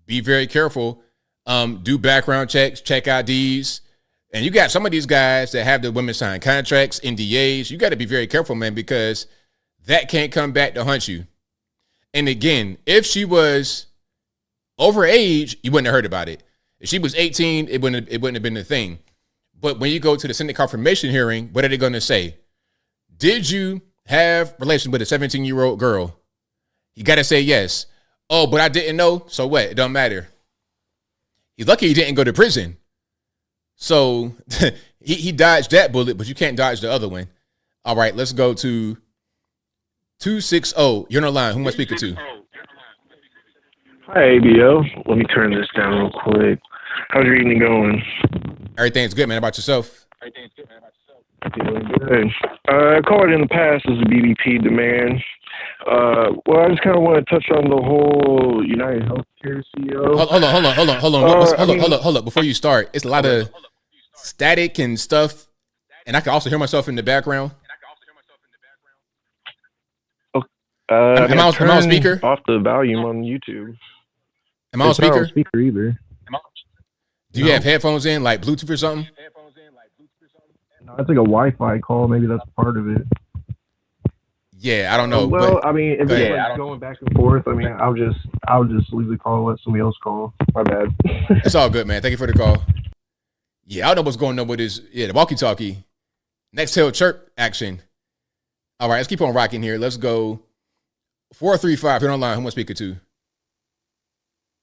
Be very careful. Do background checks, check IDs. And you got some of these guys that have the women sign contracts, NDAs. You got to be very careful, man, because that can't come back to haunt you. And again, if she was over age, you wouldn't have heard about it. If she was 18, it wouldn't have been a thing. But when you go to the Senate confirmation hearing, what are they going to say? Did you have relations with a 17-year-old girl? You got to say yes. Oh, but I didn't know. So what? It don't matter. He's lucky he didn't go to prison. So he dodged that bullet, but you can't dodge the other one. All right, let's go to 260. You're on the line. Who am I speaking to? Hi, ABL. Let me turn this down real quick. How's your evening going? Everything's good, man. How about yourself? Feeling good. I called in the past as a BBP demand. Well, I just kind of want to touch on the whole United Healthcare CEO. Hold on. Before you start, it's a lot of static and stuff, and I can also hear myself in the background. Am I on speaker? Off the volume on YouTube. Am I on speaker? Not on speaker either. Do you have headphones in, like Bluetooth or something? No, it's like a Wi-Fi call. Maybe that's part of it. Yeah, I don't know. Well, I mean, if it's like going back and forth, I mean, I'll just leave the call and let somebody else call. My bad. It's all good, man. Thank you for the call. Yeah, I don't know what's going on with this. Yeah, the walkie-talkie. Next tail chirp action. All right, let's keep on rocking here. Let's go 435. You're online. Who am I speaking to?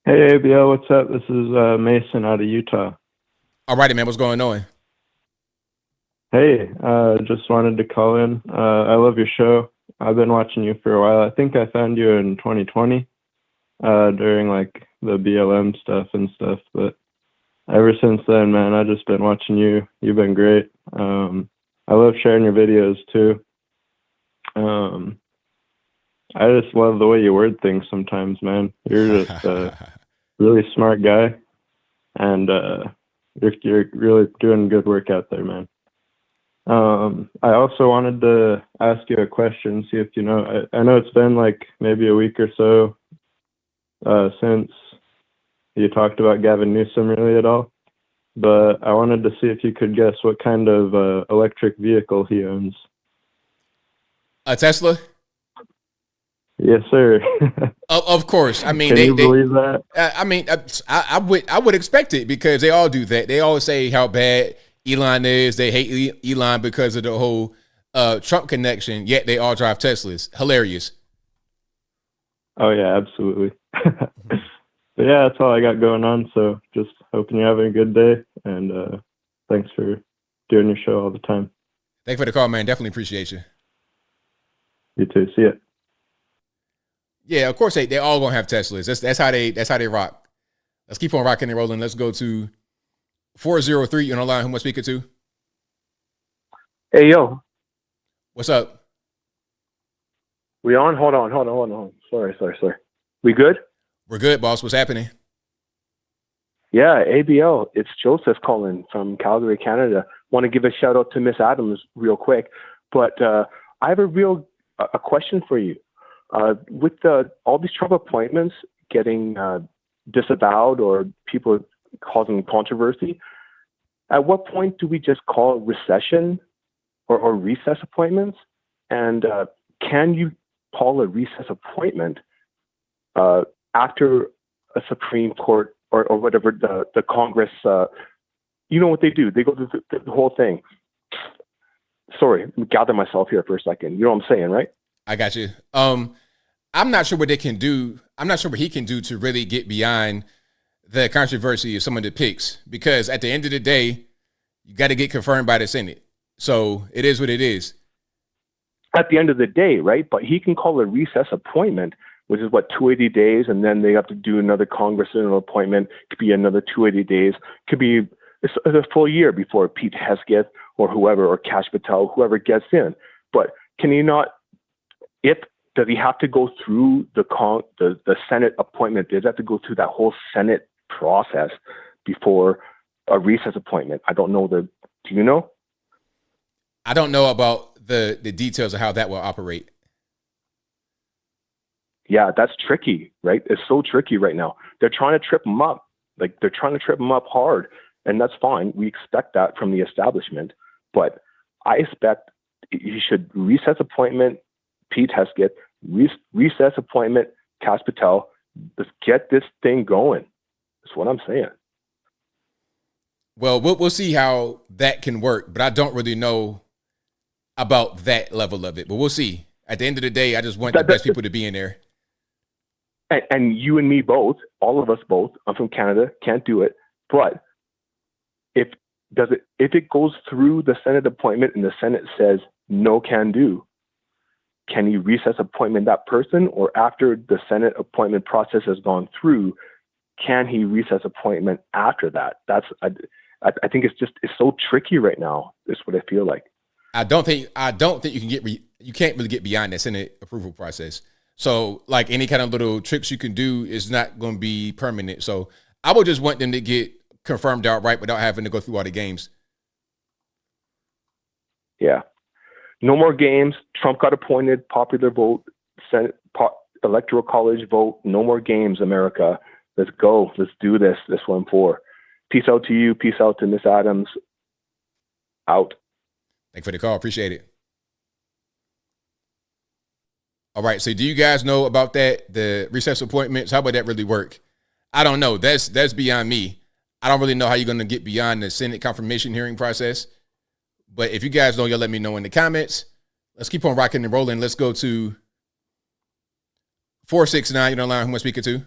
Hey, ABL, what's up? This is Mason out of Utah. All righty, man. What's going on? Hey, just wanted to call in. I love your show. I've been watching you for a while. I think I found you in 2020 during like the BLM stuff and stuff. But ever since then, man, I've just been watching you. You've been great. I love sharing your videos too. I just love the way you word things sometimes, man. You're just a really smart guy, and you're really doing good work out there, man. I also wanted to ask you a question, see if you know. I know it's been like maybe a week or so since you talked about Gavin Newsom really at all, but I wanted to see if you could guess what kind of electric vehicle he owns. A Tesla? Yes, sir. Of course. I mean, Can you believe that? I would expect it, because they all do that. They always say how bad Elon is. They hate Elon because of the whole Trump connection, yet they all drive Teslas. Hilarious. Oh, yeah, absolutely. But yeah, that's all I got going on. So just hoping you're having a good day, and thanks for doing your show all the time. Thanks for the call, man. Definitely appreciate you. You too. See ya. Yeah, of course they all gonna have Teslas. That's how they rock. Let's keep on rocking and rolling. Let's go to 403 on the line. Who am I speaking to? Hey, yo. What's up? We on? Hold on. Sorry. We good? We're good, boss. What's happening? Yeah, ABL. It's Joseph calling from Calgary, Canada. Want to give a shout out to Miss Adams real quick, but I have a question for you. With all these Trump appointments getting disavowed or people causing controversy, at what point do we just call recession or recess appointments? And can you call a recess appointment after a Supreme Court or whatever the Congress, you know what they do? They go through the whole thing. Sorry, let me gather myself here for a second. You know what I'm saying, right? I got you. I'm not sure what they can do. I'm not sure what he can do to really get beyond the controversy of some of the picks, because at the end of the day, you got to get confirmed by the Senate. So it is what it is. At the end of the day, right? But he can call a recess appointment, which is 280 days, and then they have to do another congressional appointment. Could be another 280 days. Could be a full year before Pete Hesketh or whoever, or Kash Patel, whoever gets in. But can he not? Does he have to go through the Senate appointment? Does he have to go through that whole Senate process before a recess appointment? I don't know. Do you know? I don't know about the details of how that will operate. Yeah, that's tricky, right? It's so tricky right now. They're trying to trip him up. Like, they're trying to trip him up hard, and that's fine. We expect that from the establishment. But I expect he should recess appointment Pete Hesketh, recess appointment Kash Patel. Let's get this thing going. That's what I'm saying. Well, we'll see how that can work, but I don't really know about that level of it. But we'll see. At the end of the day, I just want the best people to be in there. And you and me both, all of us both, I'm from Canada, can't do it. But if it goes through the Senate appointment and the Senate says no can do, can he recess appointment that person? Or after the Senate appointment process has gone through, can he recess appointment after that? I think it's so tricky right now. Is what I feel like. I don't think you can't really get beyond that Senate approval process. So like any kind of little tricks you can do is not going to be permanent. So I would just want them to get confirmed outright without having to go through all the games. Yeah. No more games. Trump got appointed, popular vote, Senate, electoral college vote. No more games, America. Let's go. Let's do this. This one for. Peace out to you. Peace out to Miss Adams. Out. Thanks for the call. Appreciate it. All right. So do you guys know about that? The recess appointments? How would that really work? I don't know. That's beyond me. I don't really know how you're going to get beyond the Senate confirmation hearing process. But if you guys know, you'll let me know in the comments. Let's keep on rocking and rolling. Let's go to 469. You know, line who am I speaking to?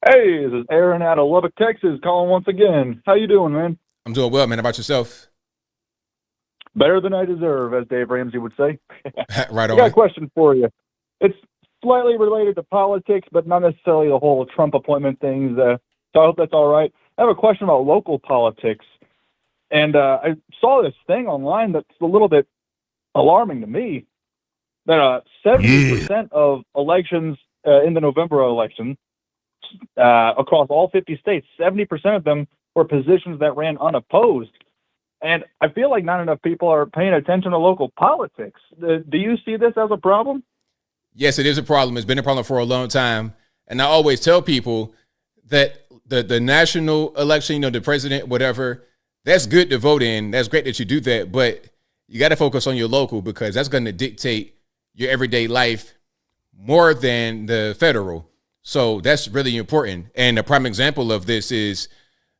Hey, this is Aaron out of Lubbock, Texas, calling once again. How you doing, man? I'm doing well, man. How about yourself? Better than I deserve, as Dave Ramsey would say. Right on. I got a question for you. It's slightly related to politics, but not necessarily the whole Trump appointment things. So I hope that's all right. I have a question about local politics. And I saw this thing online that's a little bit alarming to me, that 70% of elections in the November election, across all 50 states, 70% of them were positions that ran unopposed. And I feel like not enough people are paying attention to local politics. Do you see this as a problem? Yes, it is a problem. It's been a problem for a long time. And I always tell people that the national election, the president, whatever, that's good to vote in. That's great that you do that. But you got to focus on your local, because that's going to dictate your everyday life more than the federal. So that's really important. And a prime example of this is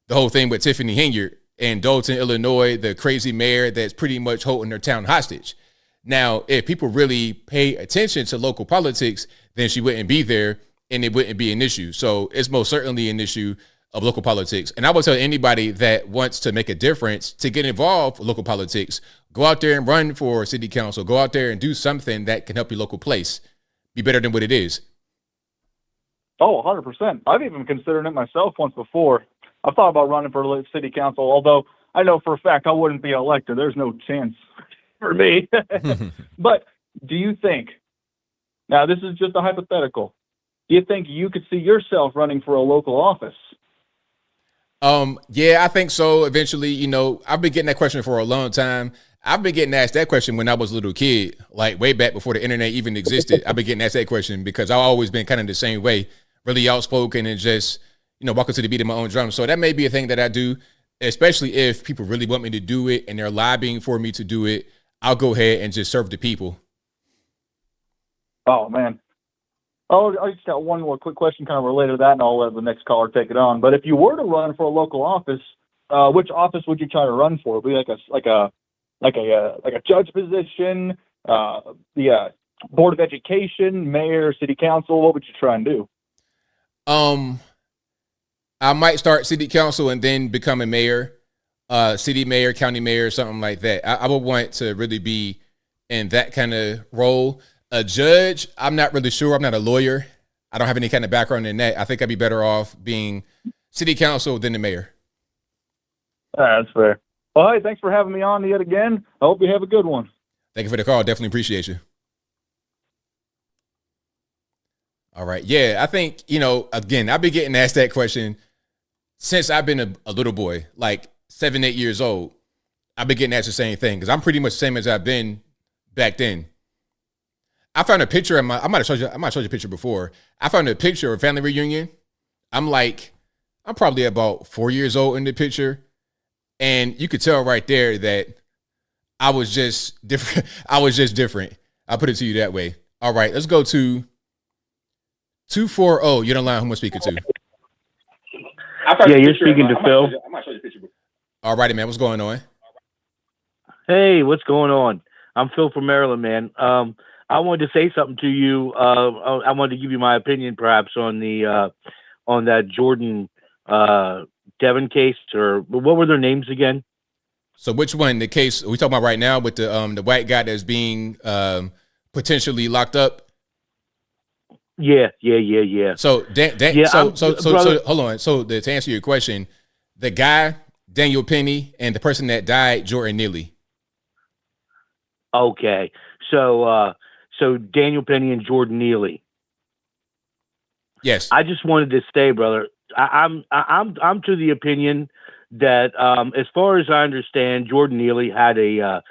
the whole thing with Tiffany Henyard in Dalton, Illinois, the crazy mayor that's pretty much holding her town hostage. Now, if people really pay attention to local politics, then she wouldn't be there and it wouldn't be an issue. So it's most certainly an issue of local politics. And I would tell anybody that wants to make a difference to get involved with local politics. Go out there and run for city council. Go out there and do something that can help your local place, be better than what it is. Oh, 100%. I've even considered it myself once before. I've thought about running for city council, although I know for a fact I wouldn't be elected. There's no chance for me. But do you think, now this is just a hypothetical, do you think you could see yourself running for a local office? Yeah, I think so. Eventually, you know, I've been getting that question for a long time. I've been getting asked that question when I was a little kid, like way back before the internet even existed. I've been getting asked that question because I've always been kind of the same way, really outspoken and just, you know, walking to the beat of my own drum. So that may be a thing that I do, especially if people really want me to do it and they're lobbying for me to do it. I'll go ahead and just serve the people. Oh, man. Oh, I just got one more quick question kind of related to that, and I'll let the next caller take it on. But if you were to run for a local office, which office would you try to run for? Would it be like a judge position, the board of education, mayor, city council? What would you try and do? I might start city council and then become a mayor, city mayor, county mayor, something like that. I would want to really be in that kind of role. A judge, I'm not really sure. I'm not a lawyer. I don't have any kind of background in that. I think I'd be better off being city council than the mayor. That's fair. Well, hey, thanks for having me on yet again. I hope you have a good one. Thank you for the call. Definitely appreciate you. All right. Yeah, I think, you know, again, I've been getting asked that question since I've been a little boy, like 7, 8 years old. I've been getting asked the same thing because I'm pretty much the same as I've been back then. I found a picture of I might have showed you a picture before. I found a picture of a family reunion. I'm probably about 4 years old in the picture. And you could tell right there that I was just different. I was just different. I'll put it to you that way. All right, let's go to 240. You're the line. Who am I speaking to? Yeah, you're speaking to Phil. I might show you a picture. All righty, man. What's going on? Hey, what's going on? I'm Phil from Maryland, man. I wanted to say something to you. I wanted to give you my opinion, perhaps, on that Jordan Devon case, or what were their names again? So which one? The case we talking about right now with the white guy that's being potentially locked up? Yeah. So Yeah, so hold on. So to answer your question, the guy Daniel Penny and the person that died, Jordan Neely. Okay, so Daniel Penny and Jordan Neely. Yes. I just wanted to say, brother, I'm to the opinion that as far as I understand, Jordan Neely had a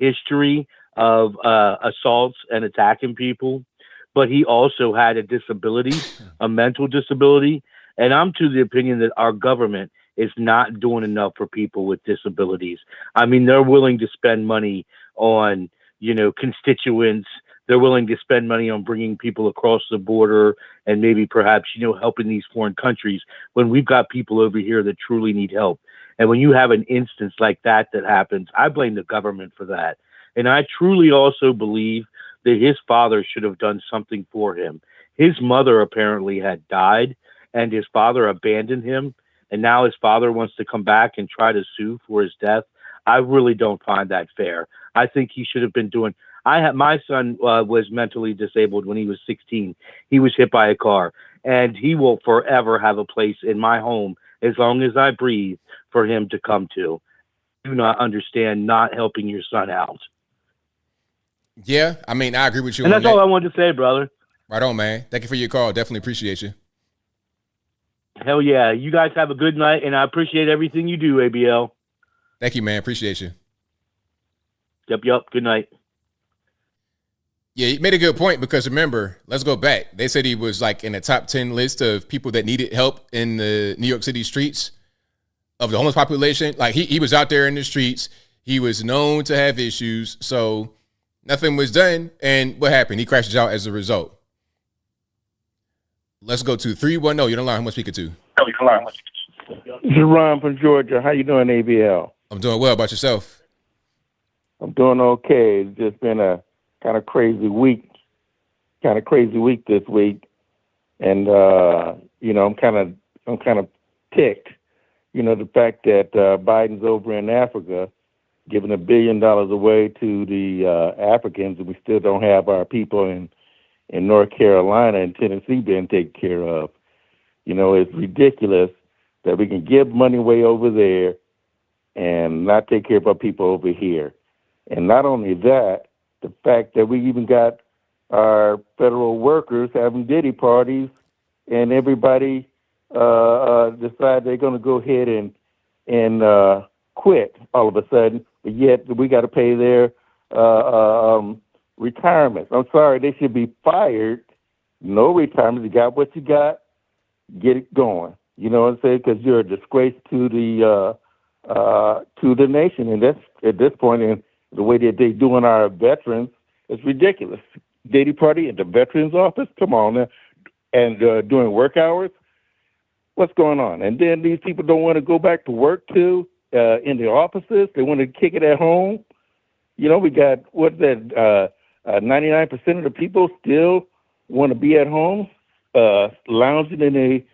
history of assaults and attacking people, but he also had a disability, a mental disability, and I'm to the opinion that our government is not doing enough for people with disabilities. I mean, they're willing to spend money on, constituents. They're willing to spend money on bringing people across the border and maybe perhaps, helping these foreign countries when we've got people over here that truly need help. And when you have an instance like that happens, I blame the government for that. And I truly also believe that his father should have done something for him. His mother apparently had died and his father abandoned him. And now his father wants to come back and try to sue for his death. I really don't find that fair. I think he should have been doing. My son was mentally disabled when he was 16. He was hit by a car, and he will forever have a place in my home as long as I breathe for him to come to. Do not understand not helping your son out. Yeah, I mean, I agree with you. And that's all I wanted to say, brother. Right on, man. Thank you for your call. Definitely appreciate you. Hell yeah. You guys have a good night, and I appreciate everything you do, ABL. Thank you, man. Appreciate you. Yep. Good night. Yeah, you made a good point because remember, let's go back. They said he was like in the top 10 list of people that needed help in the New York City streets of the homeless population. Like he was out there in the streets. He was known to have issues. So nothing was done. And what happened? He crashes out as a result. Let's go to 310. You're the line. Who am I speaking to? This is Ron from Georgia. How you doing, ABL? I'm doing well. About yourself? I'm doing okay. It's just been a kind of crazy week this week, and I'm kind of ticked. The fact that Biden's over in Africa giving $1 billion away to the Africans, and we still don't have our people in in North Carolina and Tennessee being taken care of. You know, it's ridiculous that we can give money away over there and not take care of our people over here. And not only that, the fact that we even got our federal workers having ditty parties and everybody decide they're going to go ahead and quit all of a sudden, but yet we got to pay their retirements. I'm sorry, they should be fired. No retirement. You got what you got, get it going. You know what I'm saying? Because you're a disgrace to the nation, and that's at this point in the way that they're doing our veterans. It's ridiculous. Ditty party at the veterans office. Come on now, and during work hours. What's going on? And then these people don't want to go back to work too in the offices. They want to kick it at home. You know, we got 99% of the people still want to be at home, lounging in the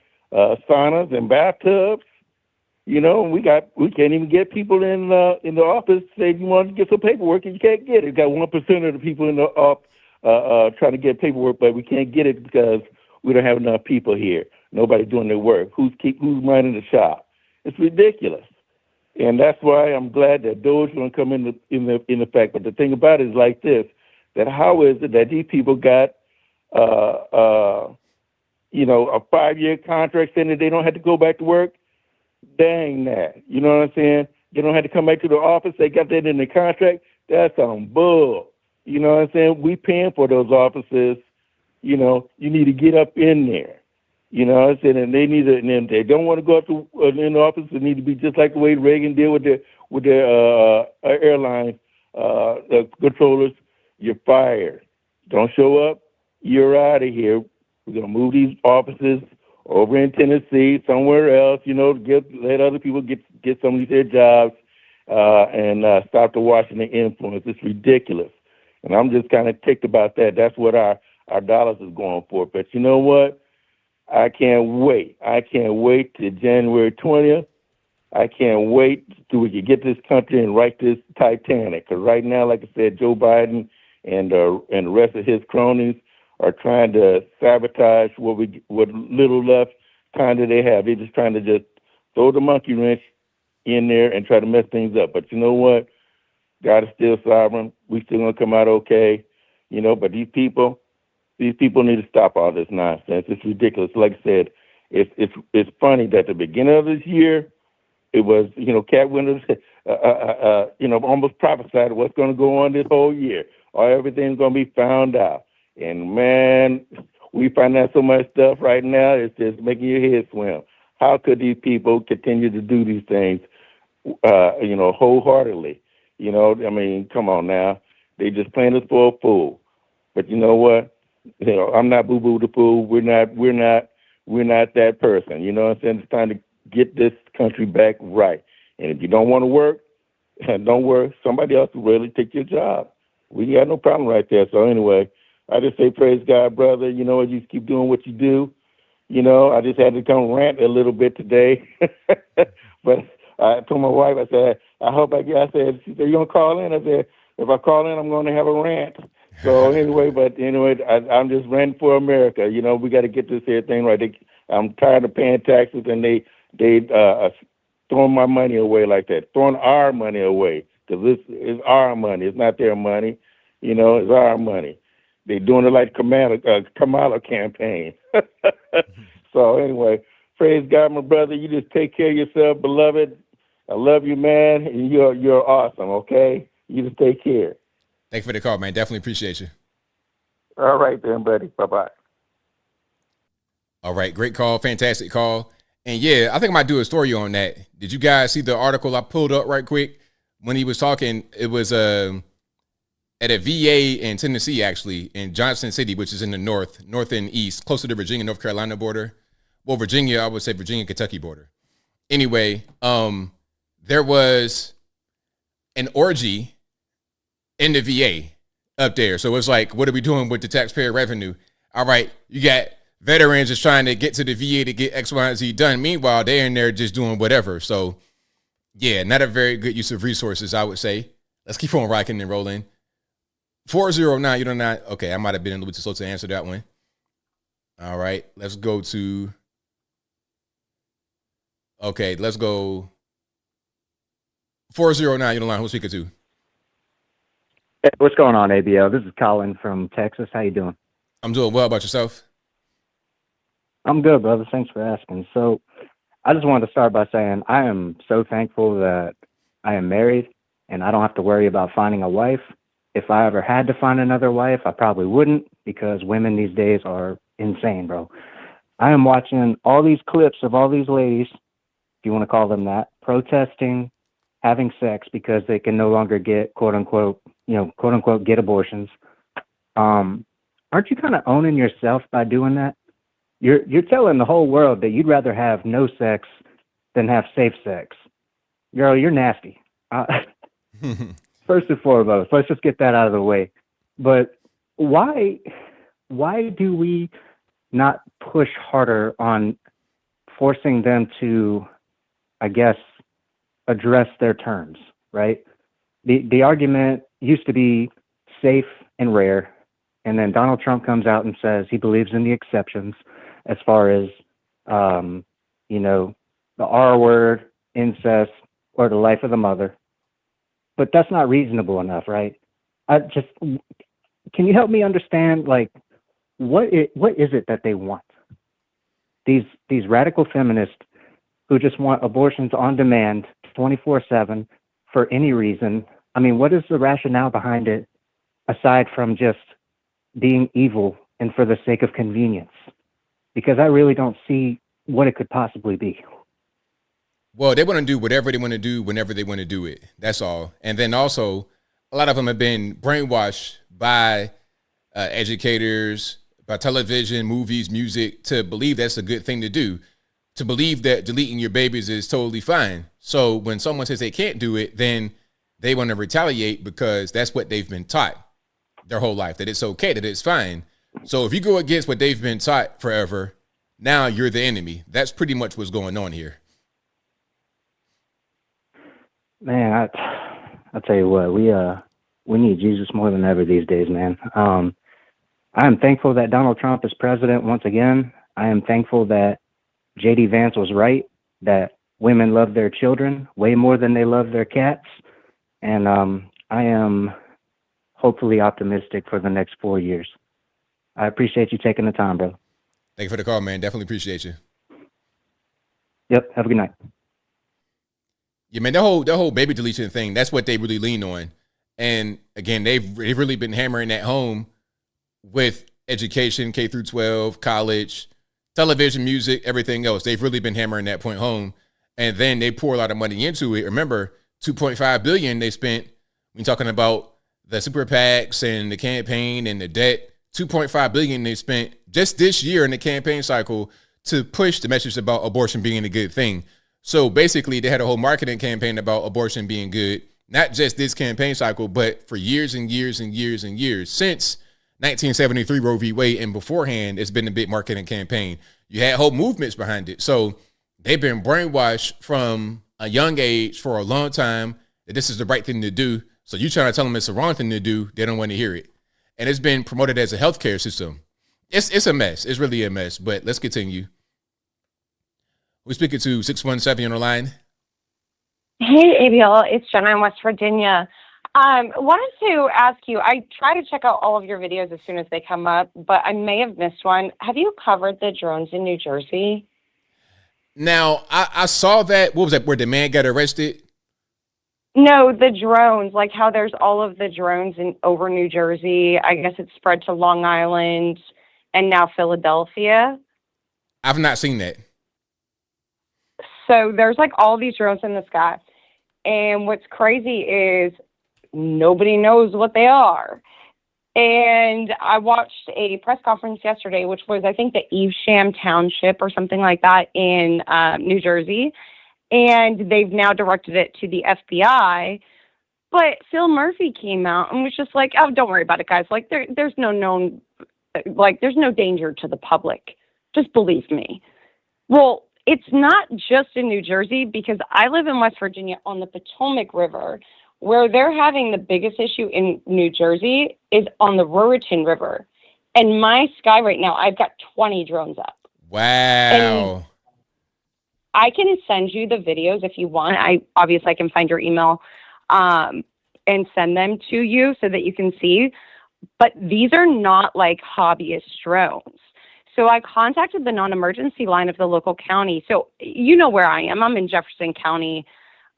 saunas and bathtubs. You know, we can't even get people in the office. Say you want to get some paperwork and you can't get it. We got 1% of the people in the office trying to get paperwork, but we can't get it because we don't have enough people here. Nobody doing their work. Who's running the shop? It's ridiculous, and that's why I'm glad that those are going to come in the fact. But the thing about it is like this: that how is it that these people got a 5-year contract saying that they don't have to go back to work? Dang that! You know what I'm saying? They don't have to come back to the office. They got that in the contract. That's on bull. You know what I'm saying? We paying for those offices. You know, you need to get up in there. You know what I'm saying? And they need to, and then they don't want to go up to in the office. It need to be just like the way Reagan did with the airline the controllers. You're fired. Don't show up. You're out of here. We're gonna move these offices over in Tennessee, somewhere else. You know, let other people get some of their jobs and stop the Washington influence. It's ridiculous, and I'm just kind of ticked about that. That's what our dollars is going for. But you know what? I can't wait. I can't wait till January 20th. I can't wait till we can get this country and write this Titanic. Because right now, like I said, Joe Biden and the rest of his cronies are trying to sabotage what little left time that they have. They're just trying to just throw the monkey wrench in there and try to mess things up. But you know what? God is still sovereign. We still gonna come out okay. You know, but these people need to stop all this nonsense. It's ridiculous. Like I said, it's funny that at the beginning of this year, it was, Cat Winters, almost prophesied what's going to go on this whole year. Or everything's going to be found out. And, man, we find out so much stuff right now, it's just making your head swim. How could these people continue to do these things, wholeheartedly? I mean, come on now. They just playing us for a fool. But you know what? I'm not Boo Boo the Fool. We're not that person. You know what I'm saying? It's time to get this country back right. And if you don't want to work, don't work. Somebody else will really take your job. We got no problem right there. So anyway, I just say praise God, brother. You know what? You just keep doing what you do. I just had to come rant a little bit today. But I told my wife, I said, she said, you going to call in? I said, if I call in, I'm going to have a rant. So anyway, I'm just ranting for America. We got to get this here thing right. I'm tired of paying taxes, and they throwing my money away like that, throwing our money away, because this is our money. It's not their money. It's our money. They doing it like Kamala campaign. So anyway, praise God, my brother. You just take care of yourself, beloved. I love you, man, and you're awesome. Okay, you just take care. Thank you for the call, man. Definitely appreciate you. All right then, buddy. Bye-bye. All right. Great call. Fantastic call. And yeah, I think I might do a story on that. Did you guys see the article I pulled up right quick? When he was talking, it was at a VA in Tennessee, actually, in Johnson City, which is in the north and east, closer to Virginia, North Carolina border. Well, Virginia, I would say Virginia, Kentucky border. Anyway, there was an orgy in the VA up there. So it's like, what are we doing with the taxpayer revenue? All right, you got veterans just trying to get to the VA to get X, Y, and Z done. Meanwhile, they're in there just doing whatever. So, yeah, not a very good use of resources, I would say. Let's keep on rocking and rolling. 409, you don't know. Okay, I might have been a little bit too slow to answer that one. All right, let's go to. Okay, let's go. 409, you don't know who's speaking to. Hey, what's going on, ABL? This is Colin from Texas. How you doing? I'm doing well. About yourself? I'm good, brother. Thanks for asking. So I just wanted to start by saying I am so thankful that I am married and I don't have to worry about finding a wife. If I ever had to find another wife, I probably wouldn't, because women these days are insane, bro. I am watching all these clips of all these ladies, if you want to call them that, protesting, having sex because they can no longer get quote unquote get abortions. Aren't you kind of owning yourself by doing that? You're telling the whole world that you'd rather have no sex than have safe sex. Girl, you're nasty. First and foremost, let's just get that out of the way. But why do we not push harder on forcing them to, I guess, address their terms, right? The argument used to be safe and rare, and then Donald Trump comes out and says he believes in the exceptions as far as, the R word, incest, or the life of the mother. But that's not reasonable enough, right? Can you help me understand, like, what is it that they want? These radical feminists who just want abortions on demand 24/7 for any reason. I mean, what is the rationale behind it aside from just being evil and for the sake of convenience? Because I really don't see what it could possibly be. Well, they want to do whatever they want to do whenever they want to do it. That's all. And then also, a lot of them have been brainwashed by educators, by television, movies, music, to believe that's a good thing to do, to believe that deleting your babies is totally fine. So when someone says they can't do it, then they want to retaliate because that's what they've been taught their whole life, that it's okay, that it's fine. So if you go against what they've been taught forever, now you're the enemy. That's pretty much what's going on here. Man, I'll tell you what, we need Jesus more than ever these days, man. I am thankful that Donald Trump is president once again. I am thankful that J.D. Vance was right, that women love their children way more than they love their cats. And I am hopefully optimistic for the next 4 years. I appreciate you taking the time, brother. Thank you for the call, man. Definitely appreciate you. Yep. Have a good night. Yeah, man, that whole baby deletion thing, that's what they really lean on. And again, they've really been hammering that home with education, K through 12, college, television, music, everything else. They've really been hammering that point home. And then they pour a lot of money into it. Remember, $2.5 billion they spent when talking about the super PACs and the campaign and the debt. $2.5 billion they spent just this year in the campaign cycle to push the message about abortion being a good thing. So basically, they had a whole marketing campaign about abortion being good, not just this campaign cycle, but for years and years and years and years. Since 1973 Roe v. Wade and beforehand, it's been a big marketing campaign. You had whole movements behind it. So they've been brainwashed from a young age for a long time that this is the right thing to do. So you trying to tell them it's the wrong thing to do, they don't want to hear it. And it's been promoted as a healthcare system. It's a mess. It's really a mess, but let's continue. We're speaking to 617 on the line. Hey, ABL, it's Jenna in West Virginia. Wanted to ask you, I try to check out all of your videos as soon as they come up, but I may have missed one. Have you covered the drones in New Jersey? Now, I saw that. What was that, where the man got arrested? No, the drones, like how there's all of the drones over New Jersey. I guess it's spread to Long Island and now Philadelphia. I've not seen that. So there's like all these drones in the sky. And what's crazy is nobody knows what they are. And I watched a press conference yesterday, which was, I think, the Evesham Township or something like that in New Jersey. And they've now directed it to the FBI. But Phil Murphy came out and was just like, oh, don't worry about it, guys. Like, there's no danger to the public. Just believe me. Well, it's not just in New Jersey, because I live in West Virginia on the Potomac River, Where they're having the biggest issue in New Jersey is on the Ruritan River. And my sky right now, I've got 20 drones up. Wow. And I can send you the videos if you want. I can find your email and send them to you so that you can see. But these are not like hobbyist drones. So I contacted the non-emergency line of the local county. So you know where I am. I'm in Jefferson County.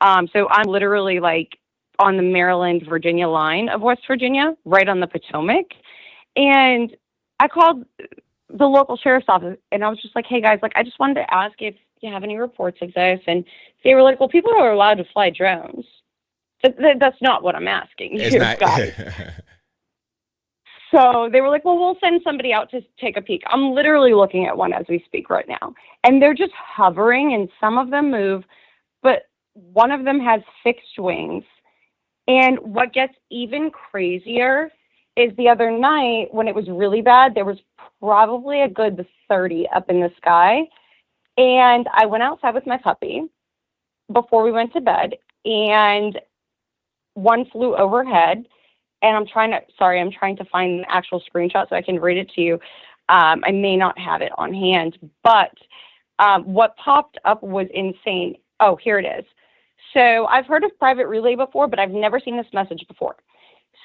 So I'm literally like on the Maryland-Virginia line of West Virginia, right on the Potomac. And I called the local sheriff's office and I was just like, hey guys, like I just wanted to ask if you have any reports of this. And they were like, well, people are allowed to fly drones. That's not what I'm asking. It's not. Guys. So they were like, well, we'll send somebody out to take a peek. I'm literally looking at one as we speak right now. And they're just hovering and some of them move, but one of them has fixed wings. And what gets even crazier is the other night when it was really bad, there was probably a good 30 up in the sky. And I went outside with my puppy before we went to bed and one flew overhead. And I'm trying to find an actual screenshot so I can read it to you. I may not have it on hand, but what popped up was insane. Oh, here it is. So I've heard of private relay before, but I've never seen this message before.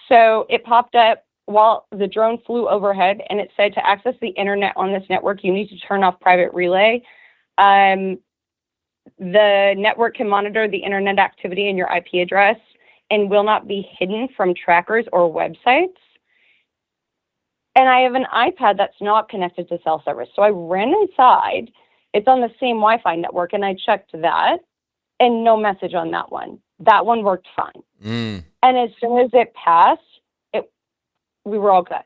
So it popped up while the drone flew overhead, and it said to access the internet on this network, you need to turn off private relay. The network can monitor the internet activity in your IP address and will not be hidden from trackers or websites. And I have an iPad that's not connected to cell service. So I ran inside. It's on the same Wi-Fi network, and I checked that, and no message on that one. That one worked fine. And as soon as it passed, we were all good.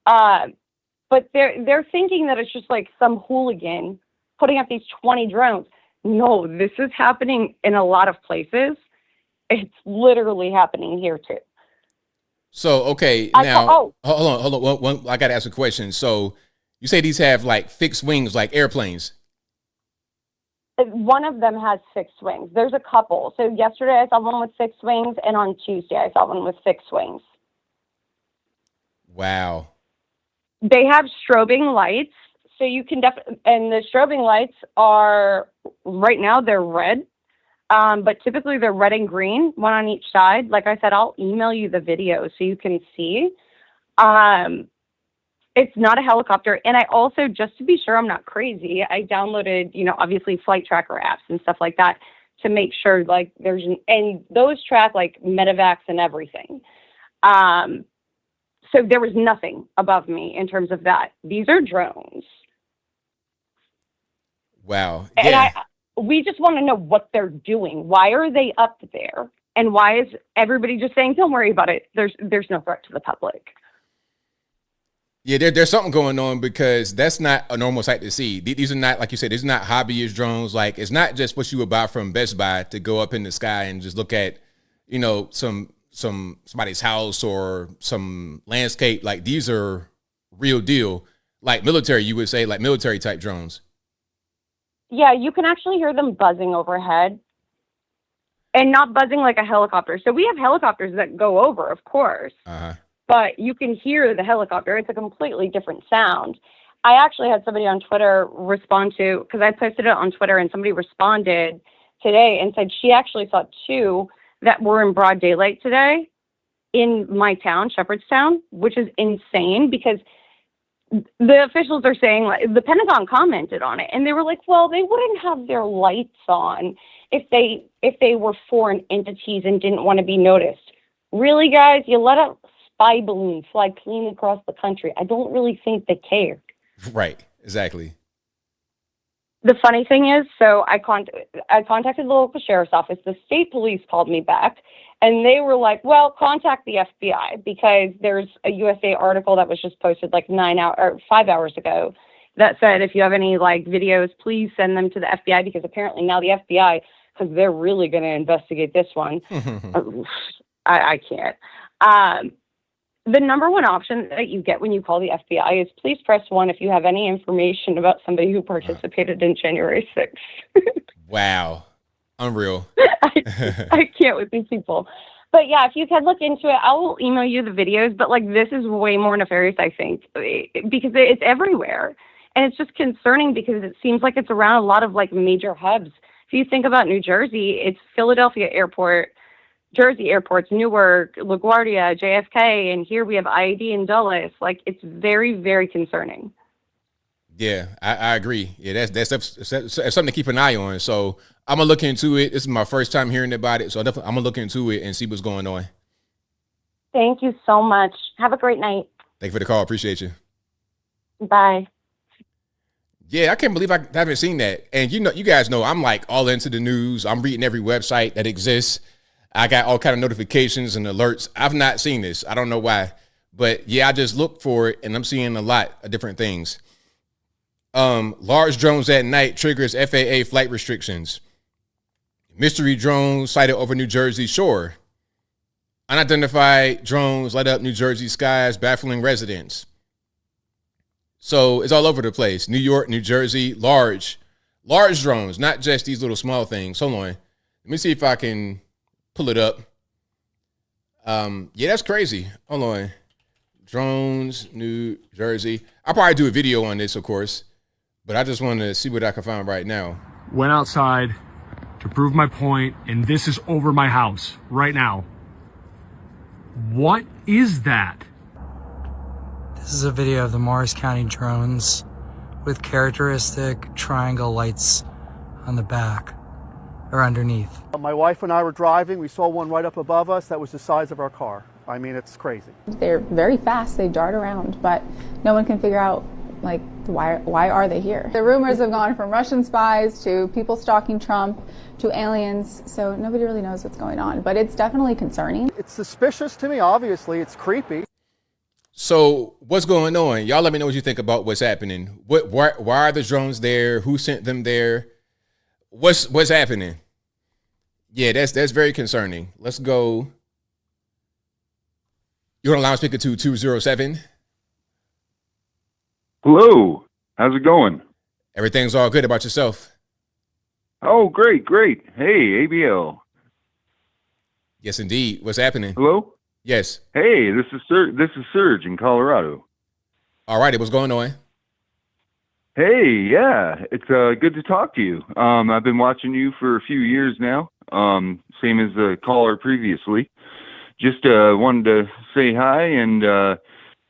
But they're thinking that it's just like some hooligan putting up these 20 drones. No, this is happening in a lot of places. It's literally happening here too. So, okay, now, hold on. I got to ask a question. So you say these have like fixed wings, like airplanes? One of them has fixed wings. There's a couple. So yesterday I saw one with fixed wings, and on Tuesday I saw one with fixed wings. Wow. They have strobing lights. So you can and the strobing lights are, right now they're red. But typically they're red and green, one on each side. Like I said, I'll email you the video so you can see. It's not a helicopter. And I also, just to be sure I'm not crazy, I downloaded, obviously flight tracker apps and stuff like that to make sure like and those track like medevacs and everything. So there was nothing above me in terms of that. These are drones. Wow. Yeah. And we just want to know what they're doing. Why are they up there? And why is everybody just saying, don't worry about it? There's no threat to the public. Yeah, there's something going on because that's not a normal sight to see. These are not, like you said, these are not hobbyist drones. Like, it's not just what you would buy from Best Buy to go up in the sky and just look at, somebody's house or some landscape. Like, these are real deal, like military, you would say, like military type drones. Yeah, you can actually hear them buzzing overhead and not buzzing like a helicopter. So we have helicopters that go over, of course, but you can hear the helicopter. It's a completely different sound. I actually had somebody on Twitter respond to, because I posted it on Twitter, and somebody responded today and said she actually saw two that were in broad daylight today in my town, Shepherdstown, which is insane because the officials are saying, like, the Pentagon commented on it, and they were like, well, they wouldn't have their lights on if they were foreign entities and didn't want to be noticed. Really, guys, you let a spy balloon fly clean across the country. I don't really think they care. Right, exactly. The funny thing is, so I contacted the local sheriff's office. The state police called me back, and they were like, well, contact the FBI, because there's a USA article that was just posted like 5 hours ago that said, if you have any like videos, please send them to the FBI, because apparently now the FBI, because they're really going to investigate this one. I can't. The number one option that you get when you call the FBI is please press 1 if you have any information about somebody who participated in January 6th. Wow. Unreal. I can't with these people. But yeah, if you could look into it, I will email you the videos. But like, this is way more nefarious, I think, because it's everywhere. And it's just concerning because it seems like it's around a lot of like major hubs. If you think about New Jersey, it's Philadelphia Airport, Jersey airports, Newark, LaGuardia, JFK, and here we have IAD in Dulles. Like, it's very, very concerning. Yeah, I agree. Yeah, that's something to keep an eye on. So I'm gonna look into it. This is my first time hearing about it, so definitely I'm gonna look into it and see what's going on. Thank you so much. Have a great night. Thank you for the call. Appreciate you. Bye. Yeah, I can't believe I haven't seen that. And you guys know I'm like all into the news. I'm reading every website that exists. I got all kind of notifications and alerts. I've not seen this. I don't know why, but yeah, I just looked for it and I'm seeing a lot of different things. Large drones at night triggers FAA flight restrictions. Mystery drones sighted over New Jersey shore. Unidentified drones light up New Jersey skies, baffling residents. So it's all over the place. New York, New Jersey, large drones, not just these little small things. Hold on. Let me see if I can pull it up. Yeah, that's crazy. Hold on. Drones, New Jersey. I'll probably do a video on this, of course, but I just want to see what I can find right now. Went outside to prove my point, and this is over my house right now. What is that? This is a video of the Morris County drones with characteristic triangle lights on the back or underneath. My wife and I were driving. We saw one right up above us that was the size of our car. I mean, it's crazy. They're very fast. They dart around, but no one can figure out, like, why are they here? The rumors have gone from Russian spies to people stalking Trump to aliens, so nobody really knows what's going on, but it's definitely concerning. It's suspicious to me, obviously. It's creepy. So what's going on? Y'all let me know what you think about what's happening. Why are the drones there? Who sent them there? What's happening? Yeah, that's very concerning. Let's go. You're on loudspeaker to 207. Hello. How's it going? Everything's all good. About yourself? Oh, great. Hey, ABL. Yes, indeed. What's happening? Hello? Yes. Hey, this is Serge in Colorado. All righty. What's going on? Hey, yeah. It's good to talk to you. I've been watching you for a few years now. Same as the caller previously. Just wanted to say hi and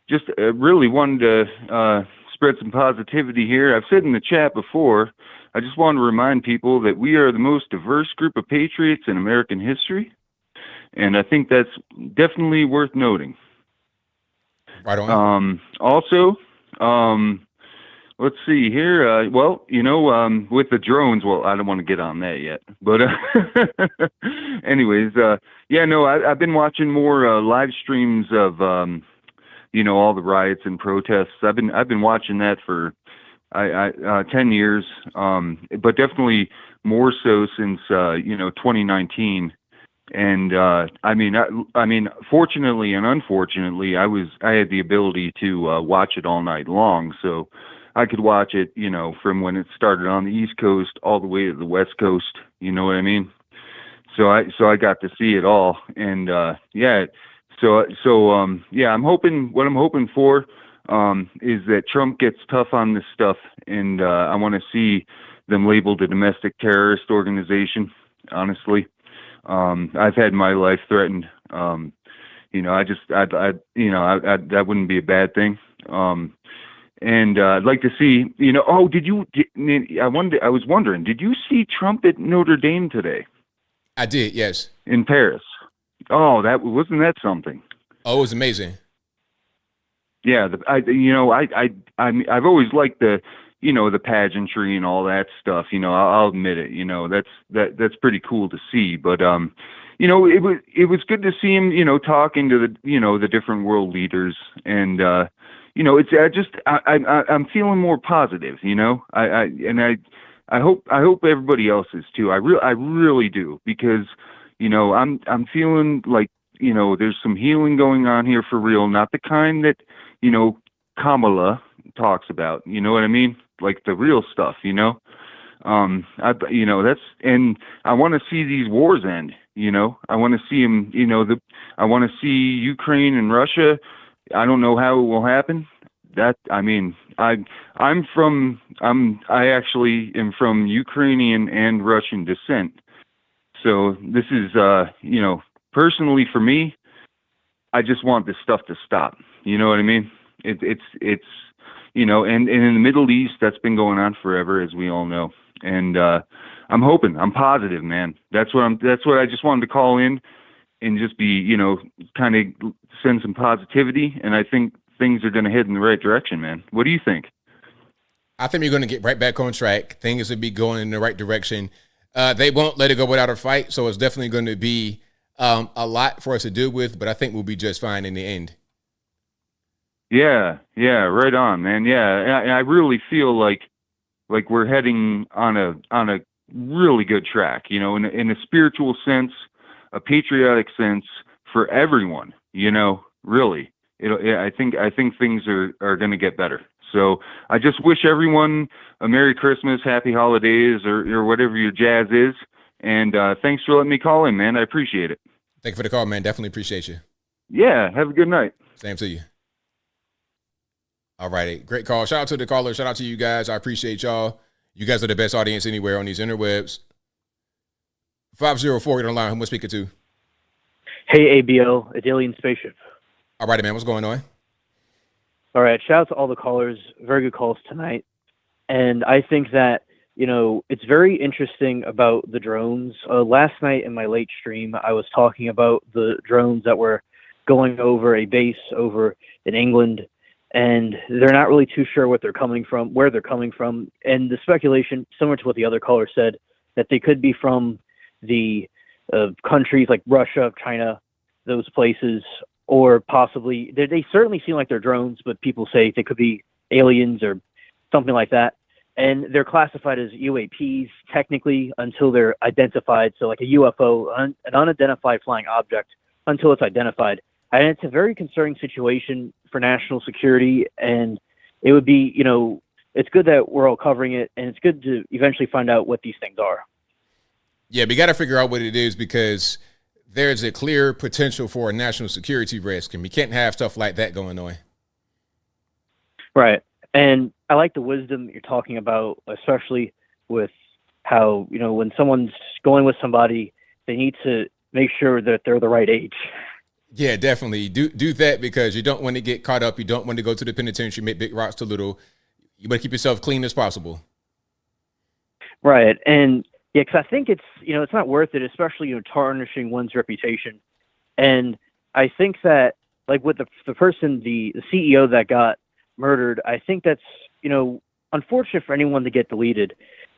just really wanted to spread some positivity here. I've said in the chat before, I just want to remind people that we are the most diverse group of patriots in American history, and I think that's definitely worth noting. Right on. Also, let's see here. Well, with the drones, well, I don't want to get on that yet. But anyways, I've been watching more live streams of, all the riots and protests. I've been watching that for 10 years, but definitely more so since 2019. And I mean, fortunately and unfortunately, I had the ability to watch it all night long, so I could watch it, from when it started on the East Coast all the way to the West Coast. You know what I mean? So I got to see it all, and I'm hoping. What I'm hoping for is that Trump gets tough on this stuff, and I want to see them labeled a domestic terrorist organization. Honestly. I've had my life threatened. That wouldn't be a bad thing. And I'd like to see, I was wondering, did you see Trump at Notre Dame today? I did, yes. In Paris. Oh, wasn't that something? Oh, it was amazing. Yeah, I've always liked the pageantry and all that stuff. I'll admit it. That's pretty cool to see. But it was good to see him, talking to the different world leaders, and I'm feeling more positive. I hope everybody else is too. I really do, because I'm feeling like there's some healing going on here for real, not the kind that Kamala talks about. You know what I mean? Like the real stuff. and I want to see these wars end. I want to see them. I want to see Ukraine and Russia. I don't know how it will happen. I actually am from Ukrainian and Russian descent. So this is, personally for me, I just want this stuff to stop. You know what I mean? And in the Middle East, that's been going on forever, as we all know. And I'm hoping, I'm positive, man. That's what I just wanted to call in and just be, kind of send some positivity. And I think things are going to head in the right direction, man. What do you think? I think we're going to get right back on track. Things will be going in the right direction. They won't let it go without a fight, so it's definitely going to be a lot for us to deal with, but I think we'll be just fine in the end. Yeah, right on, man. Yeah, I really feel like we're heading on a really good track, in a spiritual sense, a patriotic sense for everyone, really. I think things are going to get better. So I just wish everyone a Merry Christmas, Happy Holidays, or whatever your jazz is. And thanks for letting me call in, man. I appreciate it. Thank you for the call, man. Definitely appreciate you. Yeah, have a good night. Same to you. All righty. Great call. Shout out to the caller. Shout out to you guys. I appreciate y'all. You guys are the best audience anywhere on these interwebs. 504, get on the line. Who am I speaking to? Hey, ABL, it's Alien Spaceship. All righty, man. What's going on? All right. Shout out to all the callers. Very good calls tonight. And I think that, it's very interesting about the drones. Last night in my late stream, I was talking about the drones that were going over a base over in England, and they're not really too sure where they're coming from. And the speculation, similar to what the other caller said, that they could be from the countries like Russia, China, those places, or possibly, they certainly seem like they're drones, but people say they could be aliens or something like that. And they're classified as UAPs technically until they're identified. So like a UFO, an unidentified flying object, until it's identified. And it's a very concerning situation for national security. And it would be, it's good that we're all covering it. And it's good to eventually find out what these things are. Yeah, we got to figure out what it is, because there's a clear potential for a national security risk, and we can't have stuff like that going on. Right. And I like the wisdom you're talking about, especially with how, when someone's going with somebody, they need to make sure that they're the right age. Yeah, definitely. Do that, because you don't want to get caught up. You don't want to go to the penitentiary, make big rocks too little. You want to keep yourself clean as possible. Right. And yeah, because I think it's, it's not worth it, especially, tarnishing one's reputation. And I think that, like with the person, the CEO that got murdered, I think that's, unfortunate for anyone to get deleted.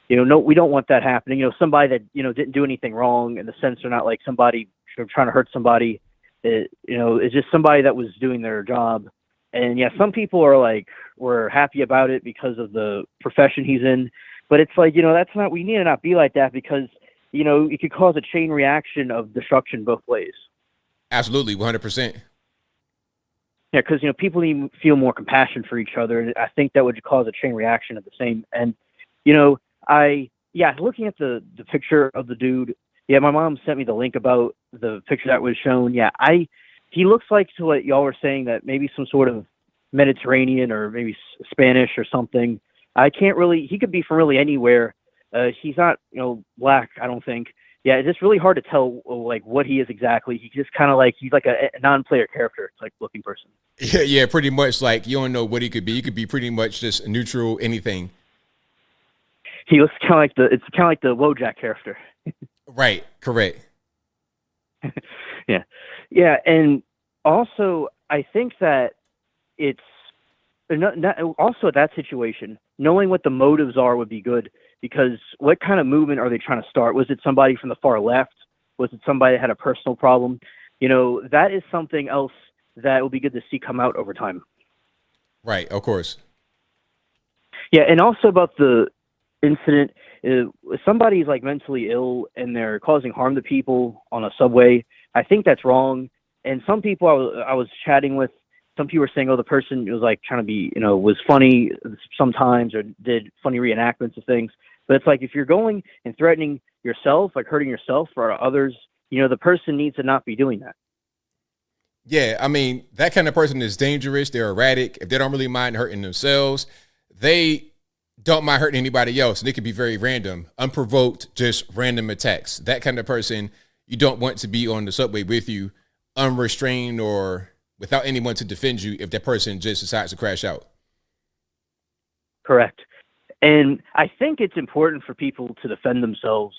No, we don't want that happening. Somebody that, didn't do anything wrong, in the sense they're not like somebody trying to hurt somebody. It's just somebody that was doing their job. And yeah, some people are were happy about it because of the profession he's in. But it's like, that's not, we need to not be like that, because, it could cause a chain reaction of destruction both ways. Absolutely, 100%. Yeah, because, people need to feel more compassion for each other. And I think that would cause a chain reaction at the same. And, looking at the picture of the dude, yeah, my mom sent me the link about the picture that was shown. Yeah, he looks like, to what y'all were saying, that maybe some sort of Mediterranean or maybe Spanish or something. He could be from really anywhere. He's not, black, I don't think. Yeah, it's just really hard to tell, what he is exactly. He just kind of he's like a non-player character, looking person. Yeah, pretty much. You don't know what he could be. He could be pretty much just neutral, anything. He looks kind of like the Wojak character. Right, correct. Yeah, and also I think that it's also that situation, knowing what the motives are would be good, because what kind of movement are they trying to start? Was it somebody from the far left? Was it somebody that had a personal problem? That is something else that will be good to see come out over time. Right, of course. Yeah, and also about the incident, somebody's mentally ill and they're causing harm to people on a subway. I think that's wrong. And some people I was chatting with, some people were saying, the person was trying to be, was funny sometimes, or did funny reenactments of things. But it's like if you're going and threatening yourself, like hurting yourself or others, the person needs to not be doing that. Yeah, I mean, that kind of person is dangerous. They're erratic. If they don't really mind hurting themselves, they don't mind hurting anybody else. And it can be very random, unprovoked, just random attacks. That kind of person you don't want to be on the subway with you, unrestrained or without anyone to defend you if that person just decides to crash out. Correct. And I think it's important for people to defend themselves.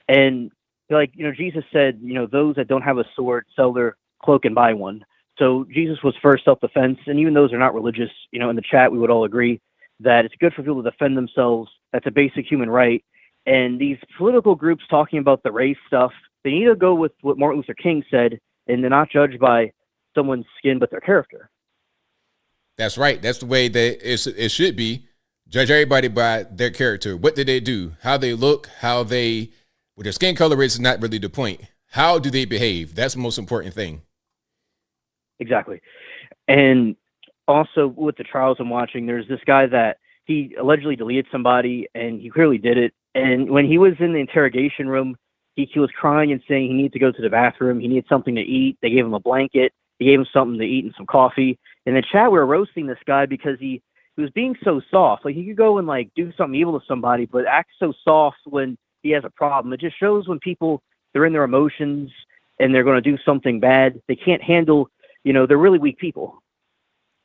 And Jesus said, those that don't have a sword sell their cloak and buy one. So Jesus was first self-defense. And even those who are not religious, in the chat, we would all agree that it's good for people to defend themselves. That's a basic human right. And these political groups talking about the race stuff, they need to go with what Martin Luther King said, and they're not judged by someone's skin, but their character. That's right. That's the way that it should be. Judge everybody by their character. What did they do? How they look, what their skin color is not really the point. How do they behave? That's the most important thing. Exactly. And also with the trials I'm watching, there's this guy that he allegedly deleted somebody, and he clearly did it. And when he was in the interrogation room, he was crying and saying he needed to go to the bathroom. He needed something to eat. They gave him a blanket. They gave him something to eat and some coffee. In the chat, we were roasting this guy because he was being so soft. Like, he could go and do something evil to somebody, but act so soft when he has a problem. It just shows when people, they're in their emotions and they're going to do something bad. They can't handle, they're really weak people.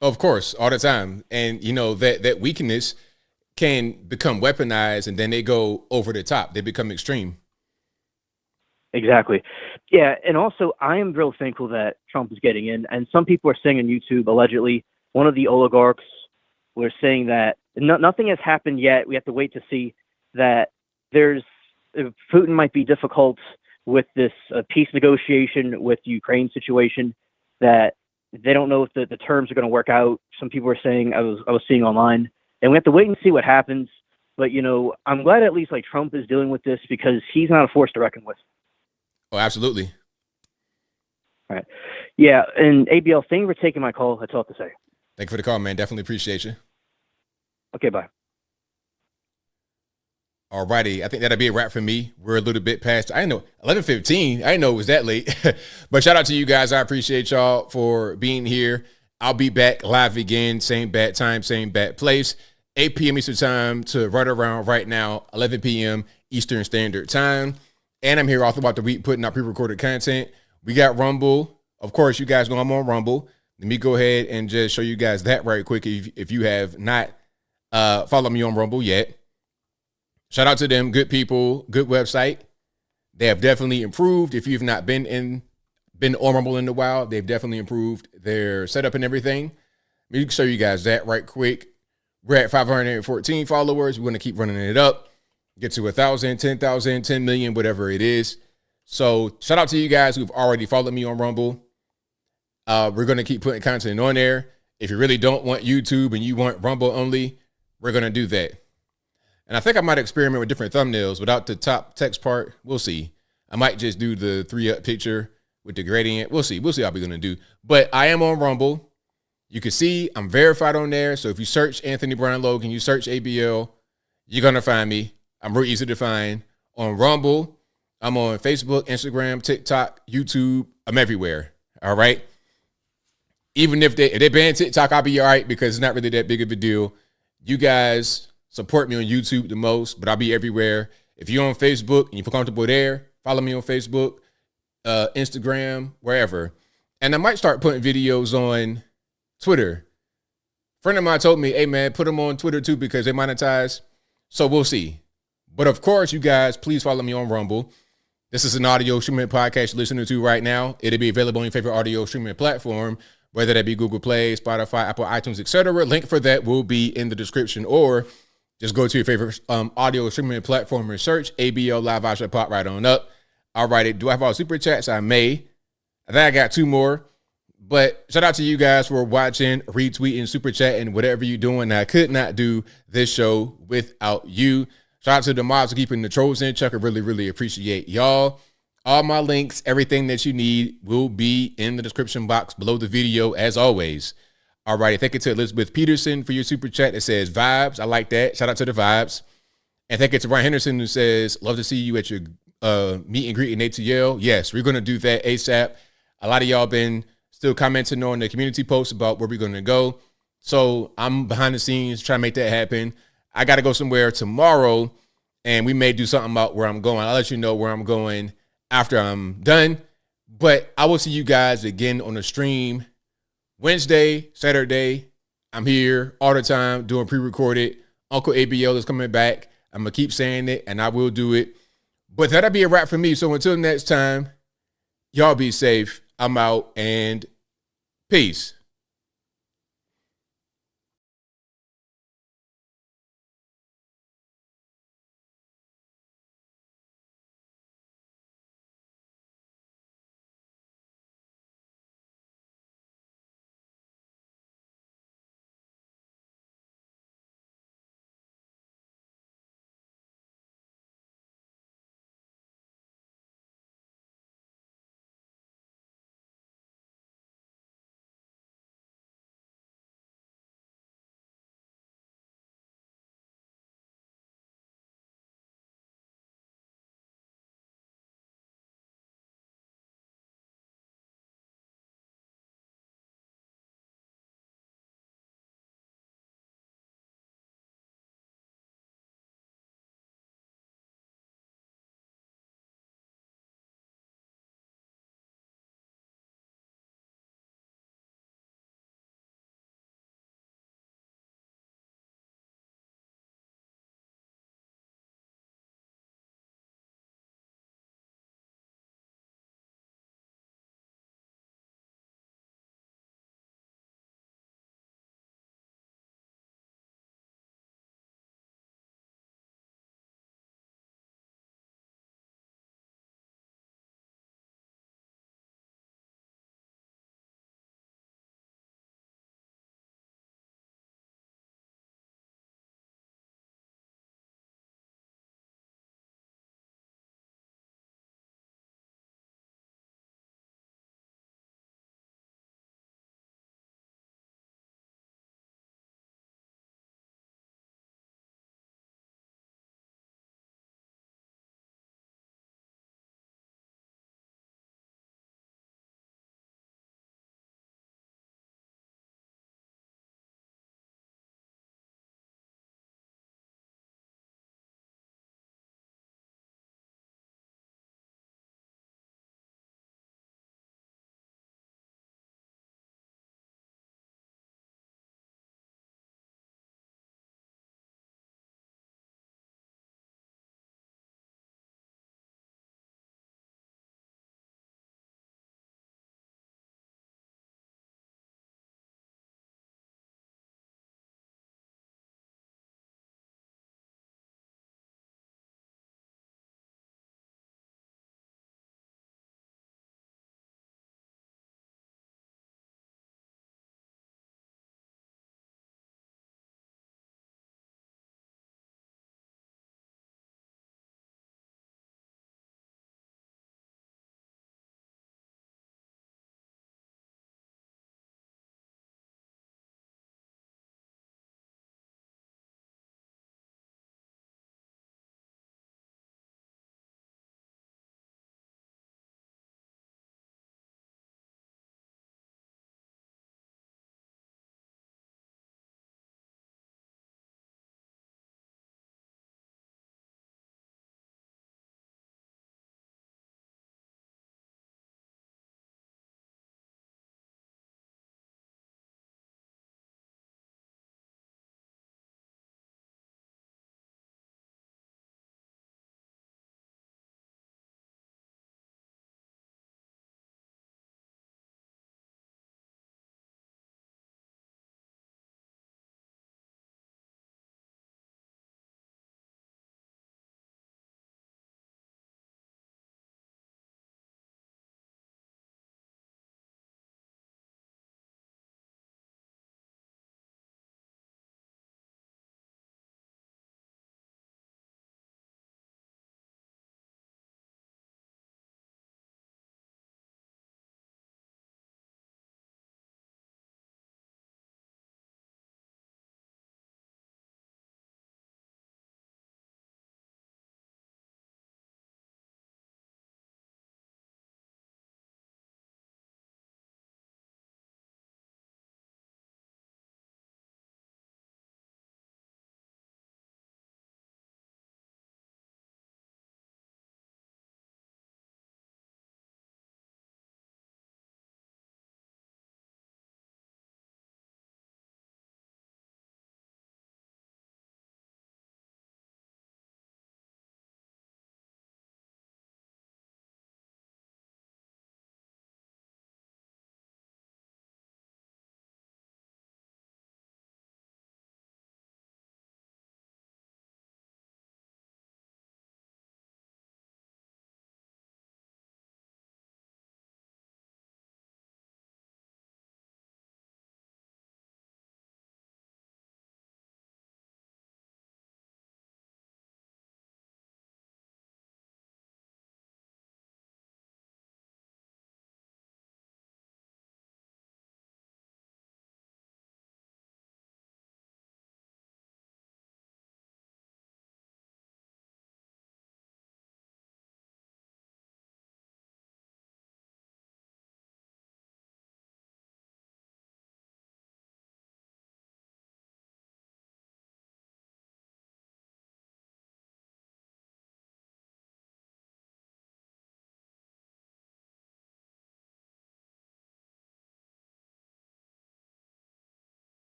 Of course, all the time. And, that weakness can become weaponized, and then they go over the top. They become extreme. Exactly. Yeah, and also I am real thankful that Trump is getting in. And some people are saying on YouTube, allegedly, one of the oligarchs were saying that nothing has happened yet. We have to wait to see that Putin might be difficult with this peace negotiation with the Ukraine situation, that they don't know if the terms are going to work out. Some people are saying, I was seeing online, and we have to wait and see what happens. But, I'm glad at least Trump is dealing with this, because he's not a force to reckon with. Oh, absolutely. All right. Yeah. And ABL, thank you for taking my call. That's all I have to say. Thank you for the call, man. Definitely appreciate you. Okay. Bye. All righty. I think that'll be a wrap for me. We're a little bit past, I know, 11:15. I didn't know it was that late. But shout out to you guys. I appreciate y'all for being here. I'll be back live again. Same bad time, same bad place. 8 p.m. Eastern time to right around right now, 11 p.m. Eastern Standard Time. And I'm here all throughout the week putting out pre-recorded content. We got Rumble. Of course, you guys know I'm on Rumble. Let me go ahead and just show you guys that right quick if you have not followed me on Rumble yet. Shout out to them. Good people. Good website. They have definitely improved. If you've not been on Rumble in a while, they've definitely improved their setup and everything. Let me show you guys that right quick. We're at 514 followers. We're going to keep running it up. Get to 1,000, 10,000, 10 million, whatever it is. So shout out to you guys who've already followed me on Rumble. We're going to keep putting content on there. If you really don't want YouTube and you want Rumble only, we're going to do that. And I think I might experiment with different thumbnails without the top text part. We'll see. I might just do the 3-up picture with the gradient. We'll see. We'll see how we're going to do. But I am on Rumble. You can see I'm verified on there. So if you search Anthony Brian Logan, you search ABL, you're going to find me. I'm real easy to find on Rumble. I'm on Facebook, Instagram, TikTok, YouTube. I'm everywhere. All right. Even if they ban TikTok, I'll be all right, because it's not really that big of a deal. You guys support me on YouTube the most, but I'll be everywhere. If you're on Facebook and you feel comfortable there, follow me on Facebook, Instagram, wherever. And I might start putting videos on Twitter. A friend of mine told me, hey man, put them on Twitter too, because they monetize. So we'll see. But of course, you guys, please follow me on Rumble. This is an audio streaming podcast you're listening to right now. It'll be available on your favorite audio streaming platform, whether that be Google Play, Spotify, Apple, iTunes, etc. Link for that will be in the description, or just go to your favorite audio streaming platform and search ABL Live. I should pop right on up. All right. Do I have all super chats? I may. I think I got 2 more. But shout out to you guys for watching, retweeting, super chatting, whatever you're doing. I could not do this show without you. Shout out to the mods for keeping the trolls in check. I really, really appreciate y'all. All my links, everything that you need will be in the description box below the video, as always. All right. Thank you to Elizabeth Peterson for your super chat. It says vibes. I like that. Shout out to the vibes. And thank you to Brian Henderson who says, love to see you at your meet and greet in ATL. Yes, we're going to do that ASAP. A lot of y'all been still commenting on the community posts about where we're going to go. So I'm behind the scenes trying to make that happen. I got to go somewhere tomorrow, and we may do something about where I'm going. I'll let you know where I'm going after I'm done. But I will see you guys again on the stream Wednesday, Saturday. I'm here all the time doing pre-recorded. Uncle ABL is coming back. I'm going to keep saying it, and I will do it. But that'll be a wrap for me. So until next time, y'all be safe. I'm out, and peace.